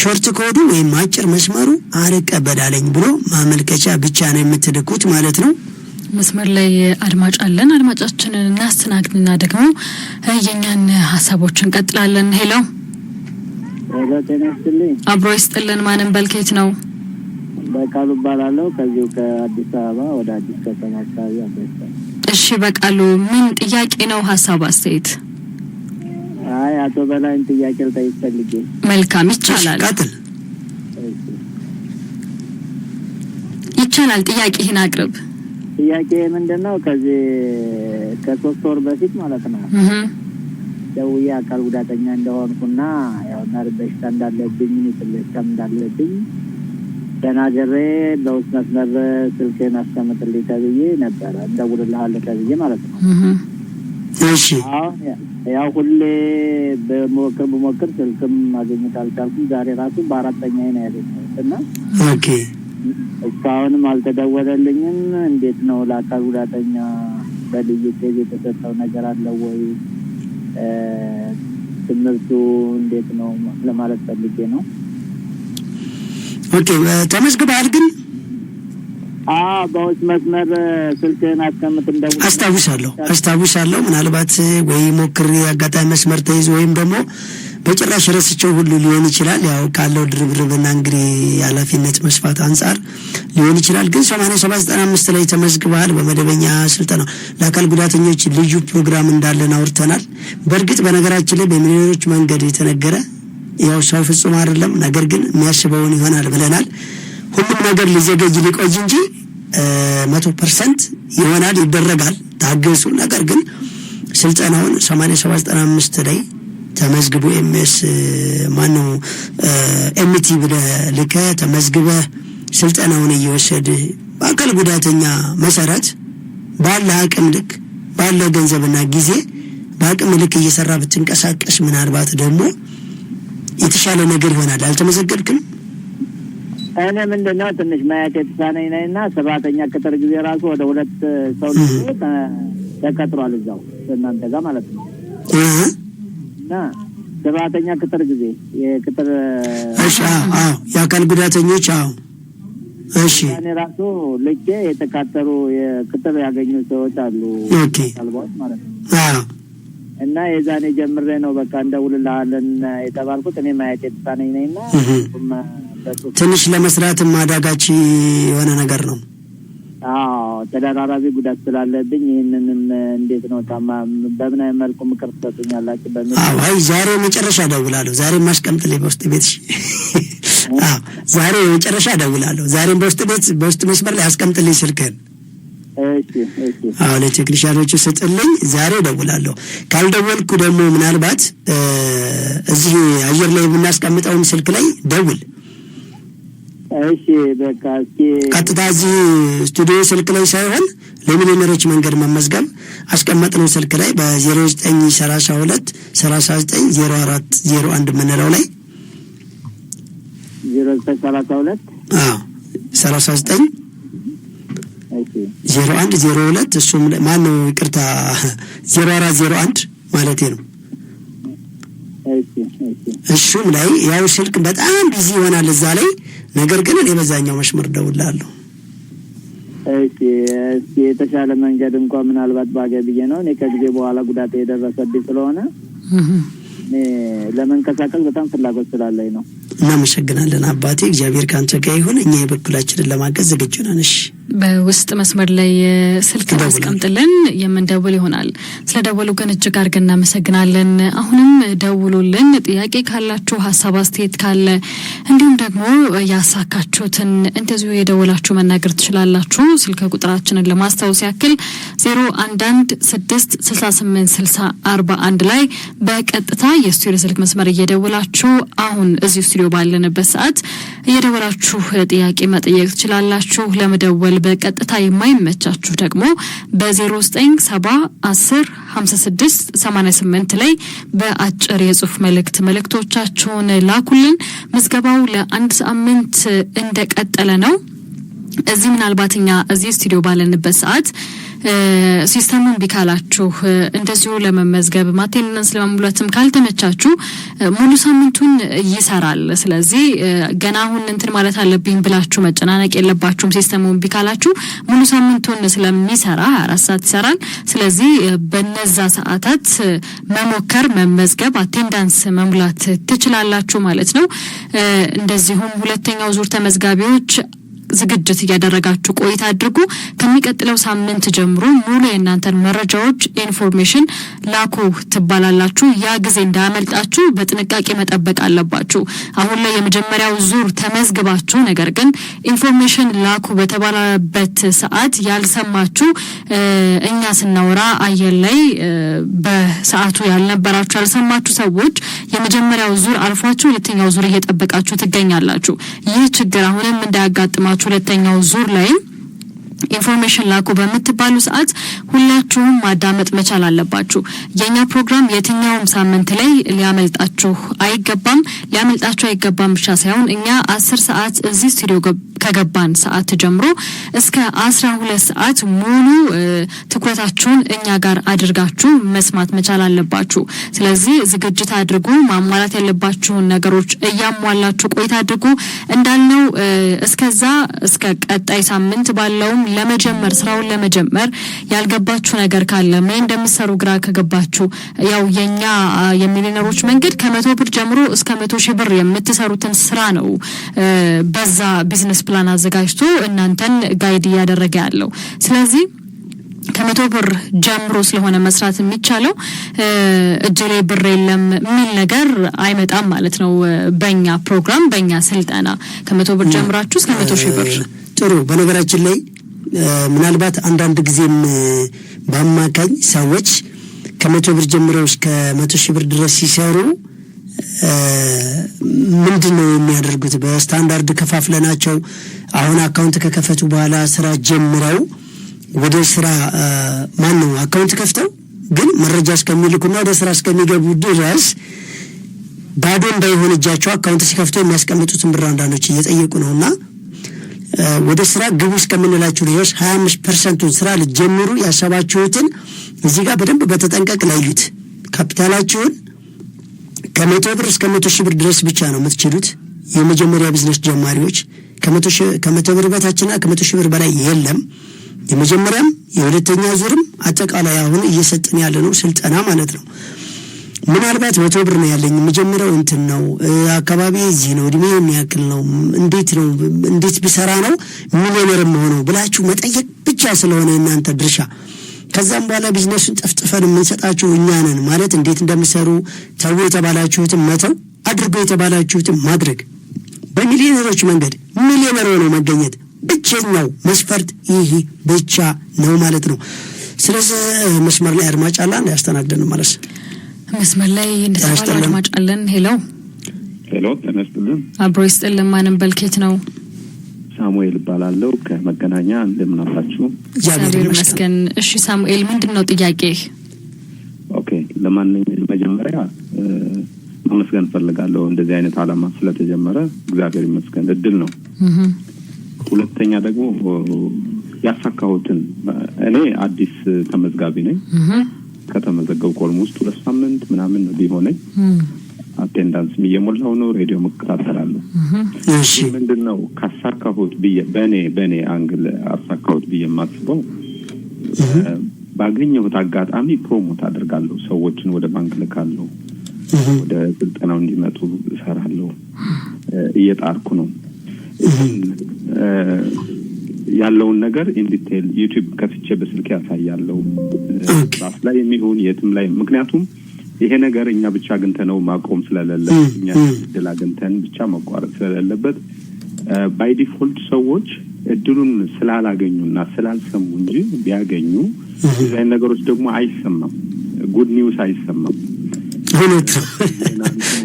Speaker 1: ሾርት ኮዱ ወይም አጭር መስመሩ አልቀበላለኝ ብሎ ማመልከቻ ብቻ ነው የምትልኩት ማለት ነው።
Speaker 2: መስመር ላይ አድማጭ አለን። አድማጫችንን እናስተናግድና ደግሞ የኛን ሀሳቦች እንቀጥላለን። ሄሎ አብሮ ይስጥልን። ማንም በልኬት ነው?
Speaker 10: በቃሉ እባላለሁ ከዚሁ ከአዲስ አበባ ወደ አዲስ ከተማ አካባቢ አገኘሁ።
Speaker 2: እሺ በቃሉ ምን ጥያቄ ነው? ሀሳብ አስተያየት?
Speaker 10: አይ አቶ በላይን ጥያቄ ልጠይቅ ፈልጌ።
Speaker 2: መልካም ይቻላል። ይቻላል። ጥያቄህን አቅርብ።
Speaker 10: ጥያቄ ምንድነው? ከዚህ ከ3 ወር በፊት ማለት ነው ደውዬ አካል ጉዳተኛ እንደሆንኩና ያው ነርቭ በሽታ እንዳለብኝ በሽታም እንዳለብኝ ተናግሬ በውስጥ መስመር ስልኬን አስቀምጥልኝ ተብዬ ነበረ እንደውልልሃለሁ ተብዬ ማለት ነው።
Speaker 1: እሺ
Speaker 10: ያው ሁሌ በሞክር ስልክም ማግኘት አልቻልኩም። ዛሬ ራሱ በአራተኛዬ ነው ያገኘሁት እና
Speaker 1: ኦኬ
Speaker 10: እስካሁንም አልተደወለልኝም። እንዴት ነው ለአካል ጉዳተኛ በልዩ ኬዝ የተሰጠው ነገር አለ ወይ? ትምህርቱ እንዴት ነው ለማለት ፈልጌ ነው።
Speaker 1: ኦኬ ተመዝግበሃል ግን?
Speaker 10: በውስጥ መስመር ስልክህን አስቀምጥ እንደው
Speaker 1: አስታውሳለሁ። ምናልባት ወይ ሞክሬ አጋጣሚ መስመር ተይዞ ወይም ደግሞ በጭራሽ ረስቸው ሁሉ ሊሆን ይችላል። ያው ካለው ድርብርብና እንግዲህ ኃላፊነት መስፋት አንጻር ሊሆን ይችላል። ግን 8795 ላይ ተመዝግበሃል። በመደበኛ ስልጠና ለአካል ጉዳተኞች ልዩ ፕሮግራም እንዳለን አውርተናል። በእርግጥ በነገራችን ላይ በሚሊዮነሮች መንገድ የተነገረ ያው ሰው ፍጹም አይደለም፣ ነገር ግን የሚያስበውን ይሆናል ብለናል። ሁሉም ነገር ሊዘገይ ሊቆይ እንጂ 100% ይሆናል፣ ይደረጋል። ታገሱ። ነገር ግን ስልጠናውን 8795 ላይ ተመዝግቦ ኤምቲ ብለህ ልከህ ተመዝግበህ ስልጠናውን እየወሰድህ በአካል ጉዳተኛ መሰረት ባለ አቅም ልክ ባለ ገንዘብና ጊዜ በአቅም ልክ እየሰራ ብትንቀሳቀስ ምናልባት ደግሞ የተሻለ ነገር ይሆናል። አልተመዘገብክም?
Speaker 10: እኔ ምንድነው ትንሽ ማየት የተሳነኝ ነኝና ሰባተኛ ቅጥር ጊዜ ራሱ ወደ 2 ሰው ተቀጥሯል እዛው እናንተ ጋር ማለት ነው። እና ሰባተኛ ቅጥር ጊዜ የቅጥር
Speaker 1: የአካል ጉዳተኞች እሺ
Speaker 10: እኔ ራሱ ልኬ የተካተሩ የቅጥር ያገኙ ሰዎች አሉ።
Speaker 1: ኦኬ
Speaker 10: አልባስ ማለት ነው። እና የዛኔ ጀምሬ ነው በቃ እንደውልልሃለን የተባልኩት። እኔ ማየት የተሳነኝ ነኝና
Speaker 1: ትንሽ ለመስራት ማዳጋች የሆነ ነገር ነው።
Speaker 10: ተደራራቢ ጉዳት ስላለብኝ ይሄንንም እንዴት ነው በምን መልኩ ምክር ትሰጡኛላችሁ?
Speaker 1: አይ ዛሬ መጨረሻ ደውላለሁ። ዛሬ ማስቀምጥልኝ በውስጥ ቤት ዛሬ መጨረሻ ደውላለሁ። ዛሬም በውስጥ መስመር ላይ አስቀምጥልኝ ስልክህን።
Speaker 10: እሺ
Speaker 1: ለቴክኒሻኖቹ ስጥልኝ። ዛሬ ደውላለሁ። ካልደወልኩ ደግሞ ምናልባት እዚህ አየር ላይ የምናስቀምጠውም ስልክ ላይ ደውል።
Speaker 10: እሺ በቃ
Speaker 1: ቀጥታ እዚህ ስቱዲዮ ስልክ ላይ ሳይሆን ለሚሊዮነሮች መንገድ መመዝገብ አስቀመጥነው ስልክ ላይ በ0932 390401 ምንለው ላይ
Speaker 10: 0932
Speaker 1: 39 0102 እሱም ማን ነው ይቅርታ 0401 ማለት ነው። እሱም ላይ ያው ስልክ በጣም ቢዚ ይሆናል እዛ ላይ ነገር ግን እኔ በዛኛው መስመር ደውላለሁ።
Speaker 10: የተሻለ መንገድ እንኳን ምናልባት ባገብዬ ነው እኔ ከጊዜ በኋላ ጉዳት የደረሰብኝ ስለሆነ ለመንቀሳቀስ በጣም ፍላጎት ስላለኝ ነው።
Speaker 1: እናመሰግናለን አባቴ እግዚአብሔር ካንተ ጋር ይሁን። እኛ የበኩላችንን ለማገዝ ዝግጁ ነን። እሺ
Speaker 2: በውስጥ መስመር ላይ ስልክ አስቀምጥልን የምንደውል ይሆናል። ስለደወሉ ግን እጅግ አድርገን እናመሰግናለን። አሁንም ደውሉልን ጥያቄ ካላችሁ ሐሳብ አስተያየት ካለ እንዲሁም ደግሞ ያሳካችሁትን እንደዚሁ የደወላችሁ መናገር ትችላላችሁ። ስልክ ቁጥራችንን ለማስታወስ ያክል 0116686041 ላይ በቀጥታ የስቱዲዮ ስልክ መስመር እየደወላችሁ አሁን እዚህ ስቱዲዮ ባለንበት ሰዓት እየደወላችሁ ጥያቄ መጠየቅ ትችላላችሁ። ለመደወል በቀጥታ የማይመቻችሁ ደግሞ በ0970105688 ላይ በአጭር የጽሁፍ መልእክቶቻችሁን ላኩልን። ምዝገባው ለአንድ ሳምንት እንደቀጠለ ነው። እዚህ ምናልባትኛ እዚህ ስቱዲዮ ባለንበት ሰዓት ሲስተሙን ቢካላችሁ እንደዚሁ ለመመዝገብ ማቴንነንስ ለማሙላትም ካልተመቻችሁ ሙሉ ሳምንቱን ይሰራል። ስለዚህ ገና አሁን እንትን ማለት አለብኝ ብላችሁ መጨናነቅ የለባችሁም። ሲስተሙን ቢካላችሁ ሙሉ ሳምንቱን ስለሚሰራ 24 ሰዓት ይሰራል። ስለዚህ በነዛ ሰዓታት መሞከር መመዝገብ አቴንዳንስ መሙላት ትችላላችሁ ማለት ነው። እንደዚሁም ሁለተኛው ዙር ተመዝጋቢዎች ዝግጅት እያደረጋችሁ ቆይታ አድርጉ። ከሚቀጥለው ሳምንት ጀምሮ ሙሉ የእናንተን መረጃዎች ኢንፎርሜሽን ላኩ ትባላላችሁ። ያ ጊዜ እንዳያመልጣችሁ በጥንቃቄ መጠበቅ አለባችሁ። አሁን ላይ የመጀመሪያው ዙር ተመዝግባችሁ ነገር ግን ኢንፎርሜሽን ላኩ በተባለበት ሰዓት ያልሰማችሁ እኛ ስናወራ አየር ላይ በሰዓቱ ያልነበራችሁ ያልሰማችሁ ሰዎች የመጀመሪያው ዙር አልፏችሁ ሁለተኛው ዙር እየጠበቃችሁ ትገኛላችሁ። ይህ ችግር አሁንም እንዳያጋጥማችሁ ሁለተኛው ዙር ላይ ኢንፎርሜሽን ላኩ በምትባሉ ሰዓት ሁላችሁም ማዳመጥ መቻል አለባችሁ። የኛ ፕሮግራም የትኛውም ሳምንት ላይ ሊያመልጣችሁ አይገባም ብቻ ሳይሆን እኛ 10 ሰዓት እዚህ ስቱዲዮ ከገባን ሰዓት ጀምሮ እስከ 12 ሰዓት ሙሉ ትኩረታችሁን እኛ ጋር አድርጋችሁ መስማት መቻል አለባችሁ። ስለዚህ ዝግጅት አድርጉ። ማሟላት ያለባችሁን ነገሮች እያሟላችሁ ቆይታ አድርጉ። እንዳልነው እስከዛ እስከ ቀጣይ ሳምንት ባለው ስራውን ለመጀመር ያልገባችሁ ነገር ካለ ምን እንደምትሰሩ ግራ ከገባችሁ ያው የኛ የሚሊዮነሮች መንገድ ከ100 ብር ጀምሮ እስከ 100,000 ብር የምትሰሩትን ስራ ነው በዛ ቢዝነስ ፕላን አዘጋጅቶ እናንተን ጋይድ እያደረገ ያለው። ስለዚህ ከ100 ብር ጀምሮ ስለሆነ መስራት የሚቻለው እጅ ላይ ብር የለም የሚል ነገር አይመጣም ማለት ነው። በእኛ ፕሮግራም በእኛ ስልጠና ከ100 ብር ጀምራችሁ እስከ 100,000 ብር
Speaker 1: ጥሩ። በነገራችን ላይ ምናልባት አንዳንድ ጊዜም በአማካኝ ሰዎች ከ100 ብር ጀምረው እስከ 100,000 ብር ድረስ ሲሰሩ ምንድነው የሚያደርጉት? በስታንዳርድ ከፋፍለናቸው አሁን አካውንት ከከፈቱ በኋላ ስራ ጀምረው ወደ ስራ ማነው አካውንት ከፍተው ግን መረጃ እስከሚልኩና ወደ ስራ እስከሚገቡ ድረስ ባዶ እንዳይሆን እጃቸው አካውንት ሲከፍቱ የሚያስቀምጡትን ብር አንዳንዶች እየጠየቁ ነውና ወደ ስራ ግቡ እስከምንላችሁ ድረስ 25% ስራ ልጀምሩ ያሰባችሁትን እዚህ ጋር በደንብ በተጠንቀቅ ላዩት። ካፒታላችሁን ከ100 ብር እስከ 100,000 ብር ድረስ ብቻ ነው የምትችሉት። የመጀመሪያ ቢዝነስ ጀማሪዎች ከ100 ብር በታችና ከ100,000 ብር በላይ የለም። የመጀመሪያም የሁለተኛ ዙርም አጠቃላይ አሁን እየሰጠን ያለነው ስልጠና ማለት ነው። ምናልባት 100 ብር ነው ያለኝ መጀመሪያው እንትን ነው አካባቢ እዚህ ነው እድሜ የሚያክል ነው እንዴት ቢሰራ ነው ሚሊዮነር መሆነው ብላችሁ መጠየቅ ብቻ ስለሆነ እናንተ ድርሻ። ከዛም በኋላ ቢዝነሱን ጠፍጥፈን የምንሰጣችሁ እኛ ነን ማለት እንዴት እንደምሰሩ ተው የተባላችሁትን መተው አድርጎ የተባላችሁትን ማድረግ በሚሊዮነሮች መንገድ ሚሊዮነር ሆኖ መገኘት ብቸኛው መስፈርት ይሄ ብቻ ነው ማለት ነው። ስለዚህ መስመር ላይ አድማጭ አለን ያስተናግደን ማለት
Speaker 2: መስመር ላይ እንደተባለ አድማጭ አለን። ሄሎ
Speaker 11: ተነስተልን
Speaker 2: አብሮ ይስጥልን። ማንም በልኬት ነው
Speaker 11: ሳሙኤል እባላለሁ ከመገናኛ። እንደምን አላችሁ?
Speaker 2: እግዚአብሔር ይመስገን። እሺ ሳሙኤል ምንድነው ጥያቄ?
Speaker 11: ኦኬ ለማንኛውም መጀመሪያ ማመስገን ፈልጋለሁ እንደዚህ አይነት አላማ ስለተጀመረ እግዚአብሔር ይመስገን እድል ነው። ሁለተኛ ደግሞ ያሳካሁትን እኔ አዲስ ተመዝጋቢ ነኝ። ከተመዘገብኩ ኦልሞስት 2 ሳምንት ምናምን ቢሆነኝ አቴንዳንስ እየሞላው ነው። ሬዲዮ መከታተላለሁ። እሺ ምንድነው ካሳካሁት በኔ አንግል አሳካሁት የማስበው ባገኘሁት አጋጣሚ ፕሮሞት አደርጋለሁ። ሰዎችን ወደ ባንክ ልካለሁ። ወደ ስልጠናው እንዲመጡ እሰራለሁ። እየጣርኩ ነው። ያለውን ነገር ኢን ዲቴል ዩቲዩብ ከፍቼ በስልክ ያሳያለሁ። ራስ ላይ የሚሆን የትም ላይ ምክንያቱም ይሄ ነገር እኛ ብቻ አግኝተነው ማቆም ስለሌለ እኛ እድል አግኝተን ብቻ መቋረጥ ስለሌለበት ባይ ዲፎልት ሰዎች እድሉን ስላላገኙና ስላልሰሙ እንጂ ቢያገኙ እዚህ ነገሮች ደግሞ አይሰማም። ጉድ ኒውስ አይሰማም።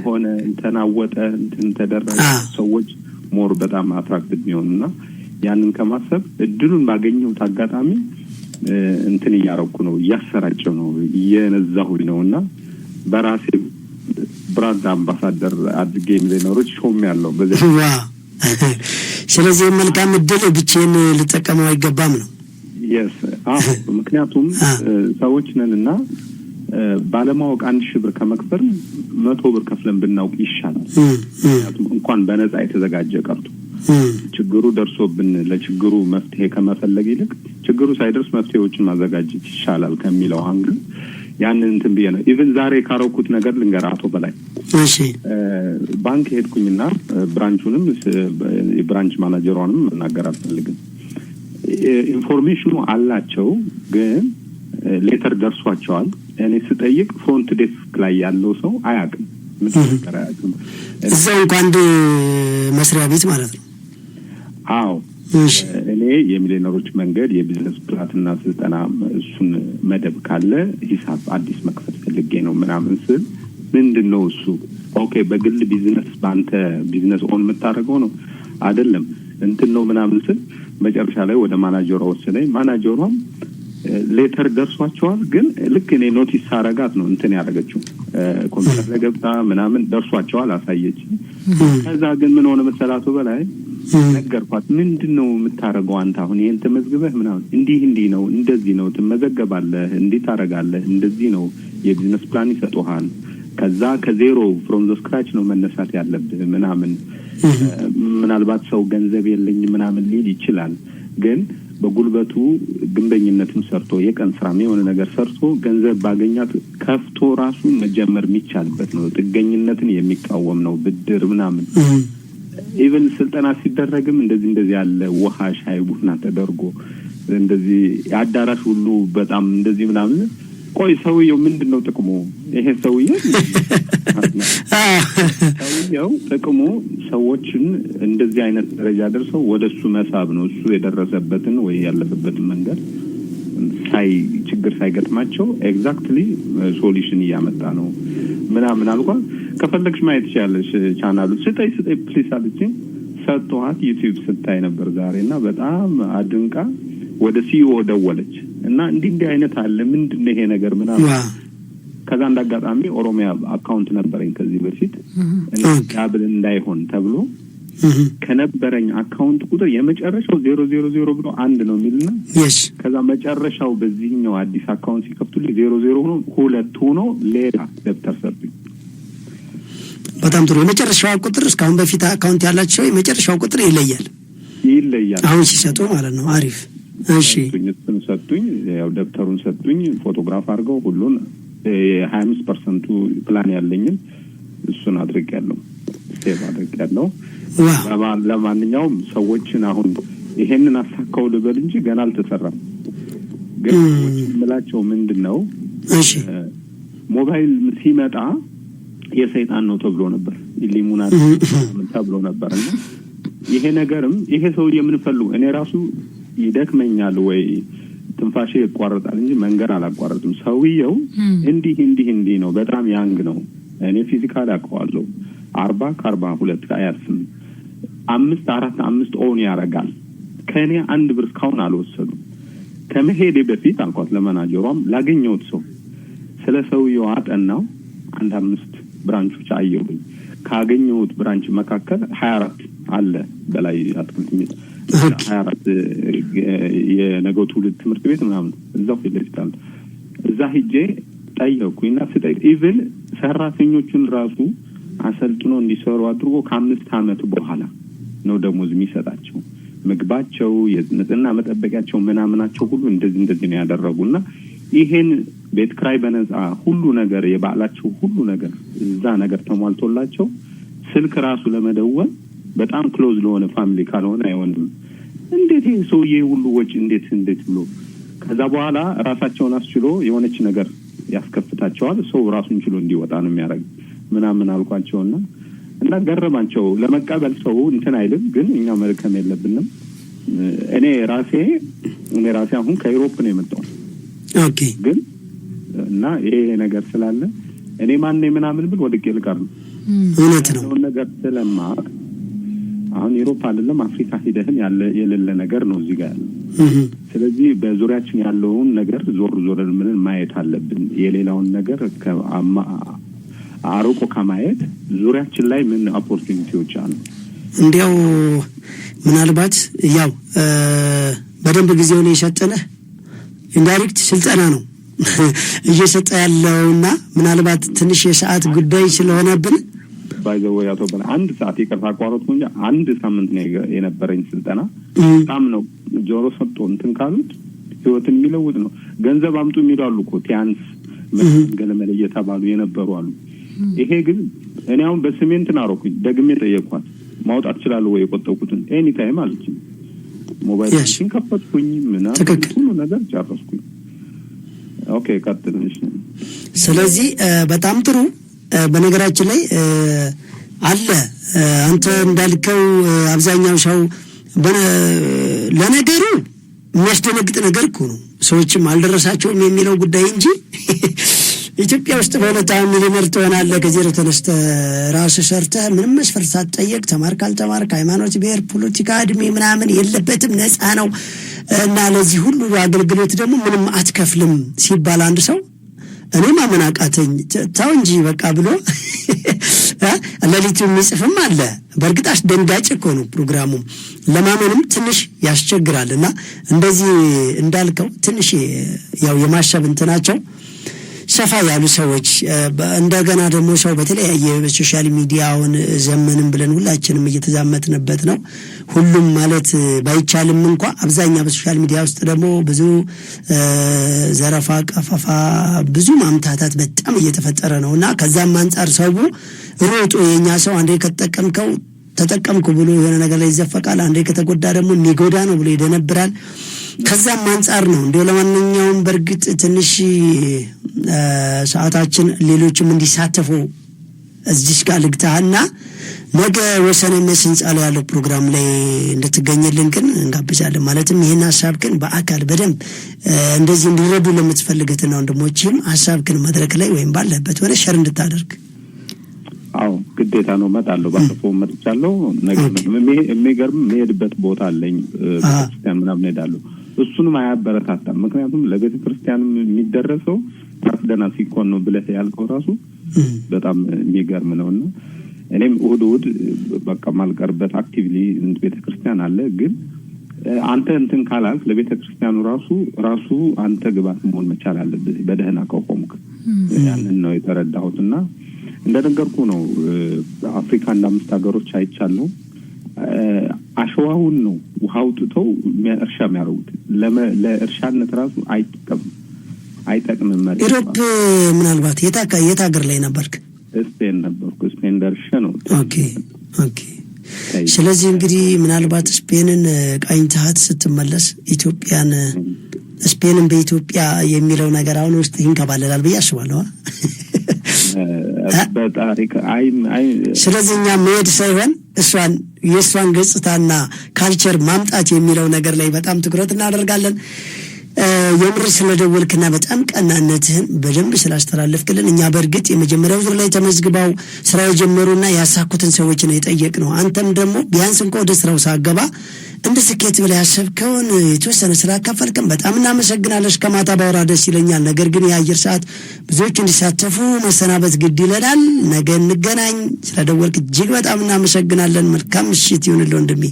Speaker 11: ሆነ እንተናወጠ እንተደረገ ሰዎች ሞር በጣም አትራክቲቭ ይሆንና ያንን ከማሰብ እድሉን ባገኘው አጋጣሚ እንትን ያረኩ ነው ያሰራጨው ነው የነዛሁኝ ነውና በራሴ ብራንድ አምባሳደር አድርጌ የሚለኖሮች ሾም ያለው በዚህ
Speaker 1: ስለዚህ መልካም እድል ብቻዬን ልጠቀመው አይገባም ነው።
Speaker 11: yes ምክንያቱም ሰዎች ነንና ባለማወቅ 1000 ብር ከመክፈል 100 ብር ከፍለን ብናውቅ ይሻላል። ምክንያቱም እንኳን በነፃ የተዘጋጀ ቀርቶ ችግሩ ደርሶብን ለችግሩ መፍትሄ ከመፈለግ ይልቅ ችግሩ ሳይደርስ መፍትሄዎችን ማዘጋጀት ይሻላል ከሚለው አንግል ያንን እንትን ቢያነ ኢቭን ዛሬ ካሮኩት ነገር ልንገራቶ በላይ
Speaker 1: እሺ
Speaker 11: ባንክ ሄድኩኝና ብራንቹንም የብራንች ማናጀሯንም መናገር አልፈልግም። ኢንፎርሜሽኑ አላቸው ግን ሌተር ደርሷቸዋል። እኔ ስጠይቅ ፍሮንት ዴስክ ላይ ያለው ሰው አያውቅም። ምን ነገር አያውቅም።
Speaker 1: እዛው እንኳን መስሪያ ቤት ማለት ነው።
Speaker 11: አዎ እኔ የሚሊዮነሮች መንገድ የቢዝነስ ፕላንና ስልጠና እሱን መደብ ካለ ሂሳብ አዲስ መክፈት ፈልጌ ነው ምናምን ስል ምንድነው እሱ ኦኬ በግል ቢዝነስ ባንተ ቢዝነስ ኦን የምታደርገው ነው አይደለም እንትን ነው ምናምን ስል መጨረሻ ላይ ወደ ማናጀሯ ወሰደኝ። ማናጀሯም ሌተር ደርሷቸዋል ግን ልክ እኔ ኖቲስ አረጋት ነው እንትን ያደረገችው ኮምፒውተር ላይ ገብታ ምናምን ደርሷቸዋል አሳየች። ከዛ ግን ምን ሆነ መሰላቱ በላይ ነገርኳት። ምንድነው የምታረጋው አንተ አሁን ይሄን ተመዝግበህ ምናምን እንዲህ ነው እንደዚህ ነው ትመዘገባለህ እንዲህ ታረጋለህ እንደዚህ ነው የቢዝነስ ፕላን ይሰጡሃል። ከዛ ከዜሮ ፍሮም ዘ ስክራች ነው መነሳት ያለብህ ምናምን ምናልባት ሰው ገንዘብ የለኝ ምናምን ሊል ይችላል ግን በጉልበቱ ግንበኝነትን ሰርቶ የቀን ስራ የሆነ ነገር ሰርቶ ገንዘብ ባገኛት ከፍቶ ራሱ መጀመር የሚቻልበት ነው። ጥገኝነትን የሚቃወም ነው ብድር ምናምን ኢቭን ስልጠና ሲደረግም እንደዚህ ያለ ውሃ ሻይ ቡና ተደርጎ እንደዚህ አዳራሽ ሁሉ በጣም እንደዚህ ምናምን ቆይ ሰውየው ምንድነው ጥቅሙ? ይሄ ሰውየው ጥቅሙ ሰዎችን እንደዚህ አይነት ደረጃ ደርሰው ወደሱ መሳብ ነው። እሱ የደረሰበትን ወይ ያለፈበትን መንገድ ችግር ሳይገጥማቸው ኤግዛክትሊ ሶሉሽን እያመጣ ነው ምናምን አልኳት። ከፈለግሽ ማየት ይችላልሽ ቻናሉ ስጠይ ፕሊስ አለችኝ። ሰጥቷት ዩቲዩብ ስታይ ነበር ዛሬና በጣም አድንቃ ወደ ሲኦ ደወለች እና እንዲህ አይነት አለ ምንድነው ይሄ ነገር ምናምን ከዛ እንዳጋጣሚ ኦሮሚያ አካውንት ነበረኝ ከዚህ በፊት እና ያብል እንዳይሆን ተብሎ ከነበረኝ አካውንት ቁጥር የመጨረሻው 000 ብሎ 1 ነው የሚልና ከዛ መጨረሻው በዚህኛው አዲስ አካውንት ሲከፍቱልኝ 00 ሆኖ 2 ሆኖ ሌላ ደብተር ሰጡኝ።
Speaker 1: በጣም ጥሩ። የመጨረሻው ቁጥር እስካሁን በፊት አካውንት ያላቸው የመጨረሻው ቁጥር ይለያል አሁን ሲሰጡ ማለት ነው። አሪፍ እሺ
Speaker 11: ሰጡኝ። ያው ደብተሩን ሰጡኝ ፎቶግራፍ አድርገው ሁሉን 25% ፕላን ያለኝን እሱን አድርጌያለሁ ሴቭ አድርጌያለሁ። ለማንኛውም ሰዎችን አሁን ይሄንን አሳካው ልበል እንጂ ገና አልተሰራም። ግን ምላቸው ምንድነው ሞባይል ሲመጣ የሰይጣን ነው ተብሎ ነበር ኢሊሙናቲ ተብሎ ነበርና ይሄ ነገርም ይሄ ሰው የምንፈልገው እኔ ራሱ ይደክመኛል ወይ ትንፋሼ ይቋረጣል እንጂ መንገር አላቋረጥም። ሰውየው እንዲህ ነው በጣም ያንግ ነው። እኔ ፊዚካሊ አውቀዋለሁ 40 ከ42 አያስም 5 ኦን ያረጋል። ከኔ 1 ብር እስካሁን አልወሰዱም። ከመሄዴ በፊት አልኳት ለማናጀሯም ላገኘሁት ሰው ስለ ሰውየው አጠናው 5 ብራንቾች አየሁኝ። ካገኘሁት ብራንች መካከል 24 አለ በላይ አትክልት 24 የነገው ትውልድ ትምህርት ቤት ምናምን እዛው ፊልስታል እዛ ሄጄ ጠየቁኝና ስጠይቅ ኢቭን ሰራተኞቹን ራሱ አሰልጥኖ እንዲሰሩ አድርጎ ከ5 አመት በኋላ ነው ደሞዝ የሚሰጣቸው። ምግባቸው የንጽህና መጠበቂያቸው ምናምናቸው ሁሉ እንደዚህ ነው ያደረጉና ይሄን ቤት ክራይ በነፃ ሁሉ ነገር የባላቸው ሁሉ ነገር እዛ ነገር ተሟልቶላቸው ስልክ ራሱ ለመደወል በጣም ክሎዝ ለሆነ ፋሚሊ ካልሆነ አይሆንም። እንዴት ይሄ ሰውዬ ሁሉ ወጪ እንዴት ብሎ ከዛ በኋላ ራሳቸውን አስችሎ የሆነች ነገር ያስከፍታቸዋል። ሰው ራሱን ችሎ እንዲወጣ ነው የሚያደርግ ምናምን አልኳቸውና እና ገረማቸው። ለመቀበል ሰው እንትን አይልም፣ ግን እኛ መልከም የለብንም። እኔ ራሴ አሁን ከዩሮፕ ነው የመጣው።
Speaker 1: ኦኬ
Speaker 11: ግን እና ይሄ ነገር ስላለ እኔ ማን ነኝ ምናምን ብል ወድቄ ልቀር ነው።
Speaker 1: እውነት ነው
Speaker 11: ነገር ስለማቅ አሁን ዩሮፕ አይደለም አፍሪካ ሄደህም የሌለ ነገር ነው እዚህ ጋር ያለው። ስለዚህ በዙሪያችን ያለውን ነገር ዞር ምን ማየት አለብን። የሌላውን ነገር አርቆ ከማየት ዙሪያችን ላይ ምን ኦፖርቹኒቲዎች አሉ።
Speaker 1: እንዲያው ምናልባት ያው በደንብ ጊዜውን የሰጠነህ ኢንዳይሬክት ስልጠና ነው እየሰጠ ያለውና ምናልባት ትንሽ የሰዓት ጉዳይ ስለሆነብን
Speaker 11: ባይዘው ያቶ በላ 1 ሰዓት ይቀርታ አቋረጥኩኝ። 1 ሳምንት ነው የነበረኝ ስልጠና። በጣም ነው ጆሮ ሰጥቶ እንትን ካሉት ህይወትን የሚለውጥ ነው። ገንዘብ አምጡ የሚላሉ እኮ ቲያንስ ገለመለ እየተባሉ የነበሩ አሉ። ይሄ ግን እኔ አሁን በስሜንት ናሮኩኝ ደግሜ ጠየቅኳት ማውጣት ይችላል ወይ የቆጠብኩትን ኤኒ ታይም አለችኝ። ሞባይልን ከፈትኩኝ ምናምን ሁሉ ነገር ጨረስኩኝ። ኦኬ ቀጥልሽ።
Speaker 1: ስለዚህ በጣም ጥሩ። በነገራችን ላይ አለ አንተ እንዳልከው አብዛኛው ሰው ለነገሩ የሚያስደነግጥ ነገር እኮ ነው። ሰዎችም አልደረሳቸውም የሚለው ጉዳይ እንጂ ኢትዮጵያ ውስጥ በ2 ሚሊዮን ትሆናለህ ከዜሮ ተነስተህ ራስህ ሰርተህ ምንም መስፈርት ሳትጠየቅ ተማርክ አልተማርክ ሃይማኖት፣ ብሔር፣ ፖለቲካ፣ እድሜ ምናምን የለበትም ነፃ ነው እና ለዚህ ሁሉ አገልግሎት ደግሞ ምንም አትከፍልም ሲባል አንድ ሰው እኔ ማመን አቃተኝ። ተው እንጂ በቃ ብሎ ለሊቱ የሚጽፍም አለ። በእርግጥ አስደንጋጭ እኮ ነው ፕሮግራሙ፣ ለማመንም ትንሽ ያስቸግራልና እንደዚህ እንዳልከው ትንሽ ያው የማሰብ እንትናቸው ሰፋ ያሉ ሰዎች እንደገና ደግሞ ሰው በተለያየ በሶሻል ሚዲያውን ዘመንም ብለን ሁላችንም እየተዛመትንበት ነው። ሁሉም ማለት ባይቻልም እንኳን አብዛኛው በሶሻል ሚዲያ ውስጥ ደግሞ ብዙ ዘረፋ፣ ቀፈፋ፣ ብዙ ማምታታት በጣም እየተፈጠረ ነውና ከዛም አንፃር ሰው ሮጦ የኛ ሰው አንዴ ከተጠቀምከው ተጠቀምኩ ብሎ የሆነ ነገር ላይ ይዘፈቃል፣ አንዴ ከተጎዳ ደግሞ የሚጎዳ ነው ብሎ ይደነብራል። ከዛም አንፃር ነው እንደው ለማንኛውም በርግጥ ትንሽ ሰዓታችን ሌሎችም እንዲሳተፉ እዚህ ጋር ልግታና ነገ ወሰነ መስንጻ ላይ ያለው ፕሮግራም ላይ እንድትገኝልን ግን እንጋብዛለን። ማለትም ይሄን ሐሳብ ግን በአካል በደንብ እንደዚህ እንዲረዱ ለምትፈልጉትና ወንድሞችም ሐሳብክን መድረክ ላይ ወይም ባለበት ወደ ሸር እንድታደርግ
Speaker 11: አው ግዴታ ነው። መጣለው ባለፈው መጥቻለሁ። ነገ የሚገርም መሄድበት ቦታ አለኝ ክርስቲያን ምናምን ሄዳለሁ። እሱንም አያበረታታም። ምክንያቱም ለቤተ ክርስቲያን የሚደረሰው ታስደና ሲኮን ነው ብለህ ያልከው ራሱ በጣም የሚገርም ነውና እኔም እሁድ በቃ ማልቀርበት አክቲቭሊ ቤተ ክርስቲያን አለ። ግን አንተ እንትን ካላልክ ለቤተ ክርስቲያኑ ራሱ አንተ ግባት መሆን መቻል አለበት በደህና ከቆምክ። ያንን ነው የተረዳሁትና እንደነገርኩ ነው አፍሪካ እንደ 5 ሀገሮች አይቻለሁ። አሸዋውን ነው ውሃው ጥተው እርሻ የሚያደርጉት ለእርሻነት ራሱ አይጠቅምም።
Speaker 1: ኢሮፕ ምናልባት የት ሀገር ላይ ነበርክ?
Speaker 11: ስፔን ነበርኩ። ስፔን ደርሼ ነው።
Speaker 1: ኦኬ። ስለዚህ እንግዲህ ምናልባት ስፔንን ቃኝተሃት ስትመለስ ኢትዮጵያን ስፔንን በኢትዮጵያ የሚለው ነገር አሁን ውስጥ ይንከባለላል ብዬ አስባለሁ።
Speaker 11: በታሪክ
Speaker 1: ስለዚህ እኛ መሄድ ሳይሆን የእሷን ገጽታና ካልቸር ማምጣት የሚለው ነገር ላይ በጣም ትኩረት እናደርጋለን። የምር ስለደወልክና በጣም ቀናነትህን በደንብ ስላስተላለፍክልን እኛ በእርግጥ የመጀመሪያው ዙር ላይ ተመዝግበው ስራ የጀመሩና ያሳኩትን ሰዎች ነው የጠየቅነው። አንተም ደግሞ ቢያንስ እንኳን ወደ ስራው ሳገባ እንደ ስኬት ብለህ ያሰብከውን የተወሰነ ስላካፈልከን በጣም እናመሰግናለን። ከማታ ባወራ ደስ ይለኛል። ነገር ግን የአየር ሰዓት ብዙዎች እንዲሳተፉ መሰናበት ግድ ይለናል። ነገ እንገናኝ። ስለደወልክ እጅግ በጣም እናመሰግናለን። መልካም ምሽት ይሁንልህ ወንድሜ።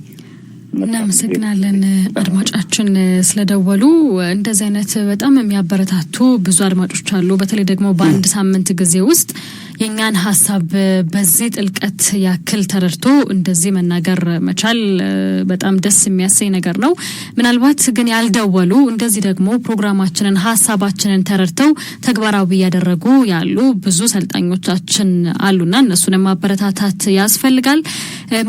Speaker 2: እናመሰግናለን አድማጫችን ስለደወሉ። እንደዚህ አይነት በጣም የሚያበረታቱ ብዙ አድማጮች አሉ። በተለይ ደግሞ በአንድ ሳምንት ጊዜ ውስጥ የኛን ሐሳብ በዚህ ጥልቀት ያክል ተረድቶ እንደዚህ መናገር መቻል በጣም ደስ የሚያሰኝ ነገር ነው። ምናልባት ግን ያልደወሉ እንደዚህ ደግሞ ፕሮግራማችንን ሐሳባችንን ተረድተው ተግባራዊ ያደረጉ ያሉ ብዙ ሰልጣኞቻችን አሉና እነሱንም ማበረታታት ያስፈልጋል።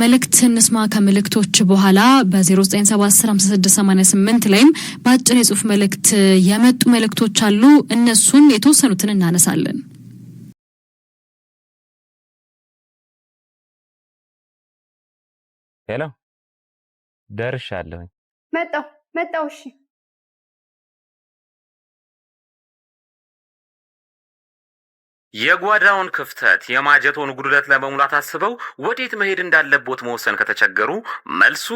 Speaker 2: መልእክት እንስማ። ከመልእክቶች በኋላ በ09715688 ላይም በአጭር የጽሁፍ መልእክት የመጡ መልእክቶች አሉ። እነሱን የተወሰኑትን እናነሳለን።
Speaker 3: ሄሎ ደርሻለሁ።
Speaker 4: መጣው እሺ
Speaker 3: የጓዳውን ክፍተት የማጀቶን ጉድለት ለመሙላት አስበው ወዴት መሄድ እንዳለቦት መወሰን ከተቸገሩ መልሱ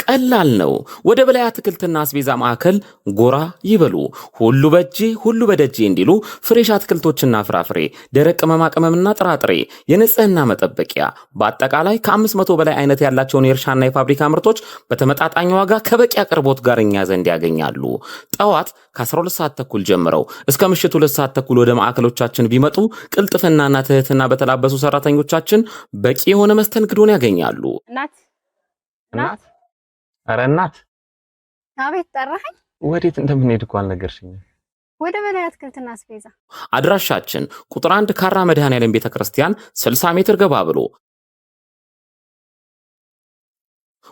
Speaker 3: ቀላል ነው። ወደ በላይ አትክልትና አስቤዛ ማዕከል ጎራ ይበሉ። ሁሉ በእጄ ሁሉ በደጄ እንዲሉ ፍሬሽ አትክልቶችና ፍራፍሬ፣ ደረቅ ቅመማ ቅመምና ጥራጥሬ፣ የንጽህና መጠበቂያ በአጠቃላይ ከ500 በላይ አይነት ያላቸውን የእርሻና የፋብሪካ ምርቶች በተመጣጣኝ ዋጋ ከበቂ አቅርቦት ጋር እኛ ዘንድ ያገኛሉ። ጠዋት ከ12 ሰዓት ተኩል ጀምረው እስከ ምሽቱ 2 ሰዓት ተኩል ወደ ማዕከሎቻችን ቢመጡ ቅልጥፍናና ትህትና በተላበሱ ሰራተኞቻችን በቂ የሆነ መስተንግዶን ያገኛሉ።
Speaker 4: እናት
Speaker 3: ኧረ እናት፣
Speaker 4: አቤት ጠራኸኝ?
Speaker 3: ወዴት እንደምንሄድ እኮ አልነገርሽኝም።
Speaker 4: ወደ በላይ አትክልትና አስቤዛ።
Speaker 3: አድራሻችን ቁጥር 1 ካራ መድኃኔዓለም ቤተክርስቲያን 60 ሜትር ገባ ብሎ፣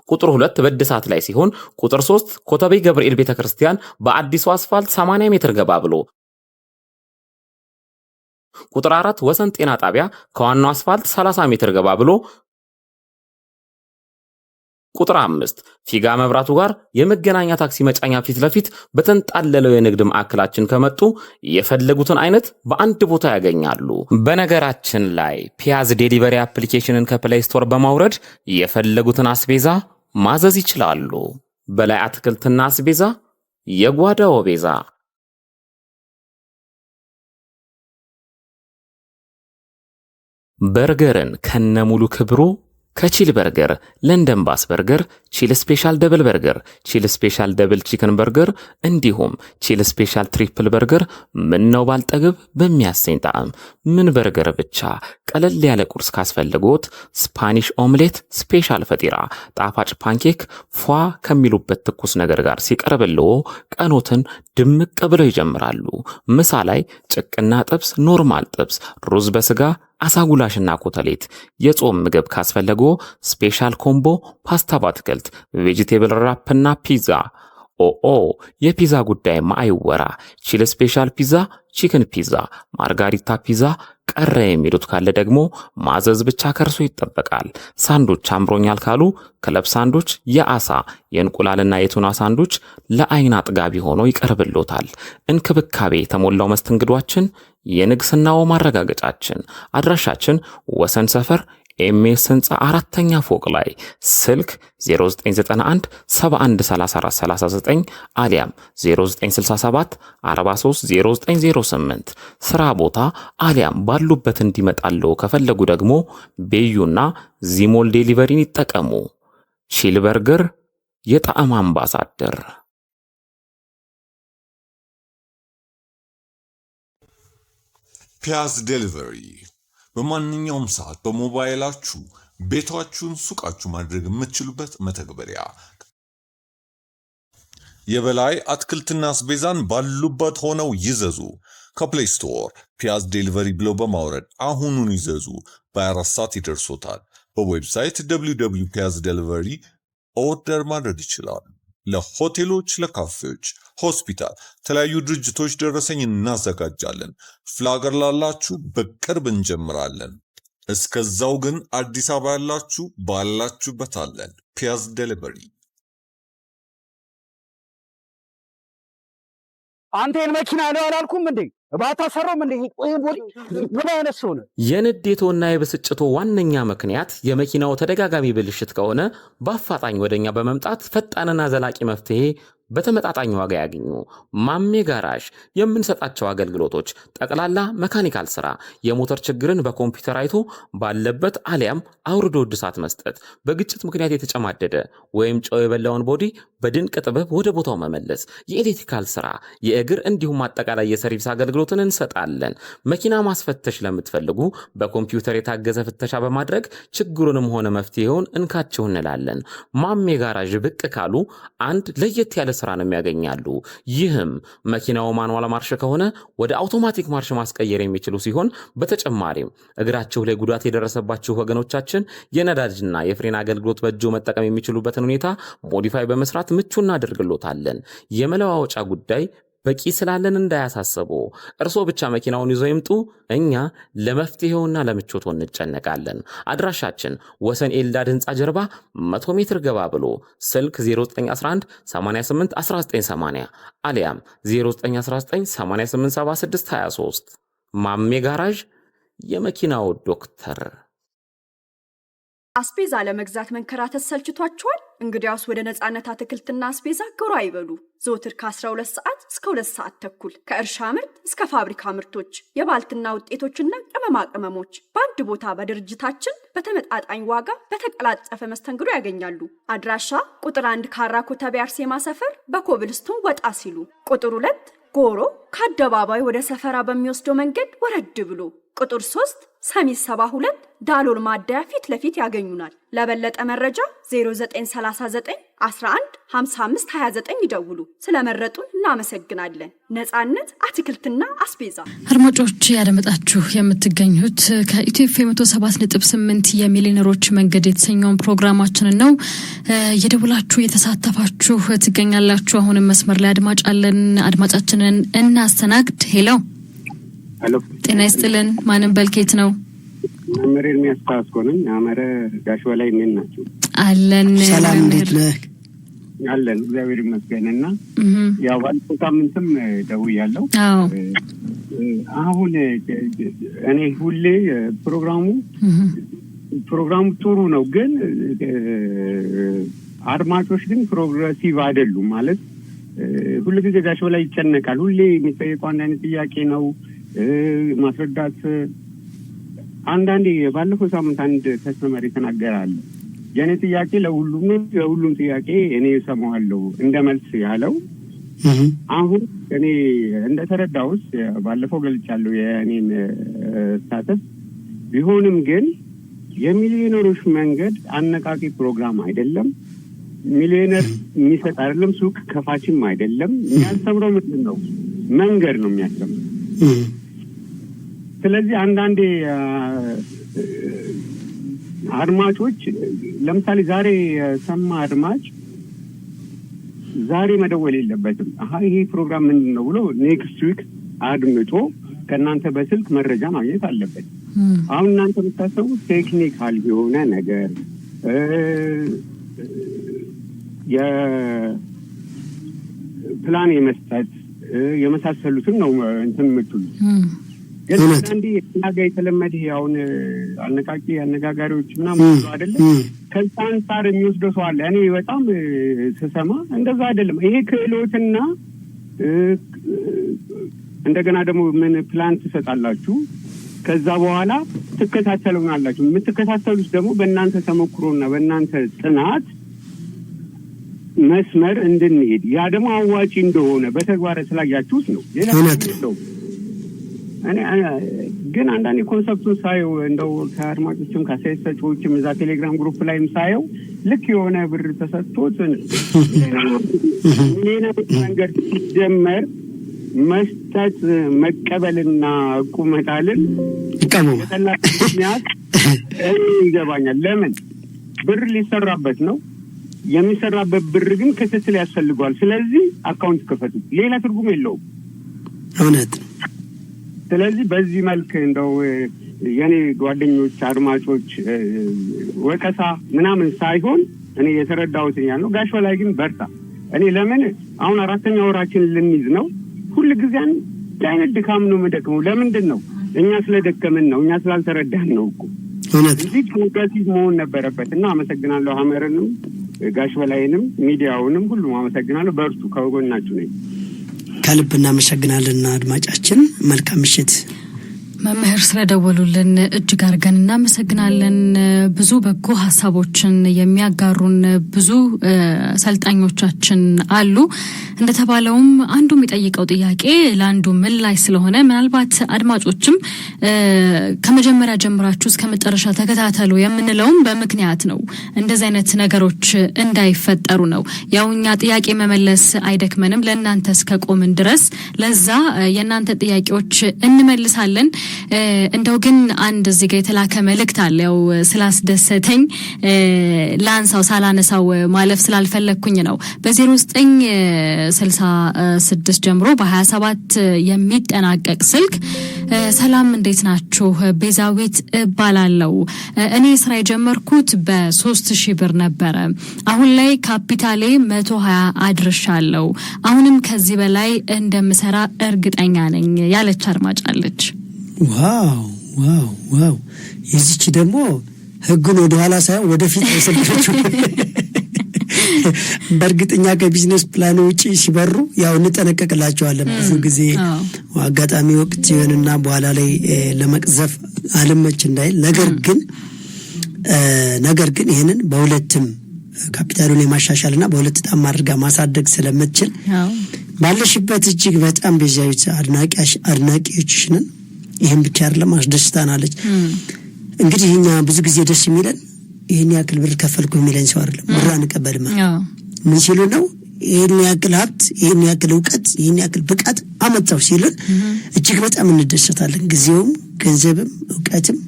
Speaker 3: ቁጥር 2 በእድሳት ላይ ሲሆን፣ ቁጥር 3 ኮተቤ ገብርኤል ቤተክርስቲያን በአዲሱ አስፋልት 80 ሜትር ገባ ብሎ፣ ቁጥር 4 ወሰን ጤና ጣቢያ ከዋናው አስፋልት 30 ሜትር ገባ ብሎ፣ ቁጥር 5 ፊጋ መብራቱ ጋር የመገናኛ ታክሲ መጫኛ ፊት ለፊት በተንጣለለው የንግድ ማዕከላችን ከመጡ የፈለጉትን አይነት በአንድ ቦታ ያገኛሉ። በነገራችን ላይ ፒያዝ ዴሊቨሪ አፕሊኬሽንን ከፕሌይ ስቶር በማውረድ የፈለጉትን አስቤዛ ማዘዝ ይችላሉ። በላይ አትክልትና አስቤዛ፣ የጓዳው ቤዛ። በርገርን ከነሙሉ ክብሩ ከቺል በርገር፣ ለንደን ባስ በርገር፣ ቺል ስፔሻል ደብል በርገር፣ ቺል ስፔሻል ደብል ቺክን በርገር እንዲሁም ቺል ስፔሻል ትሪፕል በርገር ምን ነው ባልጠግብ በሚያሰኝ ጣዕም ምን በርገር ብቻ። ቀለል ያለ ቁርስ ካስፈልጎት ስፓኒሽ ኦምሌት፣ ስፔሻል ፈጢራ፣ ጣፋጭ ፓንኬክ ፏ ከሚሉበት ትኩስ ነገር ጋር ሲቀርብልዎ ቀኖትን ድምቅ ብለው ይጀምራሉ። ምሳ ላይ ጭቅና ጥብስ፣ ኖርማል ጥብስ፣ ሩዝ በስጋ፣ አሳጉላሽና ኮተሌት። የጾም ምግብ ካስፈለጎ ስፔሻል ኮምቦ ፓስታ በአትክልት፣ ቬጂቴብል ራፕና ፒዛ። ኦኦ የፒዛ ጉዳይ ማይወራ። ቺል ስፔሻል ፒዛ፣ ቺክን ፒዛ፣ ማርጋሪታ ፒዛ። ቀረ የሚሉት ካለ ደግሞ ማዘዝ ብቻ ከርሶ ይጠበቃል። ሳንዶች አምሮኛል ካሉ ክለብ ሳንዶች፣ የአሳ የእንቁላልና የቱና ሳንዶች ለአይን አጥጋቢ ሆኖ ይቀርብሎታል። እንክብካቤ የተሞላው መስተንግዷችን የንግስናው ማረጋገጫችን። አድራሻችን ወሰን ሰፈር ኤምኤስ ህንፃ 4ኛ ፎቅ ላይ። ስልክ 0991 713439 አሊያም 0967 430908። ስራ ቦታ አሊያም ባሉበት እንዲመጣለው ከፈለጉ ደግሞ ቤዩና ዚሞል ዴሊቨሪን ይጠቀሙ። ቺል በርገር የጣዕም አምባሳደር።
Speaker 5: ፒያዝ ዴሊቨሪ በማንኛውም ሰዓት በሞባይላችሁ ቤታችሁን ሱቃችሁ ማድረግ የምትችሉበት መተግበሪያ። የበላይ አትክልትና አስቤዛን ባሉበት ሆነው ይዘዙ። ከፕሌይ ስቶር ፒያዝ ዴሊቨሪ ብለው በማውረድ አሁኑን ይዘዙ። በ24 ሰዓት ይደርሶታል። በዌብሳይት www.piazdelivery ኦርደር ማድረግ ይችላሉ። ለሆቴሎች፣ ለካፌዎች፣ ሆስፒታል፣ የተለያዩ ድርጅቶች ደረሰኝ እናዘጋጃለን። ፍላገር ላላችሁ በቅርብ እንጀምራለን። እስከዛው ግን አዲስ አበባ ያላችሁ ባላችሁበት አለን። ፒያዝ ዴሊቨሪ
Speaker 6: አንተን መኪና ነው አላልኩም እንዴ? ባታ ሰራም እንዴ? ምን አይነት ሰው ነው?
Speaker 3: የንዴቶና የብስጭቶ ዋነኛ ምክንያት የመኪናው ተደጋጋሚ ብልሽት ከሆነ በአፋጣኝ ወደኛ በመምጣት ፈጣንና ዘላቂ መፍትሄ በተመጣጣኝ ዋጋ ያገኙ። ማሜ ጋራዥ የምንሰጣቸው አገልግሎቶች ጠቅላላ መካኒካል ስራ፣ የሞተር ችግርን በኮምፒውተር አይቶ ባለበት አሊያም አውርዶ እድሳት መስጠት፣ በግጭት ምክንያት የተጨማደደ ወይም ጨው የበላውን ቦዲ በድንቅ ጥበብ ወደ ቦታው መመለስ፣ የኤሌክትሪካል ስራ፣ የእግር እንዲሁም አጠቃላይ የሰርቪስ አገልግሎትን እንሰጣለን። መኪና ማስፈተሽ ለምትፈልጉ በኮምፒውተር የታገዘ ፍተሻ በማድረግ ችግሩንም ሆነ መፍትሄውን እንካችሁ እንላለን። ማሜ ጋራዥ ብቅ ካሉ አንድ ለየት ያለ ስራ ነው የሚያገኛሉ። ይህም መኪናው ማኑዋል ማርሽ ከሆነ ወደ አውቶማቲክ ማርሽ ማስቀየር የሚችሉ ሲሆን በተጨማሪም እግራቸው ላይ ጉዳት የደረሰባቸው ወገኖቻችን የነዳጅና የፍሬን አገልግሎት በእጆ መጠቀም የሚችሉበትን ሁኔታ ሞዲፋይ በመስራት ምቹ እናደርግሎታለን። የመለዋወጫ ጉዳይ በቂ ስላለን እንዳያሳስቡ፣ እርስዎ ብቻ መኪናውን ይዘው ይምጡ። እኛ ለመፍትሄውና ለምቾቱ እንጨነቃለን። አድራሻችን ወሰን ኤልዳድ ህንጻ ጀርባ 100 ሜትር ገባ ብሎ፣ ስልክ 0911 88 1980 አሊያም 0919 8876 23። ማሜ ጋራዥ የመኪናው ዶክተር።
Speaker 7: አስቤዛ ለመግዛት መንከራተት ሰልችቷቸዋል? እንግዲያውስ ወደ ነጻነት አትክልትና አስቤዛ ጎራ ይበሉ። ዘወትር ከ12 ሰዓት እስከ 2 ሰዓት ተኩል ከእርሻ ምርት እስከ ፋብሪካ ምርቶች፣ የባልትና ውጤቶችና ቅመማ ቅመሞች በአንድ ቦታ በድርጅታችን በተመጣጣኝ ዋጋ በተቀላጠፈ መስተንግዶ ያገኛሉ። አድራሻ ቁጥር 1 ካራ ኮተቤ አርሴማ ሰፈር በኮብልስቶን ወጣ ሲሉ፣ ቁጥር 2 ጎሮ ከአደባባይ ወደ ሰፈራ በሚወስደው መንገድ ወረድ ብሎ፣ ቁጥር 3 ሰሚት 72 ዳሎል ማደያ ፊት ለፊት ያገኙናል። ለበለጠ መረጃ 0939 11 55 29 ይደውሉ። ስለመረጡን እናመሰግናለን። ነጻነት አትክልትና አስቤዛ።
Speaker 2: አድማጮች ያደመጣችሁ የምትገኙት ከኢትዮጵያ 107.8 የሚሊዮነሮች መንገድ የተሰኘውን ፕሮግራማችንን ነው። የደውላችሁ የተሳተፋችሁ ትገኛላችሁ። አሁንም መስመር ላይ አድማጭ አለን። አድማጫችንን እናስተናግድ። ሄሎ ጤና ይስጥልን። ማንም በልኬት ነው?
Speaker 12: አመሬ የሚያስተዋስኮነኝ አመረ ጋሽ በላይ ምን ናቸው?
Speaker 1: አለን። ሰላም እንዴት ነህ?
Speaker 12: አለን እግዚአብሔር ይመስገንና ያው ባለፈው ሳምንትም ደውያለሁ። አሁን እኔ ሁሌ ፕሮግራሙ ጥሩ ነው፣ ግን አድማጮች ግን ፕሮግሬሲቭ አይደሉም። ማለት ሁልጊዜ ጋሽ በላይ ይጨነቃል። ሁሌ የሚጠየቀው አንድ አይነት ጥያቄ ነው ማስረዳት። አንዳንዴ ባለፈው ሳምንት አንድ ተስተማሪ ተናገራለ። የኔ ጥያቄ ለሁሉም ጥያቄ እኔ እሰማዋለሁ እንደ መልስ ያለው። አሁን እኔ እንደተረዳሁት ባለፈው ገልጫለሁ የእኔን ስታተስ። ቢሆንም ግን የሚሊዮነሮች መንገድ አነቃቂ ፕሮግራም አይደለም። ሚሊዮነር የሚሰጥ አይደለም። ሱቅ ከፋችም አይደለም። የሚያስተምረው ምንድን ነው? መንገድ ነው የሚያስተምረው። ስለዚህ አንዳንዴ አድማጮች ለምሳሌ ዛሬ ሰማ አድማጭ ዛሬ መደወል የለበትም። ይሄ ፕሮግራም ምንድን ነው ብሎ ኔክስት ዊክ አድምጦ ከእናንተ በስልክ መረጃ ማግኘት አለበት። አሁን እናንተ የምታሰቡት ቴክኒካል የሆነ ነገር የፕላን የመስጠት የመሳሰሉትን ነው እንትን የምትሉት። ግን አንዳንዴ እናጋ የተለመደ አሁን አነቃቂ አነጋጋሪዎች ምናምን አይደለም። ከዛ አንጻር የሚወስደው ሰው አለ። እኔ በጣም ስሰማ እንደዛ አይደለም። ይሄ ክህሎትና እንደገና ደግሞ ምን ፕላን ትሰጣላችሁ፣ ከዛ በኋላ ትከታተሉናላችሁ። የምትከታተሉት ደግሞ በእናንተ ተሞክሮና በእናንተ ጥናት መስመር እንድንሄድ ያ ደግሞ አዋጪ እንደሆነ በተግባር ስላያችሁት ነው። ሌላ ነው። ግን አንዳንድ ኮንሰፕቱን ሳየው እንደው ከአድማጮችም ከአስተያየት ሰጪዎችም እዛ ቴሌግራም ግሩፕ ላይም ሳየው ልክ የሆነ ብር ተሰጥቶት ሌላ መንገድ ሲጀመር መስጠት መቀበልና ቁመጣልን ምክንያት ይገባኛል። ለምን ብር ሊሰራበት ነው። የሚሰራበት ብር ግን ክትትል ያስፈልገዋል። ስለዚህ አካውንት ከፈቱ፣ ሌላ ትርጉም የለውም።
Speaker 1: እውነት።
Speaker 12: ስለዚህ በዚህ መልክ እንደው የኔ ጓደኞች አድማጮች ወቀሳ ምናምን ሳይሆን እኔ የተረዳሁት ያ ነው። ጋሽ በላይ ግን በርታ። እኔ ለምን አሁን 4ኛ ወራችን ልንይዝ ነው። ሁሉ ጊዜ አንድ አይነት ድካም ነው የምደክመው። ለምንድን ነው? እኛ ስለደከምን ነው፣ እኛ ስላልተረዳን ነው እኮ። እዚህ ፕሮግረሲቭ መሆን ነበረበት እና አመሰግናለሁ። ሀመርንም ጋሽ በላይንም ሚዲያውንም ሁሉም አመሰግናለሁ። በርቱ፣ ከጎናችሁ ነኝ።
Speaker 1: ከልብ እናመሰግናለን። አድማጫችን መልካም ምሽት።
Speaker 2: መምህር ስለደወሉልን እጅግ አድርገን እናመሰግናለን። ብዙ በጎ ሀሳቦችን የሚያጋሩን ብዙ ሰልጣኞቻችን አሉ። እንደተባለውም አንዱ የሚጠይቀው ጥያቄ ለአንዱ ምላሽ ስለሆነ ምናልባት አድማጮችም ከመጀመሪያ ጀምራችሁ እስከ መጨረሻ ተከታተሉ የምንለውም በምክንያት ነው። እንደዚህ አይነት ነገሮች እንዳይፈጠሩ ነው። ያው እኛ ጥያቄ መመለስ አይደክመንም ለእናንተ እስከቆምን ድረስ። ለዛ የእናንተ ጥያቄዎች እንመልሳለን። እንደው ግን አንድ እዚህ ጋር የተላከ መልእክት አለ። ያው ስላስደሰተኝ ላንሳው ሳላነሳው ማለፍ ስላልፈለኩኝ ነው። በ0966 ጀምሮ በ27 የሚጠናቀቅ ስልክ ሰላም እንዴት ናችሁ? ቤዛዊት እባላለሁ። እኔ ስራ የጀመርኩት በ3000 ብር ነበረ። አሁን ላይ ካፒታሌ 120 አድርሻለሁ። አሁንም ከዚህ በላይ እንደምሰራ እርግጠኛ ነኝ ያለች አድማጭ አለች።
Speaker 1: ዋው ዋው ዋው! የዚች ደግሞ ህጉን ወደ ኋላ ሳይሆን ወደፊት ያሰልፈችው። በእርግጠኛ ከቢዝነስ ፕላን ውጪ ሲበሩ ያው እንጠነቀቅላቸዋለን። ብዙ ጊዜ አጋጣሚ ወቅት ይሆንና በኋላ ላይ ለመቅዘፍ አልመች እንዳይል። ነገር ግን ይሄንን በሁለትም ካፒታሉን የማሻሻልና በሁለት ጣም አድርጋ ማሳደግ ስለምትችል ባለሽበት እጅግ በጣም ቤዛዊት አድናቂዎችሽ ነን። ይሄን ብቻ አይደለም አስደስታናለች። እንግዲህ እኛ ብዙ ጊዜ ደስ የሚለን ይሄን ያክል ብር ከፈልኩ የሚለን ሰው አይደለም። ብር አንቀበልም። ምን ሲሉ ነው ይሄን ያክል ሀብት፣ ይሄን ያክል እውቀት፣ ይሄን ያክል ብቃት አመጣው ሲሉን እጅግ በጣም እንደሰታለን። ጊዜውም ገንዘብም እውቀትም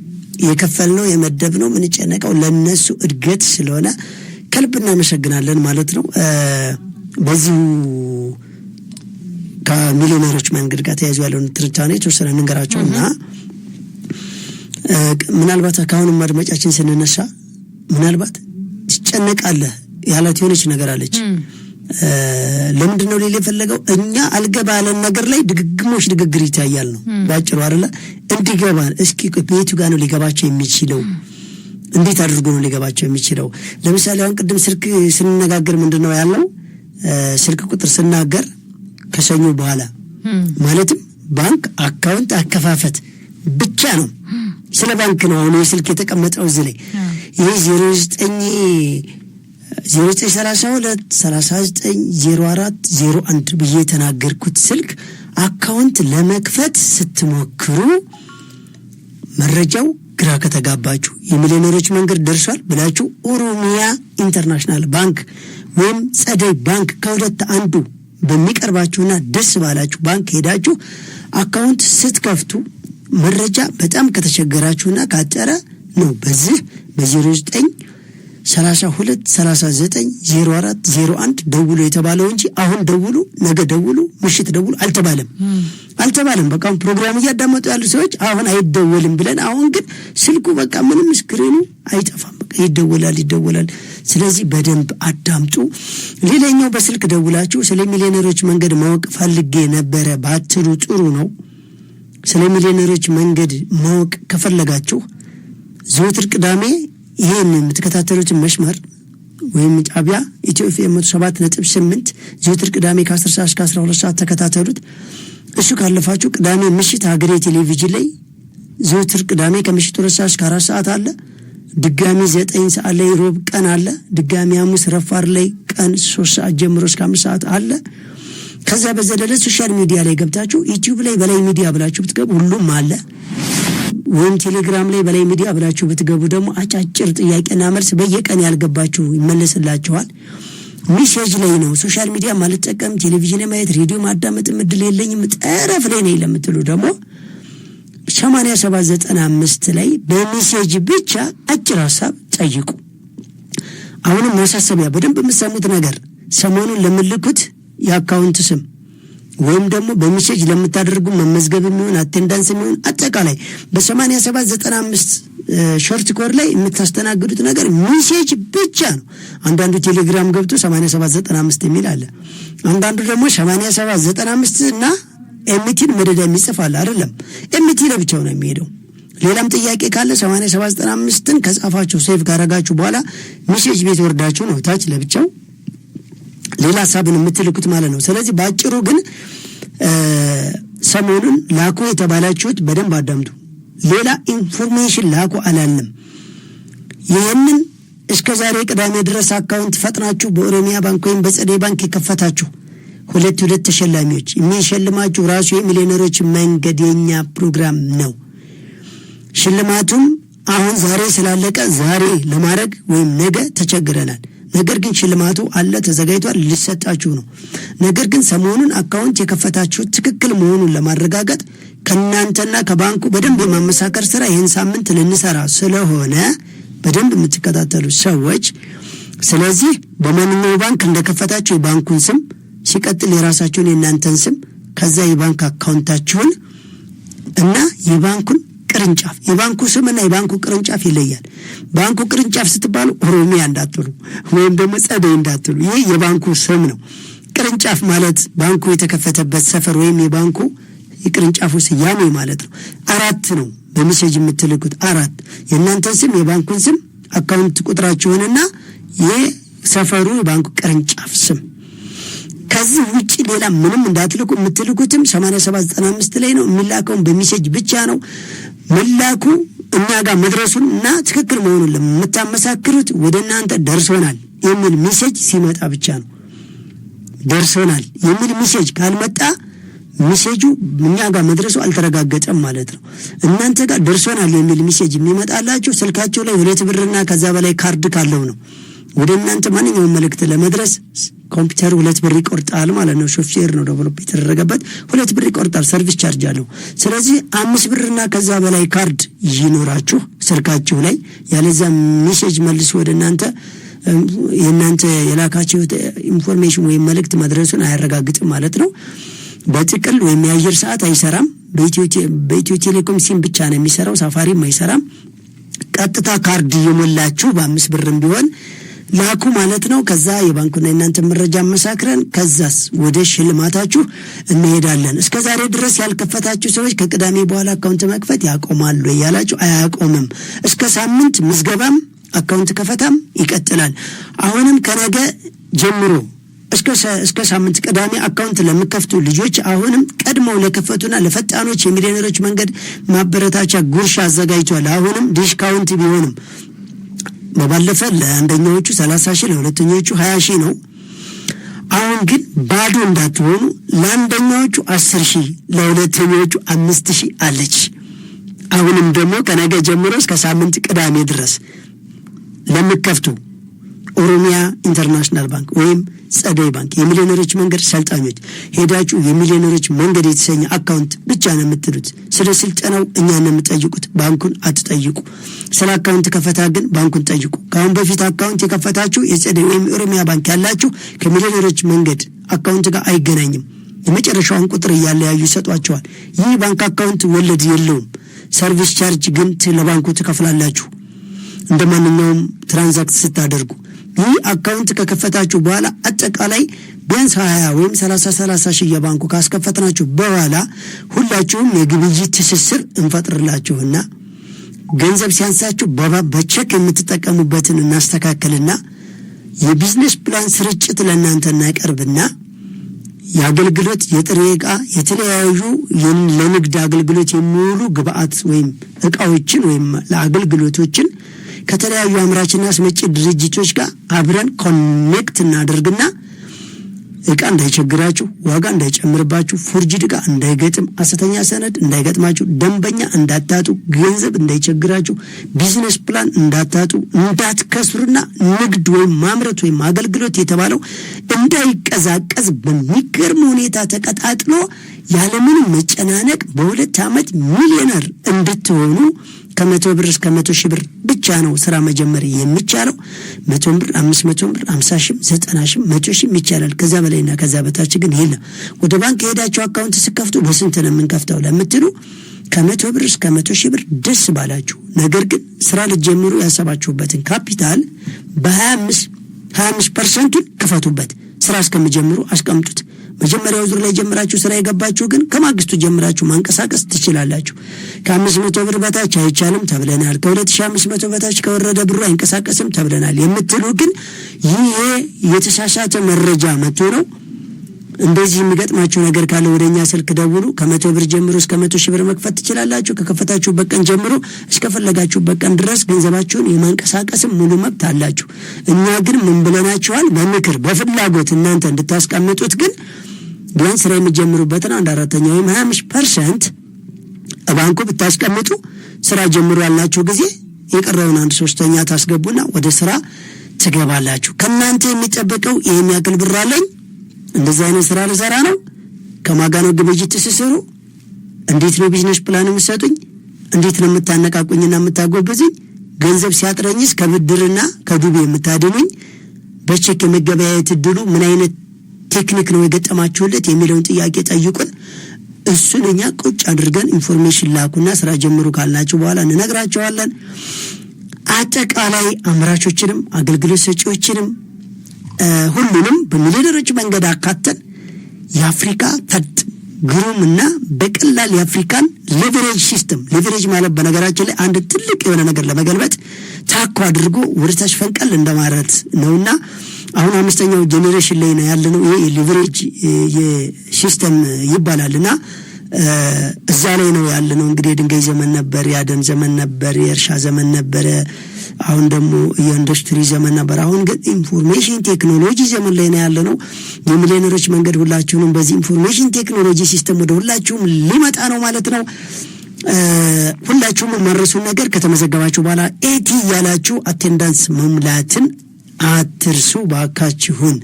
Speaker 1: የከፈልነው የመደብነው ምን ጨነቀው ለነሱ እድገት ስለሆነ ከልብ እናመሰግናለን ማለት ነው። በዚሁ ከሚሊዮነሮች መንገድ ጋር ተያይዞ ያለውን ትርታኔ ተወሰነ እንገራቸውና ምናልባት ካሁንም አድማጫችን ስንነሳ ምናልባት ትጨነቃለህ ያላት የሆነች ነገር አለች። ለምንድነው ሌላ የፈለገው? እኛ አልገባለን ነገር ላይ ድግግር ይታያል ነው ባጭሩ አይደለ? እንዲገባን እስኪ ቤቱ ጋር ነው ሊገባቸው የሚችለው። እንዴት አድርጎ ነው ሊገባቸው የሚችለው? ለምሳሌ አሁን ቅድም ስልክ ስንነጋገር ምንድነው ያለው? ስልክ ቁጥር ስናገር ከሰኞ በኋላ ማለትም ባንክ አካውንት አከፋፈት ብቻ ነው። ስለ ባንክ ነው አሁን የስልክ የተቀመጠው እዚህ ላይ። ይሄ 0932390401 ብዬ የተናገርኩት ስልክ አካውንት ለመክፈት ስትሞክሩ መረጃው ግራ ከተጋባችሁ የሚሊዮነሮች መንገድ ደርሷል ብላችሁ ኦሮሚያ ኢንተርናሽናል ባንክ ወይም ጸደይ ባንክ ከሁለት አንዱ በሚቀርባችሁና ደስ ባላችሁ ባንክ ሄዳችሁ አካውንት ስትከፍቱ መረጃ በጣም ከተቸገራችሁና ካጠረ ነው በዚህ በ0932390401 ደውሉ የተባለው እንጂ አሁን ደውሉ፣ ነገ ደውሉ፣ ምሽት ደውሉ አልተባለም። በቃ ፕሮግራም እያዳመጡ ያሉ ሰዎች አሁን አይደወልም ብለን አሁን ግን ስልኩ በቃ ምንም ስክሪኑ አይጠፋም። በቃ ይደወላል። ስለዚህ በደንብ አዳምጡ። ሌላኛው በስልክ ደውላችሁ ስለ ሚሊዮነሮች መንገድ ማወቅ ፈልጌ ነበረ ባትሉ ጥሩ ነው። ስለ ሚሊዮነሮች መንገድ ማወቅ ከፈለጋችሁ ዘወትር ቅዳሜ ይሄን የምትከታተሉትን መስመር ወይም ጣቢያ ኢትዮ ኤፍኤም 107.8 ዘወትር ቅዳሜ ከ10 ሰዓት እስከ 12 ሰዓት ተከታተሉት። እሱ ካለፋችሁ ቅዳሜ ምሽት ሀገሬ ቴሌቪዥን ላይ ዘወትር ቅዳሜ ከምሽቱ 2 ሰዓት እስከ 4 ሰዓት አለ። ድጋሚ 9 ሰዓት ላይ ሮብ ቀን አለ። ድጋሚ ሐሙስ ረፋር ላይ ቀን 3 ሰዓት ጀምሮ እስከ 5 ሰዓት አለ። ከዛ በዘለለ ሶሻል ሚዲያ ላይ ገብታችሁ ዩቲዩብ ላይ በላይ ሚዲያ ብላችሁ ብትገቡ ሁሉም አለ። ወይም ቴሌግራም ላይ በላይ ሚዲያ ብላችሁ ብትገቡ ደግሞ አጫጭር ጥያቄና መልስ በየቀን ያልገባችሁ ይመለስላችኋል። ሜሴጅ ላይ ነው። ሶሻል ሚዲያ ማለት ተጠቀም ቴሌቪዥን ማየት ሬዲዮ ማዳመጥ እድል የለኝም ጠረፍ ላይ ነው ለምትሉ ደግሞ 8795 ላይ በሜሴጅ ብቻ አጭር ሐሳብ ጠይቁ። አሁንም ማሳሰቢያ በደንብ የምትሰሙት ነገር ሰሞኑን ለምልኩት የአካውንት ስም ወይም ደግሞ በሜሴጅ ለምታደርጉ መመዝገብ የሚሆን አቴንዳንስ የሚሆን አጠቃላይ በ8795 ሾርት ኮድ ላይ የምታስተናግዱት ነገር ሜሴጅ ብቻ ነው። አንዳንዱ ቴሌግራም ገብቶ 8795 የሚል አለ። አንዳንዱ ደግሞ 8795 እና ኤምቲን መደዳ የሚጽፋል አይደለም። ኤምቲ ለብቻው ነው የሚሄደው። ሌላም ጥያቄ ካለ 8795ን ከጻፋችሁ ሴቭ ካረጋችሁ በኋላ ሜሴጅ ቤት ወርዳችሁ ነው ታች ለብቻው ሌላ ሐሳብን የምትልኩት ማለት ነው። ስለዚህ ባጭሩ ግን ሰሞኑን ላኩ የተባላችሁት በደንብ አዳምጡ። ሌላ ኢንፎርሜሽን ላኩ አላለም። ይህንን እስከ ዛሬ ቅዳሜ ድረስ አካውንት ፈጥናችሁ በኦሮሚያ ባንክ ወይም በጸደይ ባንክ የከፈታችሁ ሁለት ተሸላሚዎች የሚሸልማችሁ ራሱ የሚሊዮነሮች መንገድ የኛ ፕሮግራም ነው። ሽልማቱም አሁን ዛሬ ስላለቀ ዛሬ ለማድረግ ወይም ነገ ተቸግረናል። ነገር ግን ሽልማቱ አለ ተዘጋጅቷል ሊሰጣችሁ ነው። ነገር ግን ሰሞኑን አካውንት የከፈታችሁ ትክክል መሆኑን ለማረጋገጥ ከናንተና ከባንኩ በደንብ የማመሳከር ስራ ይህን ሳምንት ልንሰራ ስለሆነ በደንብ የምትከታተሉ ሰዎች ስለዚህ በማንኛው ባንክ እንደከፈታችሁ የባንኩን ስም ሲቀጥል የራሳችሁን የናንተን ስም ከዛ የባንክ አካውንታችሁን እና የባንኩን ቅርንጫፍ የባንኩ ስምና የባንኩ ቅርንጫፍ ይለያል። ባንኩ ቅርንጫፍ ስትባሉ ኦሮሚያ እንዳትሉ ወይም ደግሞ ጸደይ እንዳትሉ። ይሄ የባንኩ ስም ነው። ቅርንጫፍ ማለት ባንኩ የተከፈተበት ሰፈር ወይም የባንኩ የቅርንጫፉ ስያሜ ማለት ነው። 4 ነው በሜሴጅ የምትልኩት 4 የእናንተን ስም የባንኩን ስም አካውንት ቁጥራችሁንና የሰፈሩ የባንኩ ቅርንጫፍ ስም። ከዚህ ውጪ ሌላ ምንም እንዳትልኩ። የምትልኩትም 8795 ላይ ነው። የሚላከውን በሜሴጅ ብቻ ነው። መላኩ እኛ ጋር መድረሱን እና ትክክል መሆኑን ለምታመሳክሩት ወደ እናንተ ደርሶናል የሚል ሜሴጅ ሲመጣ ብቻ ነው። ደርሶናል የሚል ሜሴጅ ካልመጣ ሜሴጁ እኛ ጋር መድረሱ አልተረጋገጠም ማለት ነው። እናንተ ጋር ደርሶናል የሚል ሜሴጅ የሚመጣላችሁ ስልካችሁ ላይ 2 ብርና ከዛ በላይ ካርድ ካለው ነው። ወደ እናንተ ማንኛውም መልእክት ለመድረስ ኮምፒውተር 2 ብር ይቆርጣል ማለት ነው። ሶፍትዌር ነው ዴቨሎፕ የተደረገበት 2 ብር ይቆርጣል። ሰርቪስ ቻርጅ አለው። ስለዚህ 5 ብርና ከዛ በላይ ካርድ ይኖራችሁ ስልካችሁ ላይ ያለዛ ሜሴጅ መልሶ ወደ እናንተ የናንተ የላካችሁት ኢንፎርሜሽን ወይም መልእክት መድረሱን አያረጋግጥም ማለት ነው። በጥቅል ወይም የአየር ሰዓት አይሰራም። በኢትዮ ቴሌኮም ሲም ብቻ ነው የሚሰራው። ሳፋሪም አይሰራም። ቀጥታ ካርድ የሞላችሁ በ5 ብርም ቢሆን ላኩ ማለት ነው። ከዛ የባንኩና የናንተ መረጃ መሳክረን ከዛስ ወደ ሽልማታችሁ እንሄዳለን። እስከ ዛሬ ድረስ ያልከፈታችሁ ሰዎች ከቅዳሜ በኋላ አካውንት መክፈት ያቆማሉ ያላችሁ አያቆምም። እስከ ሳምንት ምዝገባም አካውንት ከፈታም ይቀጥላል። አሁንም ከነገ ጀምሮ እስከ ሳምንት ቅዳሜ አካውንት ለምከፍቱ ልጆች አሁንም ቀድመው ለከፈቱና ለፈጣኖች የሚሊዮነሮች መንገድ ማበረታቻ ጉርሻ አዘጋጅቷል። አሁንም ዲስካውንት ቢሆንም በባለፈ ለአንደኛዎቹ 30,000 ለሁለተኛዎቹ 20,000 ነው። አሁን ግን ባዶ እንዳትሆኑ ለአንደኛዎቹ 10,000 ለሁለተኛዎቹ 5,000 አለች። አሁንም ደግሞ ከነገ ጀምሮ እስከ ሳምንት ቅዳሜ ድረስ ለምከፍቱ ኦሮሚያ ኢንተርናሽናል ባንክ ወይም ጸደይ ባንክ የሚሊዮነሮች መንገድ ሰልጣኞች ሄዳችሁ የሚሊዮነሮች መንገድ የተሰኘ አካውንት ብቻ ነው የምትሉት። ስለ ስልጠናው እኛን ነው የምትጠይቁት፣ ባንኩን አትጠይቁ። ስለ አካውንት ከፈታ ግን ባንኩን ጠይቁ። ከአሁን በፊት አካውንት የከፈታችሁ የጸደይ ወይም ኦሮሚያ ባንክ ያላችሁ ከሚሊዮነሮች መንገድ አካውንት ጋር አይገናኝም። የመጨረሻውን ቁጥር እያለያዩ ይሰጧቸዋል። ይህ ባንክ አካውንት ወለድ የለውም። ሰርቪስ ቻርጅ ግን ለባንኩ ትከፍላላችሁ እንደማንኛውም ትራንዛክት ስታደርጉ። ይህ አካውንት ከከፈታችሁ በኋላ አጠቃላይ ቢያንስ 20 ወይም 30 ሺህ የባንኩ ካስከፈትናችሁ በኋላ ሁላችሁም የግብይት ትስስር እንፈጥርላችሁና ገንዘብ ሲያንሳችሁ በቼክ የምትጠቀሙበትን እናስተካከልና የቢዝነስ ፕላን ስርጭት ለእናንተ እናቀርብና የአገልግሎት የጥሬ ዕቃ የተለያዩ ለንግድ አገልግሎት የሚውሉ ግብአት ወይም ዕቃዎችን ወይም ለአገልግሎቶችን ከተለያዩ አምራችና አስመጪ ድርጅቶች ጋር አብረን ኮኔክት እናደርግና ዕቃ እንዳይቸግራችሁ፣ ዋጋ እንዳይጨምርባችሁ፣ ፎርጅድ ዕቃ እንዳይገጥም፣ ሐሰተኛ ሰነድ እንዳይገጥማችሁ፣ ደንበኛ እንዳታጡ፣ ገንዘብ እንዳይቸግራችሁ፣ ቢዝነስ ፕላን እንዳታጡ፣ እንዳትከስሩና ንግድ ወይም ማምረት ወይም አገልግሎት የተባለው እንዳይቀዛቀዝ በሚገርም ሁኔታ ተቀጣጥሎ ያለምንም መጨናነቅ በ2 ዓመት ሚሊዮነር እንድትሆኑ ከ100 ብር እስከ 100,000 ብር ብቻ ነው ስራ መጀመር የሚቻለው። 100 ብር፣ 500 ብር፣ 50,000፣ 90,000፣ 100,000 ይቻላል። ከዛ በላይና ከዛ በታች ግን የለም። ወደ ባንክ ሄዳችሁ አካውንት ስከፍቱ በስንት ነው የምንከፍተው ለምትሉ ከ100 ብር እስከ 100,000 ብር ደስ ባላችሁ። ነገር ግን ስራ ልትጀምሩ ያሰባችሁበትን ካፒታል በ25% ክፈቱበት። ስራ እስከምጀምሩ አስቀምጡት። መጀመሪያው ዙር ላይ ጀምራችሁ ስራ የገባችሁ ግን ከማግስቱ ጀምራችሁ ማንቀሳቀስ ትችላላችሁ። ከ500 ብር በታች አይቻልም ተብለናል። ከ2500 በታች ከወረደ ብሩ አይንቀሳቀስም ተብለናል የምትሉ ግን ይሄ የተሳሳተ መረጃ መጥቶ ነው። እንደዚህ የሚገጥማችሁ ነገር ካለ ወደኛ ስልክ ደውሉ። ከ100 ብር ጀምሮ እስከ 100 ሺህ ብር መክፈት ትችላላችሁ። ከከፈታችሁበት ቀን ጀምሮ እስከ ፈለጋችሁበት ቀን ድረስ ገንዘባችሁን የማንቀሳቀስም ሙሉ መብት አላችሁ። እኛ ግን ምን ብለናችኋል? በምክር በፍላጎት እናንተ እንድታስቀምጡት ግን ቢያንስ ስራ የሚጀምሩበትን 1/4 ወይም 25% ባንኩ ብታስቀምጡ ስራ ጀምሩ ያላችሁ ጊዜ የቀረውን 1/3 ታስገቡና ወደ ስራ ትገባላችሁ። ከናንተ የሚጠበቀው ይሄን ያክል ብር አለኝ እንደዚህ አይነት ስራ ልሰራ ነው፣ ከማጋኖ ግብይት ትስስሩ እንዴት ነው ቢዝነስ ፕላን የምትሰጡኝ? እንዴት ነው የምታነቃቁኝና የምታጎበዙኝ? ገንዘብ ሲያጥረኝስ ከብድርና ከዱቤ የምታድኑኝ? በቼክ የመገበያየት እድሉ ምን አይነት ቴክኒክ ነው የገጠማችሁለት የሚለውን ጥያቄ ጠይቁን። እሱን እኛ ቁጭ አድርገን ኢንፎርሜሽን ላኩና ስራ ጀምሩ ካልናችሁ በኋላ እንነግራቸዋለን። አጠቃላይ አምራቾችንም አገልግሎት ሰጪዎችንም ሁሉንም በሚሊዮነሮች መንገድ አካተን የአፍሪካ ፈጥ ግሩምና በቀላል የአፍሪካን ሌቨሬጅ ሲስተም ሌቨሬጅ ማለት በነገራችን ላይ አንድ ትልቅ የሆነ ነገር ለመገልበጥ ታኮ አድርጎ ወደታች ፈንቀል እንደማረት ነውና አሁን 5ኛው ጄኔሬሽን ላይ ነው ያለነው። ይሄ ሌቨሬጅ የሲስተም ይባላልና እዛ ላይ ነው ያለነው። እንግዲህ ድንጋይ ዘመን ነበር፣ ያደን ዘመን ነበር፣ የእርሻ ዘመን ነበር፣ አሁን ደግሞ የኢንዱስትሪ ዘመን ነበር። አሁን ግን ኢንፎርሜሽን ቴክኖሎጂ ዘመን ላይ ነው ያለነው። የሚሊዮነሮች መንገድ ሁላችሁንም በዚህ ኢንፎርሜሽን ቴክኖሎጂ ሲስተም ወደ ሁላችሁም ሊመጣ ነው ማለት ነው። ሁላችሁም መረሱን ነገር ከተመዘገባችሁ በኋላ ኤቲ ያላችሁ አቴንዳንስ መሙላትን አትርሱ ባካችሁን።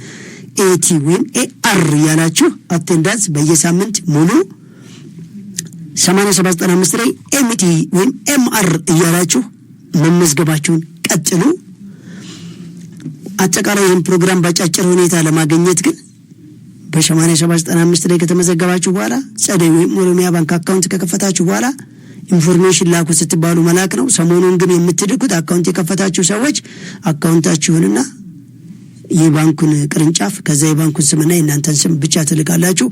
Speaker 1: ኤቲ ወይም ኤአር ያላችሁ አቴንዳንስ በየሳምንት ሙሉ 8795 ላይ ኤምቲ ወይም ኤምአር እያላችሁ መመዝገባችሁን ቀጥሉ። አጠቃላይ ይህን ፕሮግራም ባጫጭር ሁኔታ ለማግኘት ግን በ8795 ላይ ከተመዘገባችሁ በኋላ ጸደይ ወይም ኦሮሚያ ባንክ አካውንት ከከፈታችሁ በኋላ ኢንፎርሜሽን ላኩ ስትባሉ መላክ ነው። ሰሞኑን ግን የምትልኩት አካውንት የከፈታችሁ ሰዎች አካውንታችሁንና የባንኩን ቅርንጫፍ ከዛ የባንኩን ስምና የእናንተን ስም ብቻ ትልካላችሁ።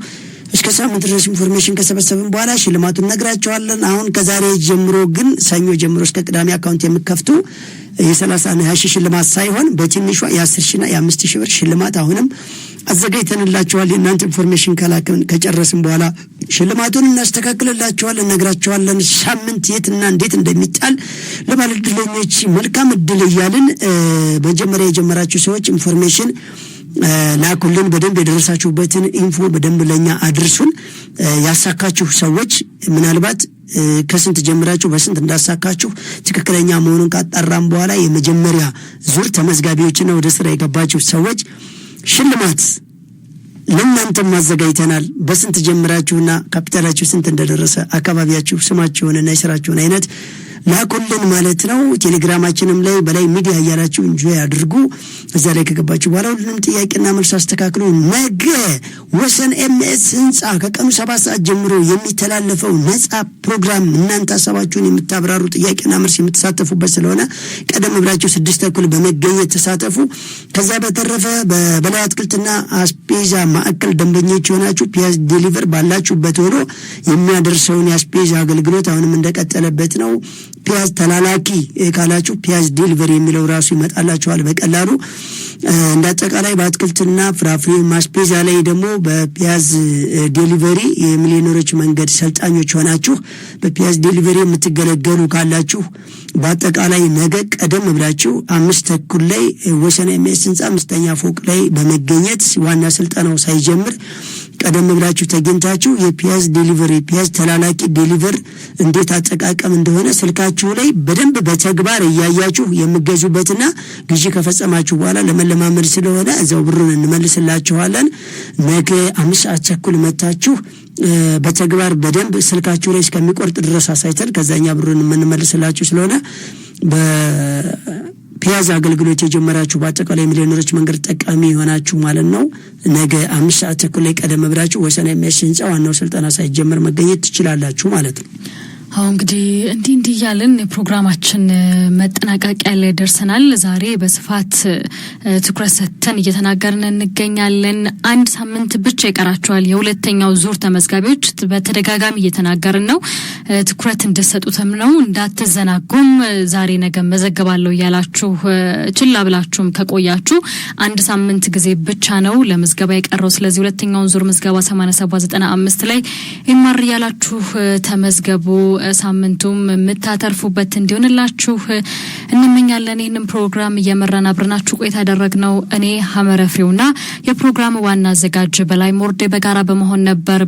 Speaker 1: እስከ ሳምንት ድረስ ኢንፎርሜሽን ከሰበሰብን በኋላ ሽልማቱን ነግራችኋለን። አሁን ከዛሬ ጀምሮ ግን ሰኞ ጀምሮ እስከ ቅዳሜ አካውንት የምትከፍቱ የ30 እና 20 ሽልማት ሳይሆን በትንሿ የ10 ሺና የ5 ሺህ ብር ሽልማት አሁንም አዘጋጅተንላችኋል። የእናንተ ኢንፎርሜሽን ከላክን ከጨረስን በኋላ ሽልማቱን እናስተካክልላችኋለን፣ ነግራችኋለን። ሳምንት የትና እንዴት እንደሚጣል ለባለድለኞች መልካም እድል እያልን መጀመሪያ የጀመራችሁ ሰዎች ኢንፎርሜሽን ላኩልን። በደንብ የደረሳችሁበትን ኢንፎ በደንብ ለኛ አድርሱን። ያሳካችሁ ሰዎች ምናልባት ከስንት ጀምራችሁ በስንት እንዳሳካችሁ ትክክለኛ መሆኑን ካጣራም በኋላ የመጀመሪያ ዙር ተመዝጋቢዎችና ወደ ስራ የገባችሁ ሰዎች ሽልማት ለእናንተም አዘጋጅተናል። በስንት ጀምራችሁና ካፒታላችሁ ስንት እንደደረሰ አካባቢያችሁ ስማችሁንና የስራችሁን አይነት ላኩልን ማለት ነው። ቴሌግራማችንም ላይ በላይ ሚዲያ እያላችሁ እንጆይ አድርጉ። እዛ ላይ ከገባችሁ በኋላ ሁሉንም ጥያቄና መልስ አስተካክሉ። ነገ ወሰን ኤምኤስ ህንጻ ከቀኑ 7 ሰዓት ጀምሮ የሚተላለፈው ነጻ ፕሮግራም እናንተ ሀሳባችሁን የምታብራሩ ጥያቄና መልስ የምትሳተፉበት ስለሆነ ቀደም ብላችሁ 6:30 በመገኘት ተሳተፉ። ከዛ በተረፈ በበላይ አትክልትና አስፔዛ ማዕከል ደንበኞች ሆናችሁ ፒያዝ ዴሊቨር ባላችሁበት ሆኖ የሚያደርሰውን የአስፔዛ አገልግሎት አሁንም እንደቀጠለበት ነው። ፒያዝ ተላላኪ ካላችሁ ፒያዝ ዴሊቨሪ የሚለው ራሱ ይመጣላችኋል በቀላሉ። እንዳጠቃላይ በአትክልትና ፍራፍሬ ማስፔዛ ላይ ደግሞ በፒያዝ ዴሊቨሪ የሚሊዮነሮች መንገድ ሰልጣኞች ሆናችሁ በፒያዝ ዴሊቨሪ የምትገለገሉ ካላችሁ በአጠቃላይ ነገ ቀደም ብላችሁ 5:30 ላይ ወሰን ኤምኤስ ህንጻ 5ኛ ፎቅ ላይ በመገኘት ዋና ስልጠናው ሳይጀምር ቀደም ብላችሁ ተገኝታችሁ የፒያዝ ዴሊቨሪ ፒያዝ ተላላኪ ዴሊቨር እንዴት አጠቃቀም እንደሆነ ስልካችሁ ላይ በደንብ በተግባር እያያችሁ የምገዙበትና ግዢ ከፈጸማችሁ በኋላ ለመለማመድ ስለሆነ እዛው ብሩን እንመልስላችኋለን። ነገ 5:30 መታችሁ በተግባር በደንብ ስልካችሁ ላይ እስከሚቆርጥ ድረስ አሳይተን ከዛኛ ብሩን የምንመልስላችሁ ስለሆነ በፒያዝ አገልግሎት የጀመራችሁ በአጠቃላይ ሚሊዮነሮች መንገድ ጠቃሚ ይሆናችሁ ማለት ነው። ነገ 5:30 ላይ ቀደም ብላችሁ ወሰን ኤምኤስ ህንጻ ዋናው ስልጠና ሳይጀመር መገኘት ትችላላችሁ ማለት ነው።
Speaker 2: አሁን እንግዲህ እንዲህ ያለን ፕሮግራማችን መጠናቀቂያ ላይ ደርሰናል። ዛሬ በስፋት ትኩረት ሰጥተን እየተናገርን እንገኛለን። አንድ ሳምንት ብቻ ይቀራቸዋል የሁለተኛው ዙር ተመዝጋቢዎች። በተደጋጋሚ እየተናገርን ነው፣ ትኩረት እንድትሰጡትም ነው። እንዳትዘናጉም። ዛሬ ነገ መዘገባለሁ ያላችሁ ችላ ብላችሁም ከቆያችሁ አንድ ሳምንት ጊዜ ብቻ ነው ለምዝገባ የቀረው። ስለዚህ ሁለተኛውን ዙር ምዝገባ 8795 ላይ ይማር ያላችሁ ተመዝገቡ። ሳምንቱም የምታተርፉበት እንዲሆንላችሁ እንመኛለን። ይህንን ፕሮግራም እየመራን አብረናችሁ ቆይታ ያደረግነው እኔ ሐመረ ፍሬውና የፕሮግራሙ ዋና አዘጋጅ በላይ ሞርዴ በጋራ በመሆን ነበር።